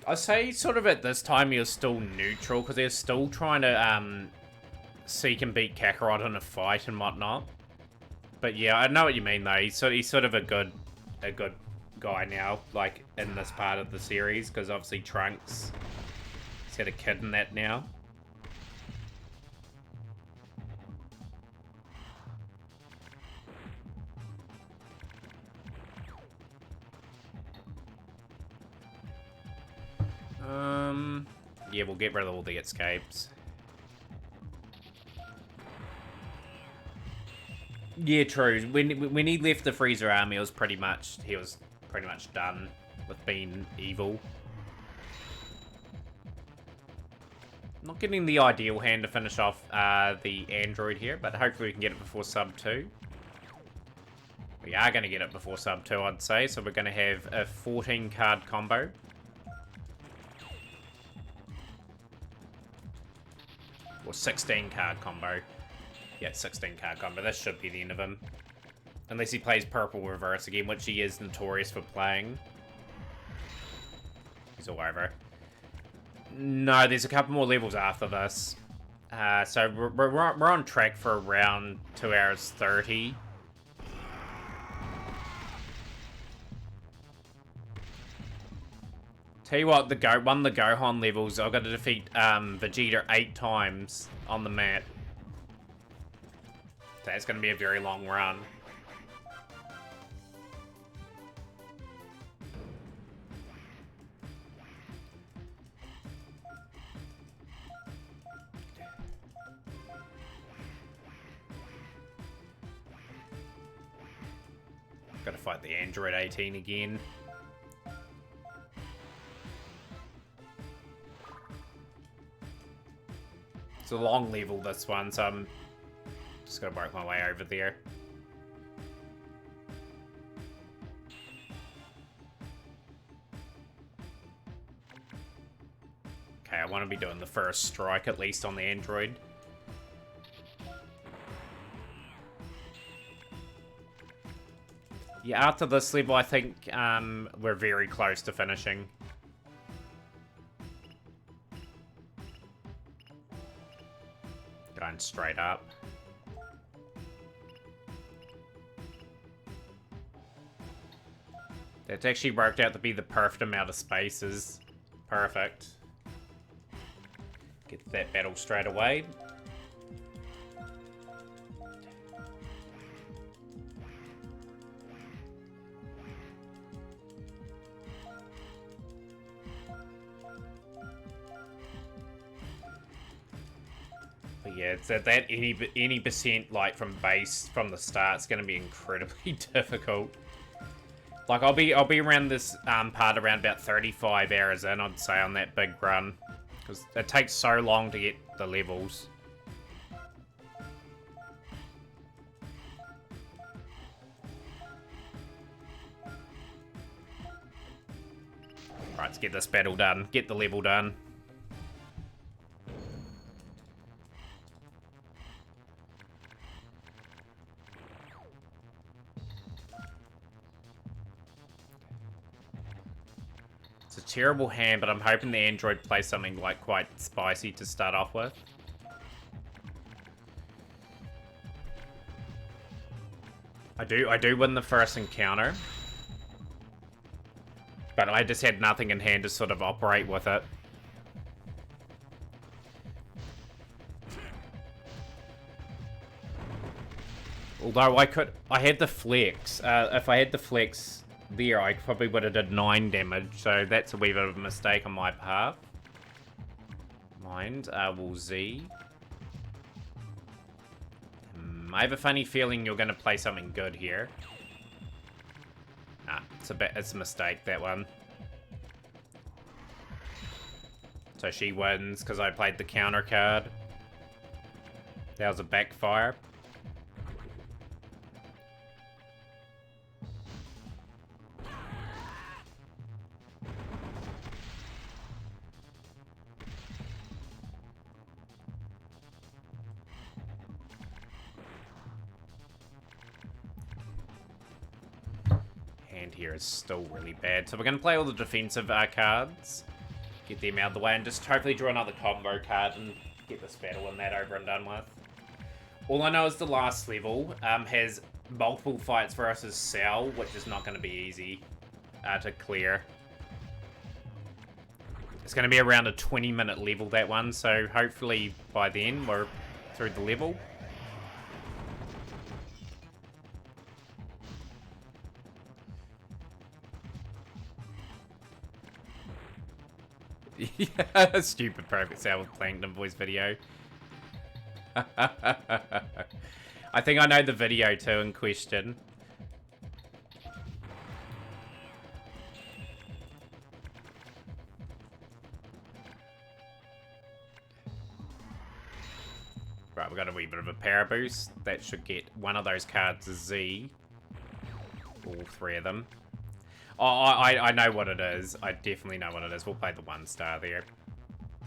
Speaker 1: I'd say sort of at this time he was still neutral, because they're still trying to seek and beat Kakarot in a fight and whatnot. But yeah, I know what you mean though. He's sort of a good guy now, like in this part of the series, because obviously Trunks, he's got a kid in that now. Yeah, we'll get rid of all the escapes. Yeah, true. When he left the Frieza army, he was pretty much done with being evil. Not getting the ideal hand to finish off the android here, but hopefully we can get it before sub 2. We are going to get it before sub 2, I'd say, so we're going to have a 14 card combo. Or 16 card combo. Yeah, 16 card combo. This should be the end of him. Unless he plays purple reverse again, which he is notorious for playing. He's all over. No, there's a couple more levels after this. So we're on track for around 2 hours 30. Tell you what, one of the Gohan levels, I've got to defeat Vegeta 8 times on the map. So it's going to be a very long run. Got to fight the Android 18 again. It's a long level, this one, so I'm just gonna work my way over there. Okay, I want to be doing the first strike, at least on the android. Yeah, after this level, I think we're very close to finishing. Going straight up. That's actually worked out to be the perfect amount of spaces. Perfect. Get that battle straight away. But yeah, it's at that any percent like from base from the start, it's going to be incredibly difficult. Like I'll be around this part around about 35 hours in, I'd say, on that big run, because it takes so long to get the levels. Right, let's get this battle done. Get the level done. It's a terrible hand, but I'm hoping the android plays something like quite spicy to start off with. I do win the first encounter. But I just had nothing in hand to sort of operate with it. Although I had the flex. If I had the flex there, I probably would have did 9 damage. So that's a wee bit of a mistake on my part. Mind, will Z. I have a funny feeling you're going to play something good here. Nah, it's a mistake, that one. So she wins because I played the counter card. That was a backfire. Here is still really bad. So we're going to play all the defensive cards. Get them out of the way and just hopefully draw another combo card and get this battle and that over and done with. All I know is the last level has multiple fights versus Cell, which is not going to be easy to clear. It's going to be around a 20-minute level, that one, so hopefully by then we're through the level. Yeah, stupid perfect sound with Plankton Boys video. I think I know the video too in question. Right, we've got a wee bit of a power boost. That should get one of those cards a Z. All 3 of them. Oh, I know what it is. I definitely know what it is. We'll play the 1-star there.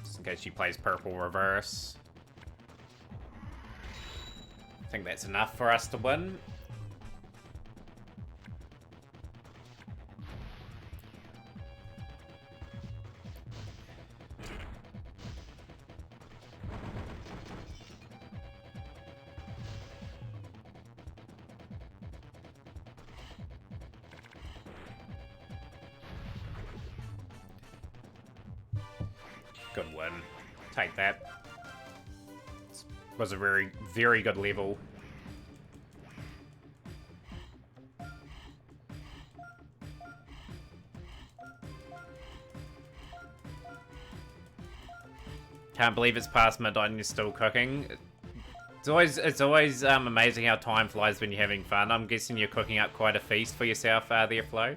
Speaker 1: Just in case she plays purple reverse. I think that's enough for us to win. Good win. Take that. This was a very, very good level. Can't believe it's past midnight and you're still cooking. It's always amazing how time flies when you're having fun. I'm guessing you're cooking up quite a feast for yourself there, Flo.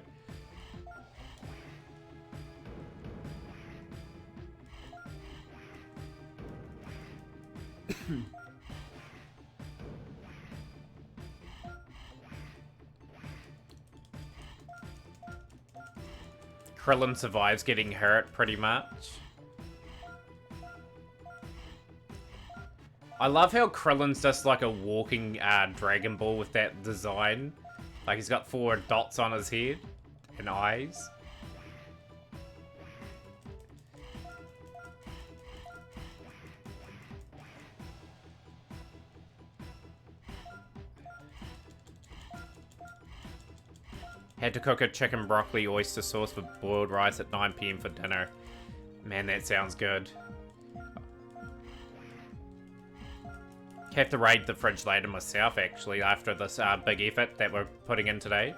Speaker 1: Krillin survives getting hurt, pretty much. I love how Krillin's just like a walking Dragon Ball with that design. Like he's got 4 dots on his head and eyes. Had to cook a chicken broccoli oyster sauce with boiled rice at 9 PM for dinner. Man, that sounds good. Have to raid the fridge later myself, actually, after this big effort that we're putting in today.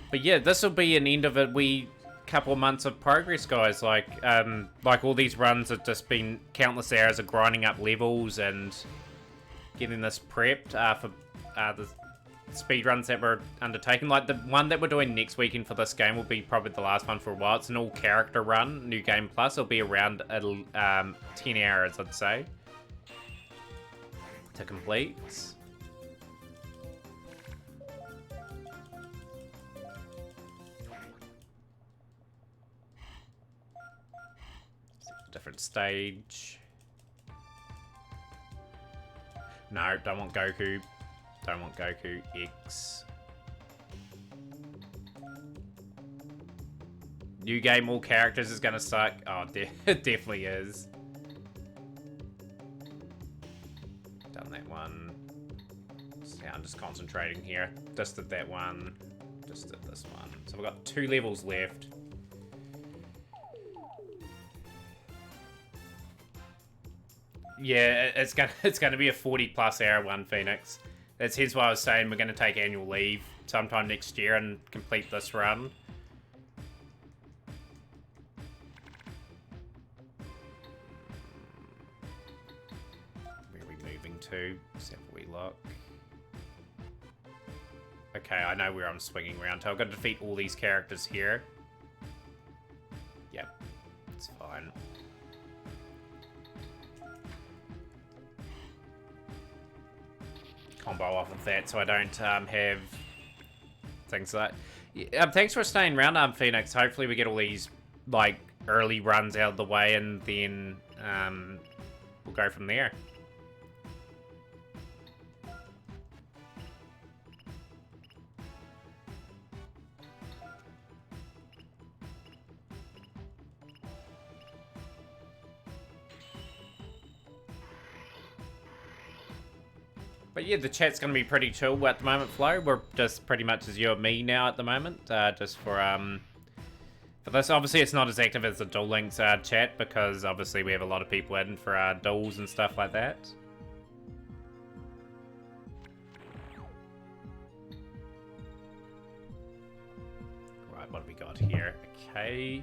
Speaker 1: But yeah, this will be an end of a wee couple of months of progress, guys. Like all these runs have just been countless hours of grinding up levels and getting this prepped for the speed runs that we're undertaking. Like the one that we're doing next weekend for this game will be probably the last one for a while. It's an all character run, new game plus. It'll be around 10 hours, I'd say, to complete. Different stage. No, don't want Goku. Don't want Goku. X. New game, all characters is gonna suck. Oh, it definitely is. Done that one. Yeah, I'm just concentrating here. Just did that one. Just did this one. So we've got 2 levels left. Yeah, it's gonna be a 40+ hour one, Phoenix. That's hence why I was saying we're gonna take annual leave sometime next year and complete this run. Where are we moving to? Let's have a wee look. Okay, I know where I'm swinging around to. I've got to defeat all these characters here. Yep, it's fine. Combo off of that so I don't have things like that. Yeah, thanks for staying around, Phoenix. Hopefully we get all these like early runs out of the way and then we'll go from there. But yeah, the chat's going to be pretty chill at the moment, Flo. We're just pretty much as you and me now at the moment. Just for this. Obviously, it's not as active as the Duel Links chat because obviously we have a lot of people in for duels and stuff like that. Right, what have we got here? Okay.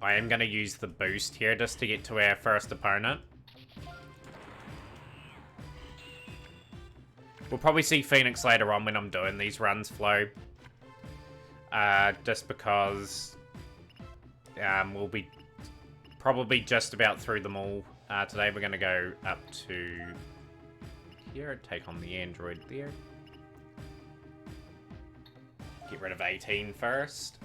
Speaker 1: I am going to use the boost here just to get to our first opponent. We'll probably see Phoenix later on when I'm doing these runs, Flo. Just because we'll be probably just about through them all. Today we're going to go up to here, take on the android there. Get rid of 18 first.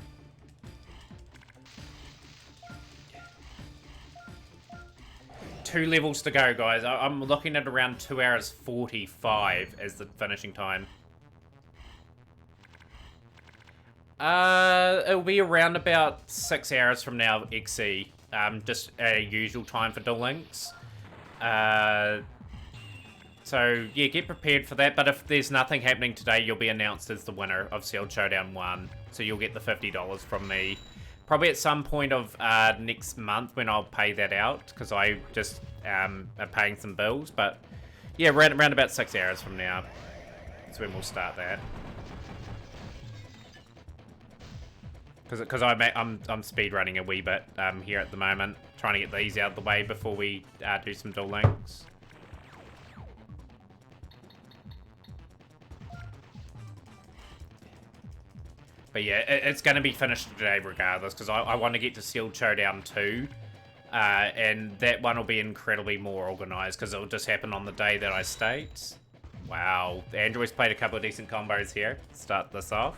Speaker 1: Two levels to go, guys. I'm looking at around 2 hours 45 as the finishing time. It'll be around about 6 hours from now, XC. Just a usual time for Duel Links. So, yeah, get prepared for that. But if there's nothing happening today, you'll be announced as the winner of Sealed Showdown 1. So you'll get the $50 from me. Probably at some point of next month when I'll pay that out, because I just am paying some bills. But yeah, around about 6 hours from now is when we'll start that. Because I'm speed running a wee bit here at the moment, trying to get these out of the way before we do some Duel Links. But yeah, it's going to be finished today regardless, because I want to get to Sealed Showdown 2. And that one will be incredibly more organised, because it will just happen on the day that I state. Wow, the Android's played a couple of decent combos here to start this off.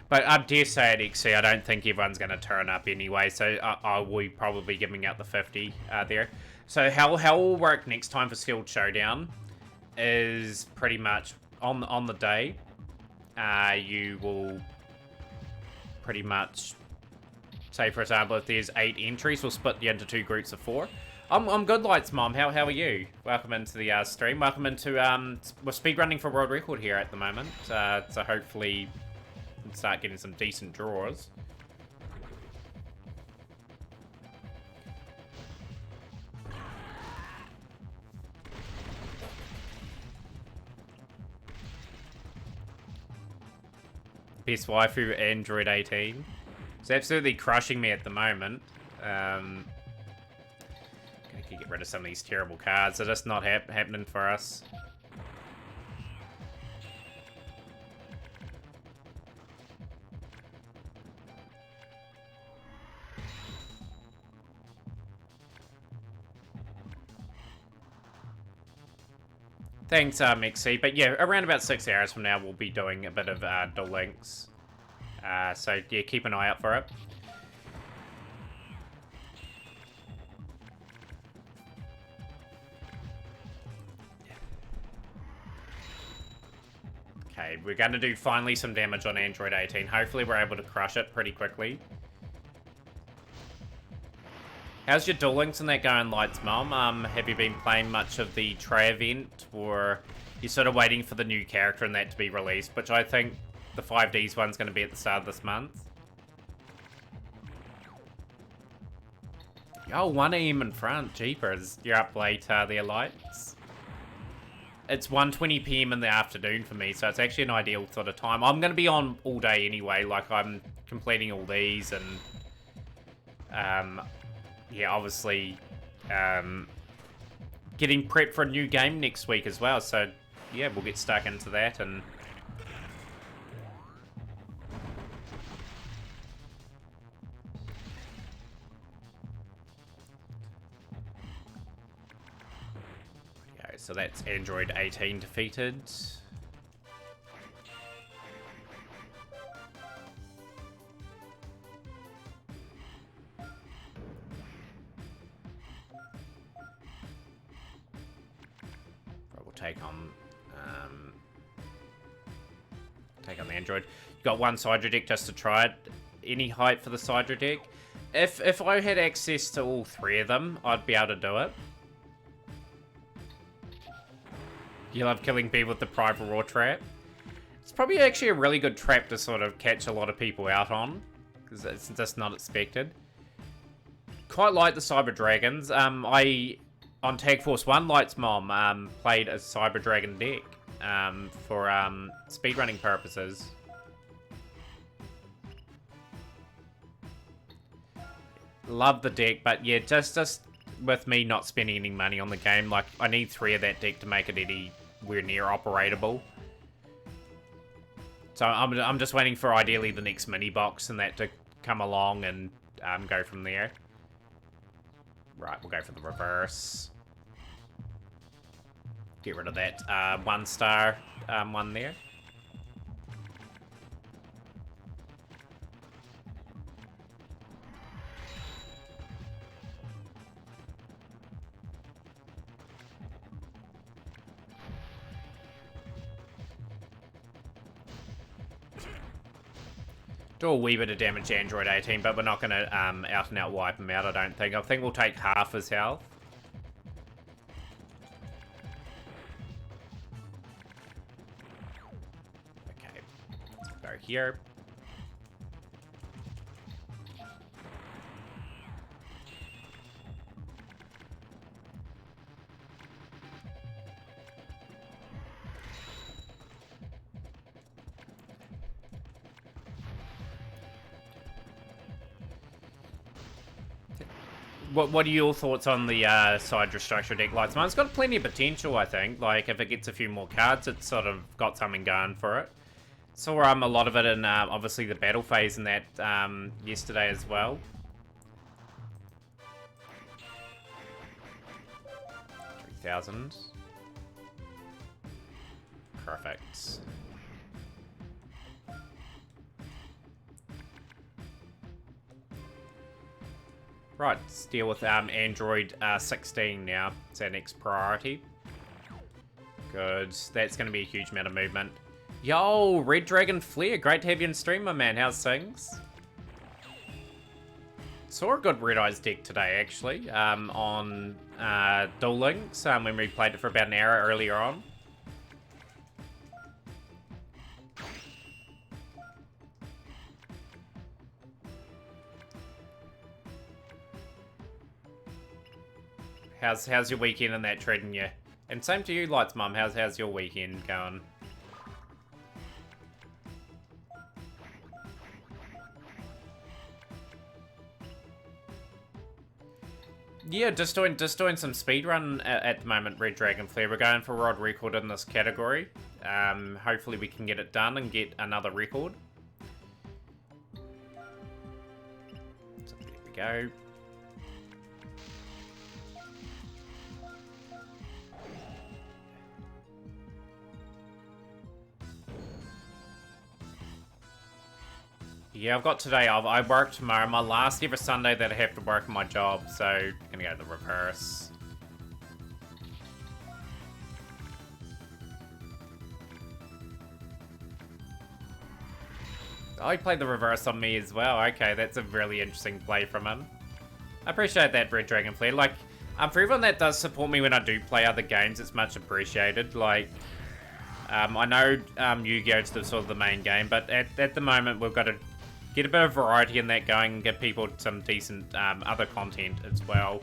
Speaker 1: But I dare say at XC, I don't think everyone's going to turn up anyway, so I will be probably giving out the 50 there. So how will work next time for Skilled Showdown is pretty much on the day, you will pretty much say, for example, if there's 8 entries, we'll split you into 2 groups of 4. I'm good, Lights Mom. How are you? Welcome into the stream. Welcome into we're speedrunning for world record here at the moment. So hopefully we'll start getting some decent draws. Best waifu Android 18. It's absolutely crushing me at the moment. Gonna get rid of some of these terrible cards. They're just not happening for us. Thanks, Mixie. But yeah, around about 6 hours from now, we'll be doing a bit of Duel Links. So yeah, keep an eye out for it. Okay, we're going to do finally some damage on Android 18. Hopefully we're able to crush it pretty quickly. How's your Duel Links and that going, Lights Mom? Have you been playing much of the Trey event, or you're sort of waiting for the new character and that to be released, which I think the 5Ds one's going to be at the start of this month. Oh, 1 AM in front. Jeepers. You're up late there, Lights. It's 1:20 PM in the afternoon for me, so it's actually an ideal sort of time. I'm going to be on all day anyway. Like, I'm completing all these and... yeah, obviously, getting prepped for a new game next week as well. So, yeah, we'll get stuck into that and... Okay, so that's Android 18 defeated. Take on the Android. You got 1 Sidra deck just to try it. Any hype for the Sidra deck? If I had access to all 3 of them, I'd be able to do it. You love killing people with the Private Raw trap. It's probably actually a really good trap to sort of catch a lot of people out on, because it's just not expected. Quite like the Cyber Dragons. On Tag Force 1, Lights Mom played a Cyber Dragon deck for speedrunning purposes. Love the deck, but yeah, just with me not spending any money on the game, like, I need 3 of that deck to make it anywhere near operatable. So I'm just waiting for ideally the next mini box and that to come along and go from there. Right, we'll go for the reverse. Get rid of that 1-star one there. Do a wee bit of damage to Android 18, but we're not going to out and out wipe him out, I don't think. I think we'll take half his health. Okay, let's go here. What are your thoughts on the Sidra structure deck, Lights? It's got plenty of potential, I think. Like, if it gets a few more cards, it's sort of got something going for it. Saw a lot of it in, obviously, the battle phase in that yesterday as well. 3,000. Perfect. Right, let's deal with Android 16 now. It's our next priority. Good. That's going to be a huge amount of movement. Yo, Red Dragon Flare. Great to have you in stream, my man. How's things? Saw a good Red Eyes deck today, actually, on Duel Links, when we played it for about an hour earlier on. How's your weekend and that treating you? And same to you, Lights Mum. How's your weekend going? Yeah, just doing some speedrun at the moment, Red Dragon Flare. We're going for world record in this category. Hopefully we can get it done and get another record. So there we go. Yeah, I've got today off. I work tomorrow. My last ever Sunday that I have to work my job, so I'm gonna go to the reverse. Oh, he played the reverse on me as well. Okay, that's a really interesting play from him. I appreciate that, Red Dragon Flare. Like, for everyone that does support me when I do play other games, it's much appreciated. Like, I know Yu-Gi-Oh! Is sort of the main game, but at the moment we've got to get a bit of variety in that going and give people some decent other content as well.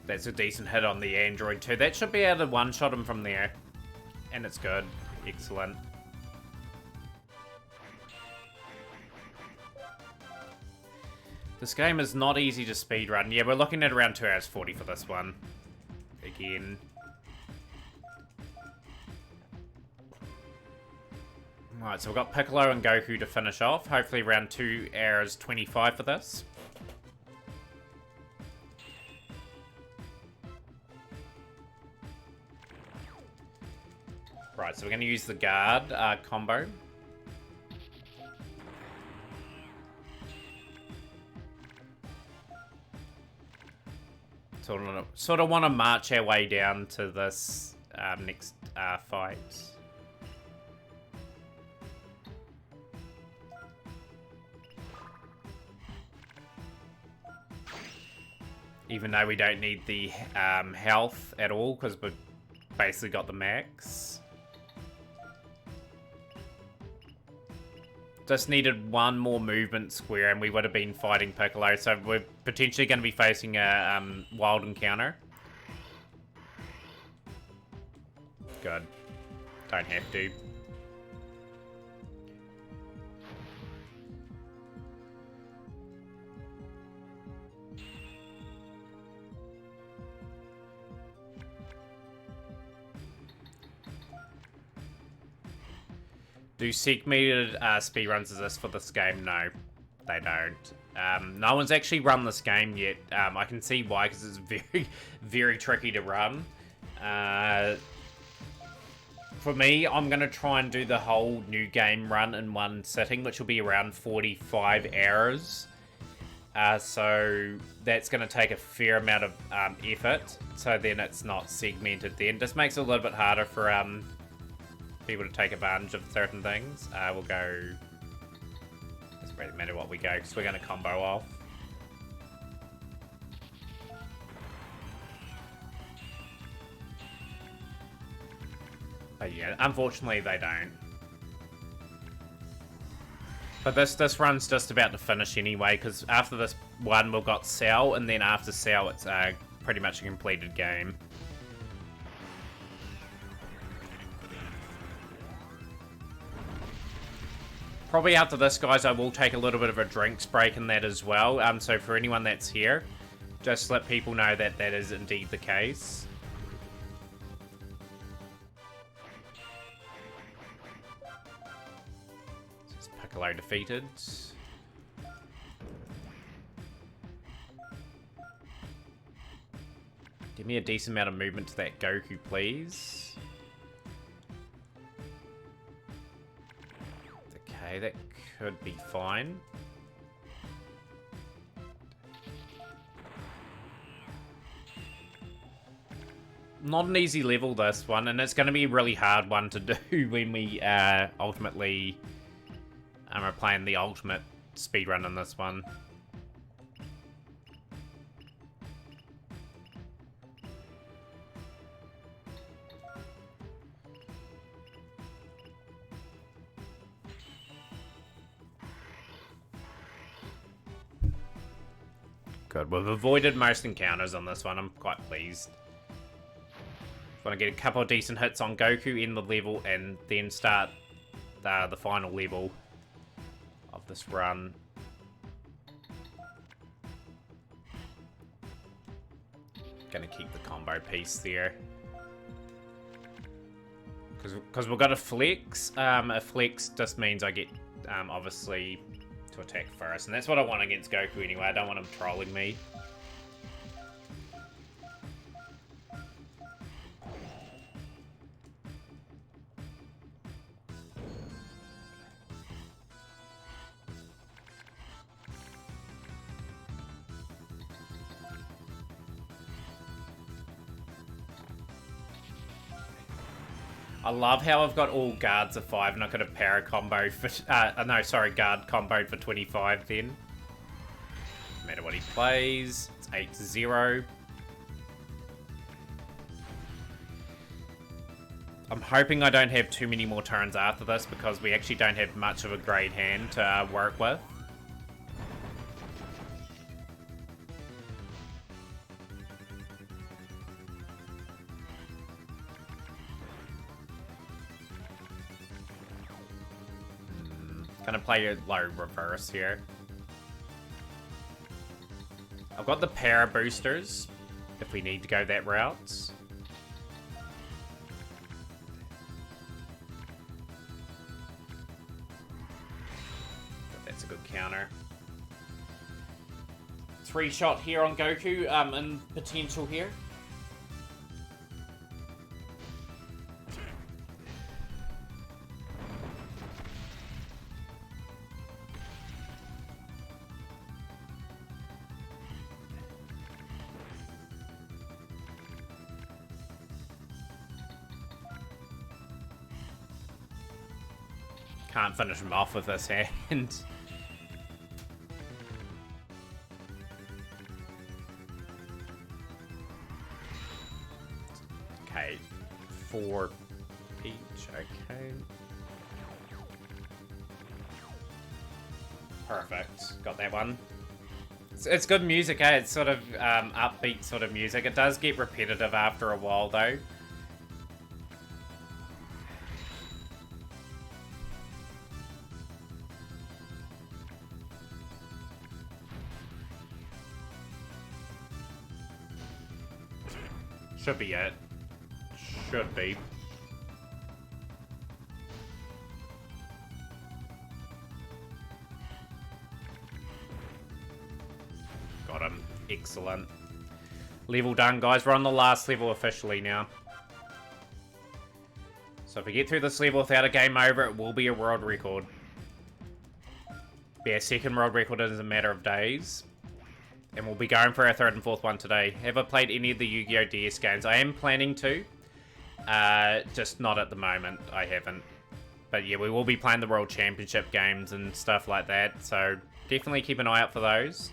Speaker 1: That's a decent hit on the Android too. That should be able to one-shot him from there. And it's good. Excellent. This game is not easy to speedrun. Yeah, we're looking at around 2 hours 40 for this one. Again. Right, so we've got Piccolo and Goku to finish off. Hopefully around 2 hours 25 for this. Right, so we're going to use the guard combo. Sort of want to march our way down to this next fight. Even though we don't need the health at all, because we've basically got the max. Just needed one more movement square and we would have been fighting Piccolo, so we're potentially going to be facing a wild encounter. Good. Don't have to. Do segmented speedruns exist for this game? No, they don't. No one's actually run this game yet. I can see why, because it's very, very tricky to run. For me, I'm going to try and do the whole new game run in one sitting, which will be around 45 hours. So that's going to take a fair amount of effort, so then it's not segmented then. Just makes it a little bit harder for people to take advantage of certain things. We'll go... Doesn't really matter what we go, because we're going to combo off. But yeah, unfortunately they don't. But this run's just about to finish anyway, because after this one we've got Cell, and then after Cell it's pretty much a completed game. Probably after this, guys, I will take a little bit of a drinks break in that as well. So for anyone that's here, just let people know that that is indeed the case. Just Piccolo defeated. Give me a decent amount of movement to that Goku, please. Okay, that could be fine. Not an easy level, this one, and it's going to be a really hard one to do when we ultimately are playing the ultimate speedrun in this one. Good. We've avoided most encounters on this one. I'm quite pleased. Want to get a couple of decent hits on Goku in the level and then start the final level of this run. Gonna keep the combo piece there. Because we've got a flex. A flex just means I get, obviously, to attack first. And that's what I want against Goku anyway. I don't want him trolling me. I love how I've got all guards of 5 and I could have para combo for... no, sorry, guard comboed for 25 then. No matter what he plays. It's 8-0. I'm hoping I don't have too many more turns after this because we actually don't have much of a great hand to work with. Gonna play a low reverse here. I've got the para boosters if we need to go that route. That's a good counter. 3-shot here on Goku, and potential here. Can't finish him off with this hand. Okay, 4 each, okay. Perfect, got that one. It's good music, eh? It's sort of upbeat sort of music. It does get repetitive after a while though. Should be it. Should be. Got him. Excellent. Level done, guys. We're on the last level officially now. So if we get through this level without a game over, it will be a world record. Yeah, second world record is a matter of days. And we'll be going for our 3rd and 4th one today. Have I played any of the Yu-Gi-Oh! DS games? I am planning to. Just not at the moment. I haven't. But yeah, we will be playing the World Championship games and stuff like that. So definitely keep an eye out for those.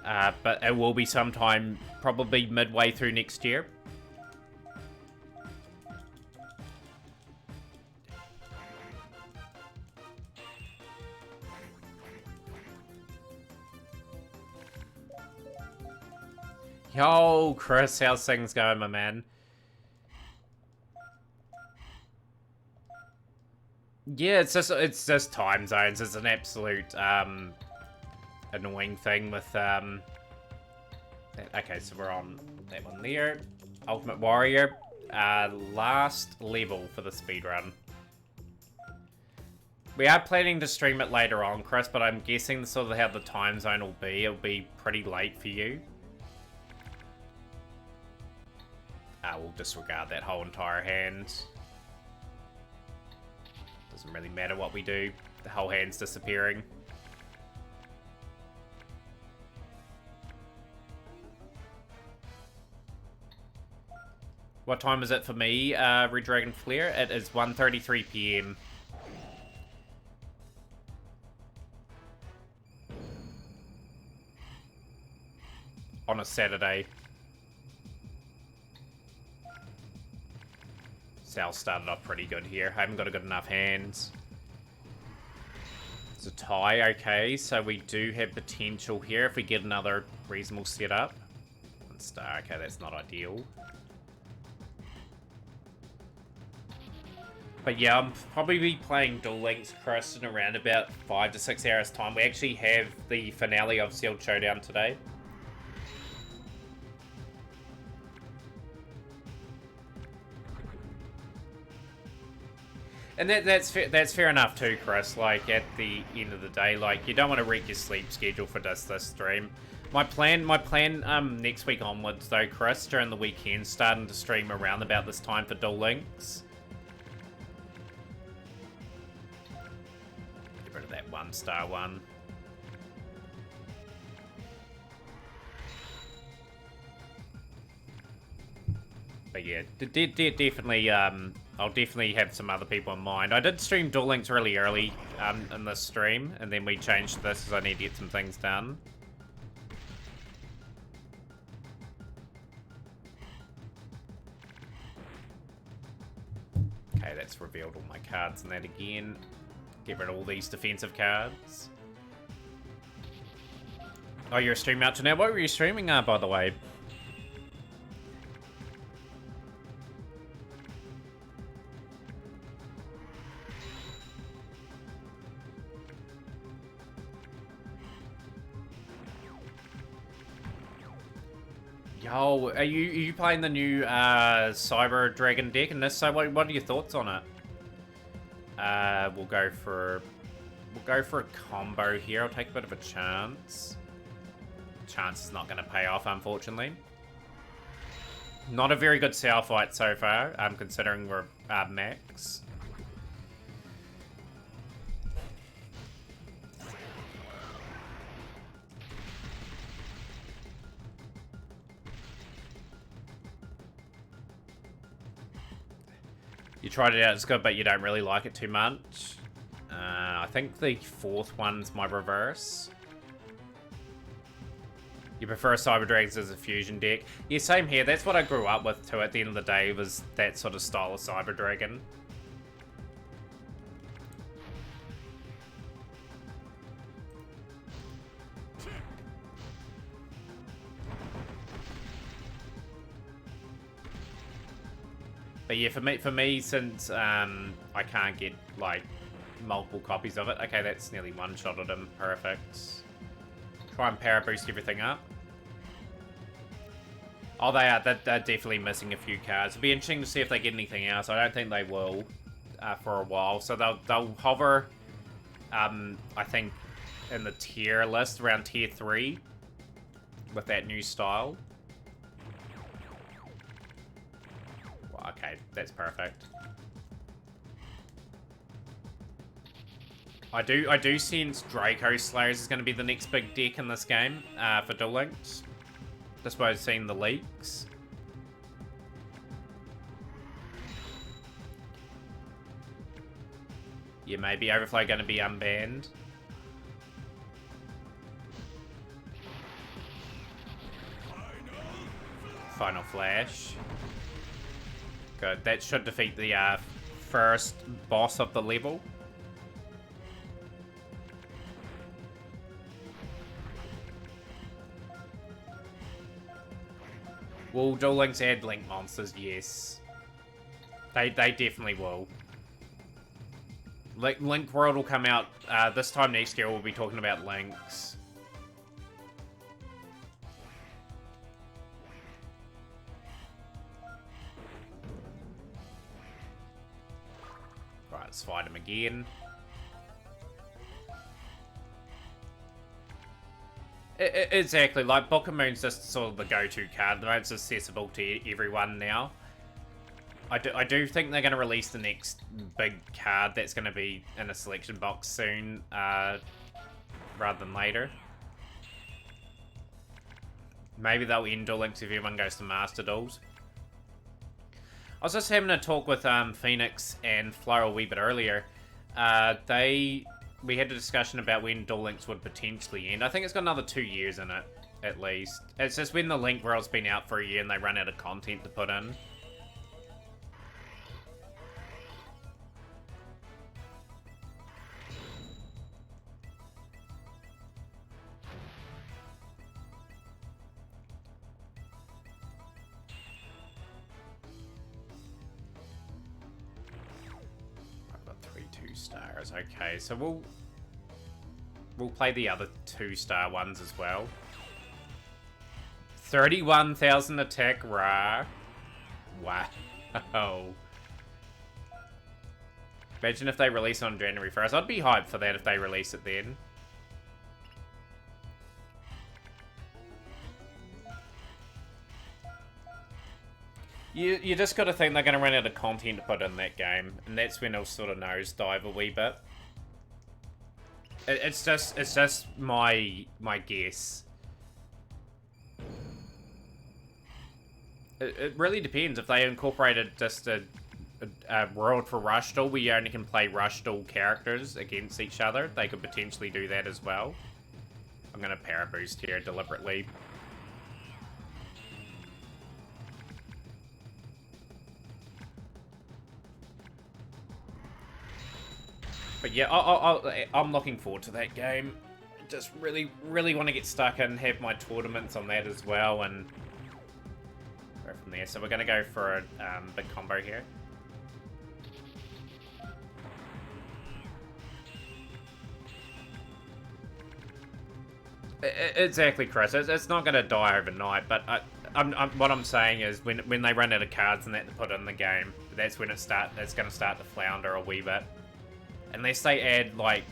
Speaker 1: But it will be sometime probably midway through next year. Yo, Chris, how's things going, my man? Yeah, it's just time zones. It's an absolute annoying thing with okay, so we're on that one there. Ultimate Warrior, last level for the speedrun. We are planning to stream it later on, Chris, but I'm guessing sort of how the time zone will be. It'll be pretty late for you. We'll disregard that whole entire hand. Doesn't really matter what we do. The whole hand's disappearing. What time is it for me, Red Dragon Flare? It is 1:33 PM. On a Saturday. Sal started off pretty good here. I haven't got a good enough hands. It's a tie, okay. So we do have potential here if we get another reasonable setup. 1 star, okay, that's not ideal. But yeah, I'm probably be playing Duel Links, Chris, in around about 5 to 6 hours time. We actually have the finale of Sealed Showdown today. And that's fair enough too, Chris. Like, at the end of the day, like, you don't want to wreck your sleep schedule for this stream. My plan next week onwards though, Chris, during the weekend, starting to stream around about this time for Duel Links. Get rid of that 1 star one. But yeah, definitely, I'll definitely have some other people in mind. I did stream Duel Links really early in this stream, and then we changed this because I need to get some things done. Okay, that's revealed all my cards and that again. Get rid of all these defensive cards. Oh, you're a stream out to now. What were you streaming, by the way? Yo, are you playing the new Cyber Dragon deck? And if so, what are your thoughts on it? We'll go for a combo here. I'll take a bit of a chance. Chance is not going to pay off, unfortunately. Not a very good Sao fight so far, considering we're max. You tried it out, it's good, but you don't really like it too much. I think the 4th one's my reverse. You prefer Cyber Dragons as a fusion deck? Yeah, same here. That's what I grew up with too at the end of the day, was that sort of style of Cyber Dragon. But yeah, for me, since I can't get like multiple copies of it. Okay, that's nearly one-shotted him. Perfect. Try and power boost everything up. Oh, they're definitely missing a few cards. It'll be interesting to see if they get anything else. I don't think they will for a while. So they'll hover, I think, in the tier list around tier 3 with that new style. Well, okay, that's perfect. I do sense Draco Slayers is going to be the next big deck in this game for Duel Links. That's why I've seen the leaks. Yeah, maybe Overflow going to be unbanned. Final Flash. Good. That should defeat the first boss of the level. Will Duel Links add Link monsters? Yes. They definitely will. Link World will come out this time next year. We'll be talking about Links. Right, let's fight him again. Exactly, like Book of Moon's just sort of the go-to card. It's accessible to everyone now. I do think they're going to release the next big card that's going to be in a selection box soon, rather than later. Maybe they'll end Duel Links if everyone goes to Master Duels. I was just having a talk with Phoenix and Flo a wee bit earlier. We had a discussion about when Duel Links would potentially end. I think it's got another 2 years in it, at least. It's just when the Link World's been out for a year and they run out of content to put in. Stars. Okay, so we'll play the other 2-star ones as well. 31,000 attack, rah. Wow. Imagine if they release it on January 1st. I'd be hyped for that if they release it then. You just got to think they're going to run out of content to put in that game, and that's when it'll sort of nosedive a wee bit. It's just my guess. It really depends. If they incorporated just a world for Rush Duel where you only can play Rush Duel characters against each other, they could potentially do that as well. I'm going to para boost here deliberately. But yeah, I'm looking forward to that game. Just really want to get stuck in, have my tournaments on that as well, and go from there. So we're going to go for a big combo here. Exactly, Chris. It's not going to die overnight, but what I'm saying is when they run out of cards and that to put in the game, that's when it's going to start to flounder a wee bit. Unless they add, like,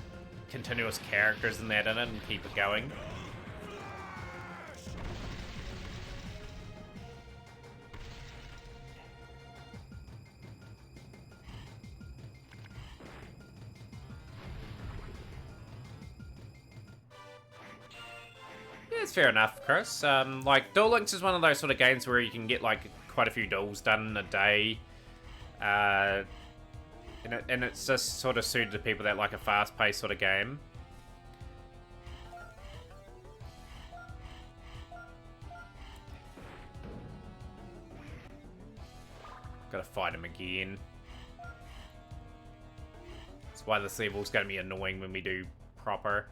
Speaker 1: continuous characters and that in it and keep it going. Yeah, it's fair enough, Chris. Like, Duel Links is one of those sort of games where you can get, like, quite a few duels done in a day. And it's just sort of suited to people that like a fast-paced sort of game. Gotta fight him again. That's why this level's gonna be annoying when we do proper.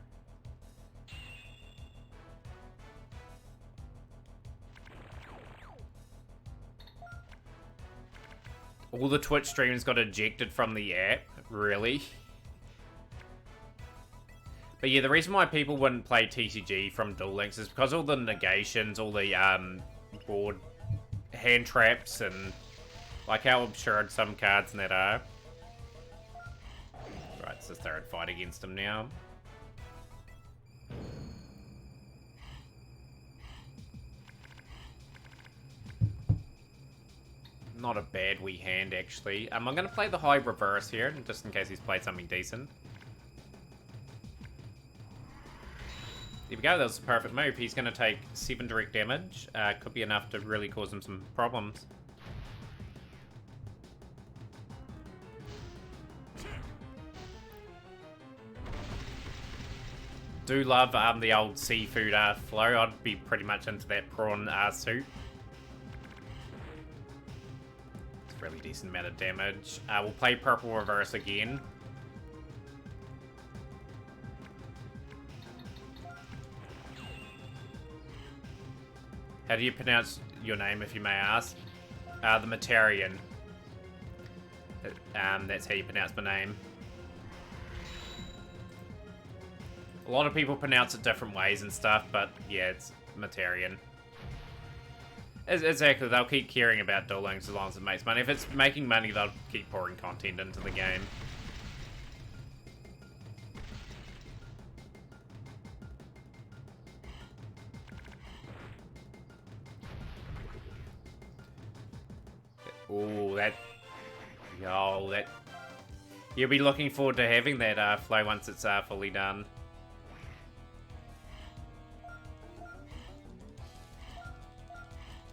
Speaker 1: All the Twitch streamers got ejected from the app? Really? But yeah, the reason why people wouldn't play TCG from Duel Links is because all the negations, all the board hand traps, and like how absurd some cards and that are. Right, it's the third fight against him now. Not a bad wee hand, actually. I'm going to play the high reverse here, just in case he's played something decent. There we go, that was a perfect move. He's going to take 7 direct damage. Could be enough to really cause him some problems. Do love the old seafood flow. I'd be pretty much into that prawn soup. Really decent amount of damage. We'll play purple reverse again. How do you pronounce your name, if you may ask? The Matarian. That's how you pronounce my name. A lot of people pronounce it different ways and stuff, but yeah, it's Materian. Exactly, they'll keep caring about Duel Links as long as it makes money. If it's making money, they'll keep pouring content into the game. Ooh, that... Yo, that... You'll be looking forward to having that flow once it's fully done.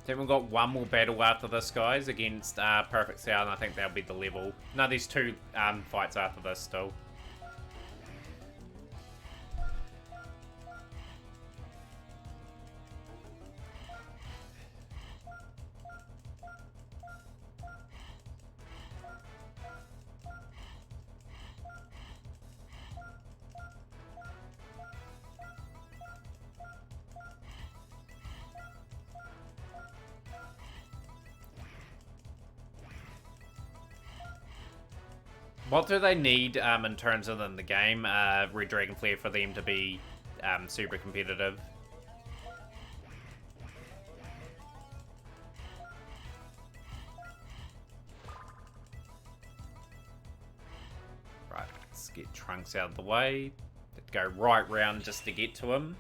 Speaker 1: Then we've got one more battle after this, guys, against Perfect Sound. I think that'll be the level. No, there's two fights after this still. What do they need in terms of in the game, Red Dragon Flare, for them to be super competitive? Right, let's get Trunks out of the way. Let's go right round just to get to him.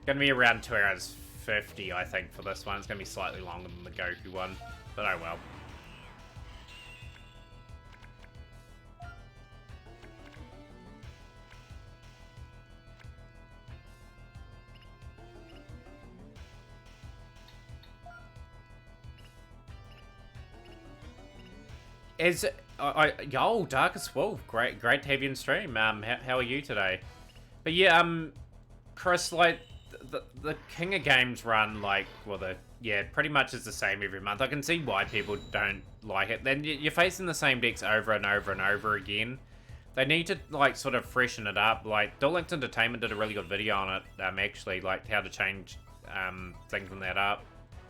Speaker 1: Gonna be around 2 hours 50, I think, for this one. It's going to be slightly longer than the Goku one, but oh well. Yo, Darkest Wolf, great to have you in stream. How are you today? But yeah, Chris, like, the King of Games run, like, well, yeah, pretty much is the same every month. I can see why people don't like it. Then you're facing the same decks over and over and over again. They need to, like, sort of freshen it up. Like, Duel Links Entertainment did a really good video on it, actually, like, how to change things from that up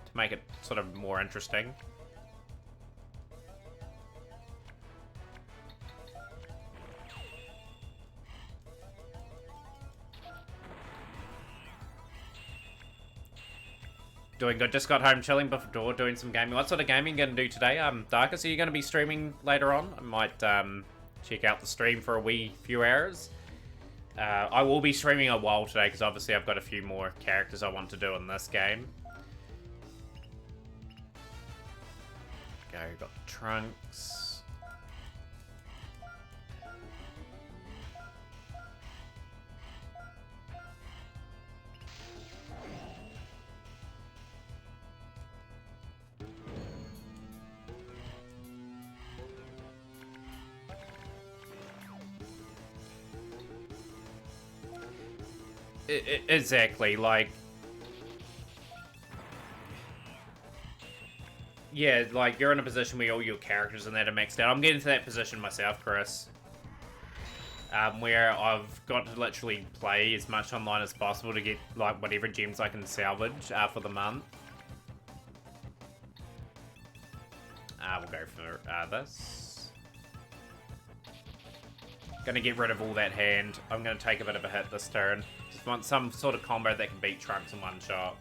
Speaker 1: to make it sort of more interesting. Doing good. Just got home chilling before doing some gaming. What sort of gaming are you going to do today? Darkus, are you going to be streaming later on? I might check out the stream for a wee few hours. I will be streaming a while today because obviously I've got a few more characters I want to do in this game. Go, got the Trunks. Exactly, like... Yeah, like, you're in a position where all your characters and that are maxed out. I'm getting to that position myself, Chris. Where I've got to literally play as much online as possible to get, like, whatever gems I can salvage for the month. We'll go for this. Gonna get rid of all that hand. I'm gonna take a bit of a hit this turn. Just want some sort of combo that can beat Trunks in one shot.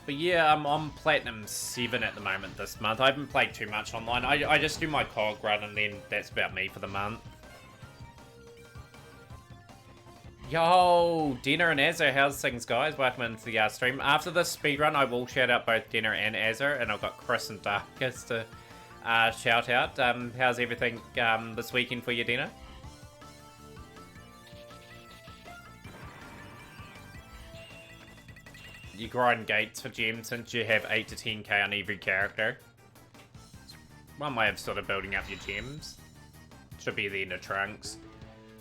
Speaker 1: But yeah, I'm on Platinum 7 at the moment this month. I haven't played too much online. I just do my cog run and then that's about me for the month. Yo, Dinner and Azzer, how's things, guys? Welcome into the stream. After this speedrun, I will shout out both Dinner and Azzer, and I've got Chris and Darkus to shout out. How's everything this weekend for you, Dinner? You grind gates for gems since you have 8 to 10k on every character. One way of sort of building up your gems. Should be the end of Trunks.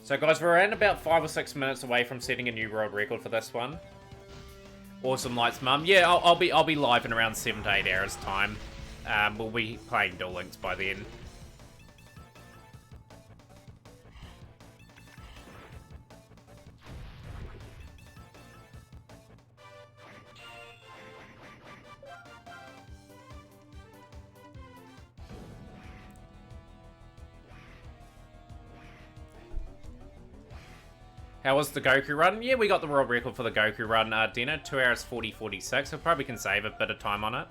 Speaker 1: So guys, we're around about 5 or 6 minutes away from setting a new world record for this one. Awesome Lights Mum. Yeah, I'll be live in around 7 to 8 hours time. We'll be playing Duel Links by then. How was the Goku run? Yeah, we got the world record for the Goku run, Dina. 2 hours 40:46. So probably can save a bit of time on it.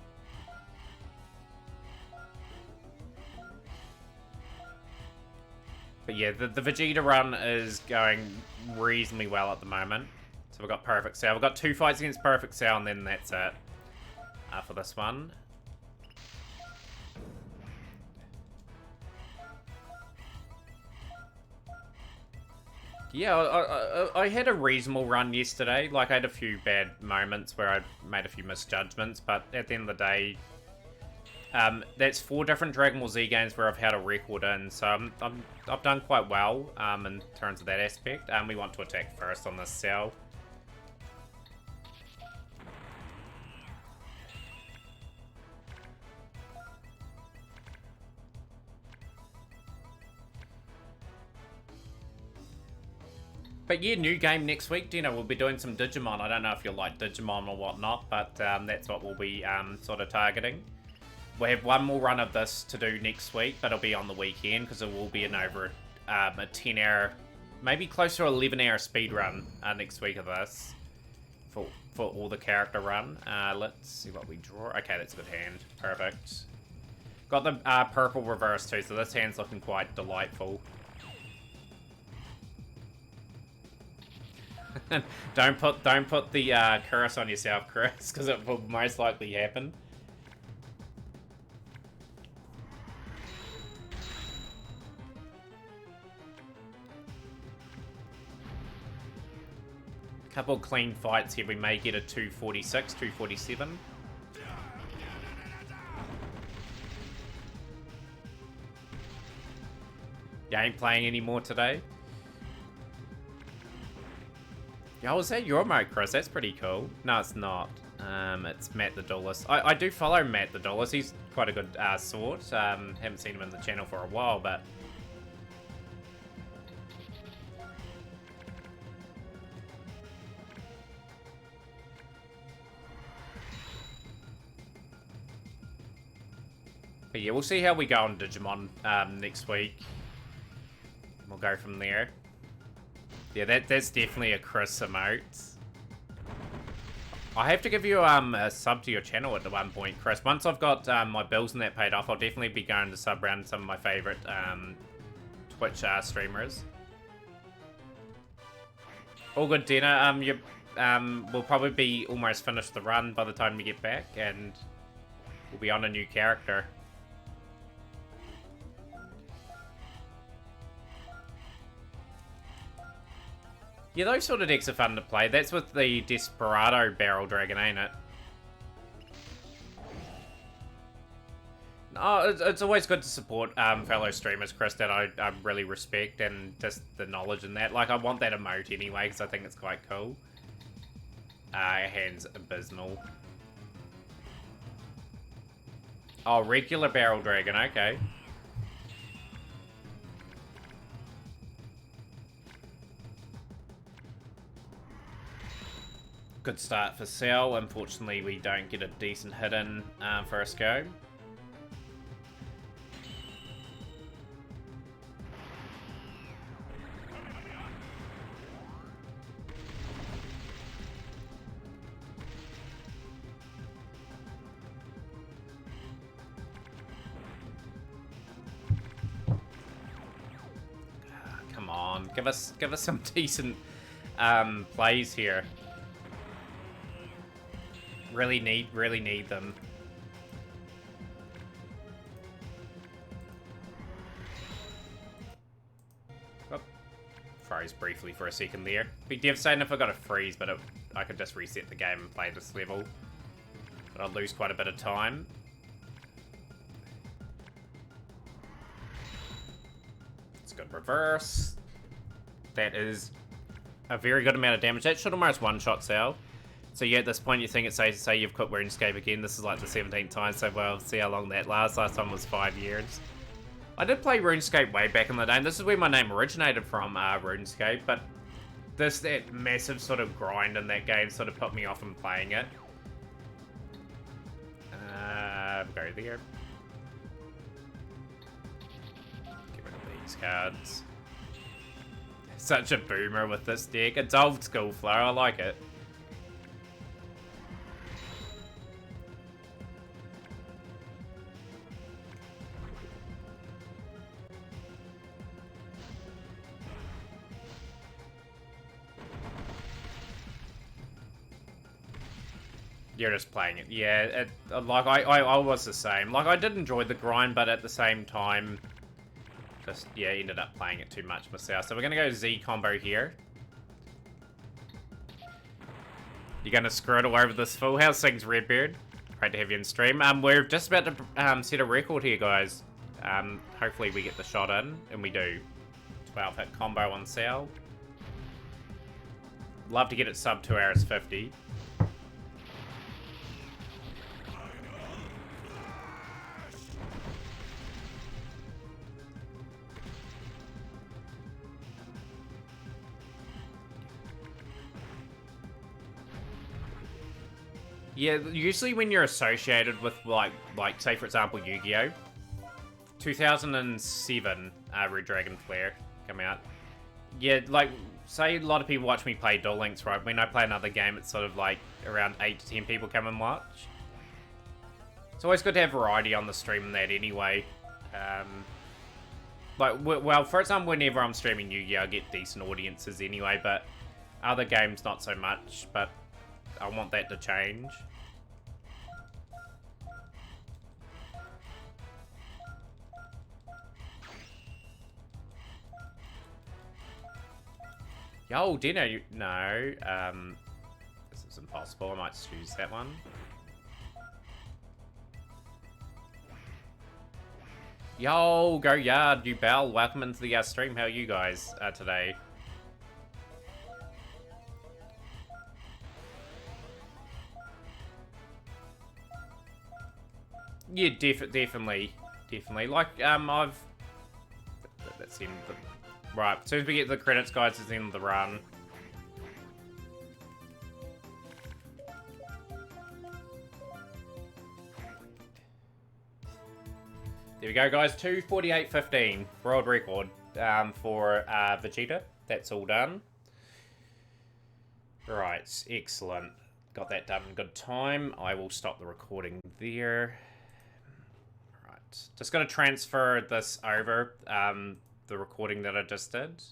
Speaker 1: But yeah, the Vegeta run is going reasonably well at the moment. So we've got Perfect Cell. We've got 2 fights against Perfect Cell, and then that's it for this one. Yeah, I had a reasonable run yesterday. Like, I had a few bad moments where I made a few misjudgments, but at the end of the day, that's 4 different Dragon Ball Z games where I've had a record in, so I've done quite well in terms of that aspect. We want to attack first on this cell. But yeah, new game next week, Dino. We'll be doing some Digimon. I don't know if you like Digimon or whatnot, but that's what we'll be sort of targeting. We'll have one more run of this to do next week, but it'll be on the weekend because it will be an over a 10-hour, maybe close to 11-hour speed run next week of this for all the character run. Let's see what we draw. Okay, that's a good hand. Perfect. Got the purple reverse too, so this hand's looking quite delightful. don't put the curse on yourself, Chris, because it will most likely happen. Couple clean fights here. We may get a 246, 247. You ain't playing anymore today? Yo, was that your mode, Chris? That's pretty cool. No, it's not. It's Matt the Duelist. I do follow Matt the Duelist. He's quite a good sword. Haven't seen him in the channel for a while, but... But yeah, we'll see how we go on Digimon next week. We'll go from there. Yeah, that's definitely a Chris emote. I have to give you a sub to your channel at one point, Chris. Once I've got my bills and that paid off, I'll definitely be going to sub around some of my favourite Twitch streamers. All good, Dina. We'll probably be almost finished the run by the time we get back, and we'll be on a new character. Yeah, those sort of decks are fun to play. That's with the Desperado Barrel Dragon, ain't it? Oh, it's always good to support fellow streamers, Chris, that I really respect, and just the knowledge in that. Like, I want that emote anyway, because I think it's quite cool. Hand's abysmal. Oh, regular Barrel Dragon, okay. Good start for Cell. Unfortunately, we don't get a decent hit in first go. Come on, give us some decent plays here. Really need them. Oh, froze briefly for a second there. Be devastating if I got a freeze, but I could just reset the game and play this level. But I'd lose quite a bit of time. It's good reverse. That is a very good amount of damage. That should almost one-shot Cell. So yeah, at this point you think it's safe to say you've quit RuneScape again. This is like the 17th time, so we'll see how long that lasts. Last time was 5 years. I did play RuneScape way back in the day, and this is where my name originated from, RuneScape, but that massive sort of grind in that game sort of put me off from playing it. Go there. Get rid of these cards. Such a boomer with this deck. It's old school flow, I like it. You're just playing it. Yeah, like, I was the same. Like, I did enjoy the grind, but at the same time, just, yeah, ended up playing it too much myself. So we're going to go Z combo here. You're going to screw it all over this fool. How's things, Redbeard? Great to have you in stream. We're just about to set a record here, guys. Hopefully we get the shot in, and we do. 12-hit combo on Cell. Love to get it sub 2 hours 50. Yeah, usually when you're associated with, like say, for example, Yu-Gi-Oh! 2007, Red Dragon Flare come out. Yeah, like, say a lot of people watch me play Duel Links, right? When I play another game, it's sort of like around 8 to 10 people come and watch. It's always good to have variety on the stream and that anyway. Like, well, for example, whenever I'm streaming Yu-Gi-Oh! I get decent audiences anyway, but other games not so much, but I want that to change. Yo, Dino, no. This is impossible. I might choose that one. Yo, go yard, you Bell. Welcome into the stream. How are you guys today? Yeah, definitely. Like, that's the end of the... Right, as soon as we get the credits, guys, it's the end of the run. There we go, guys. 2:48.15 world record for Vegeta. That's all done. Right, excellent. Got that done in good time. I will stop the recording there. Right, just going to transfer this over, the recording that I just did.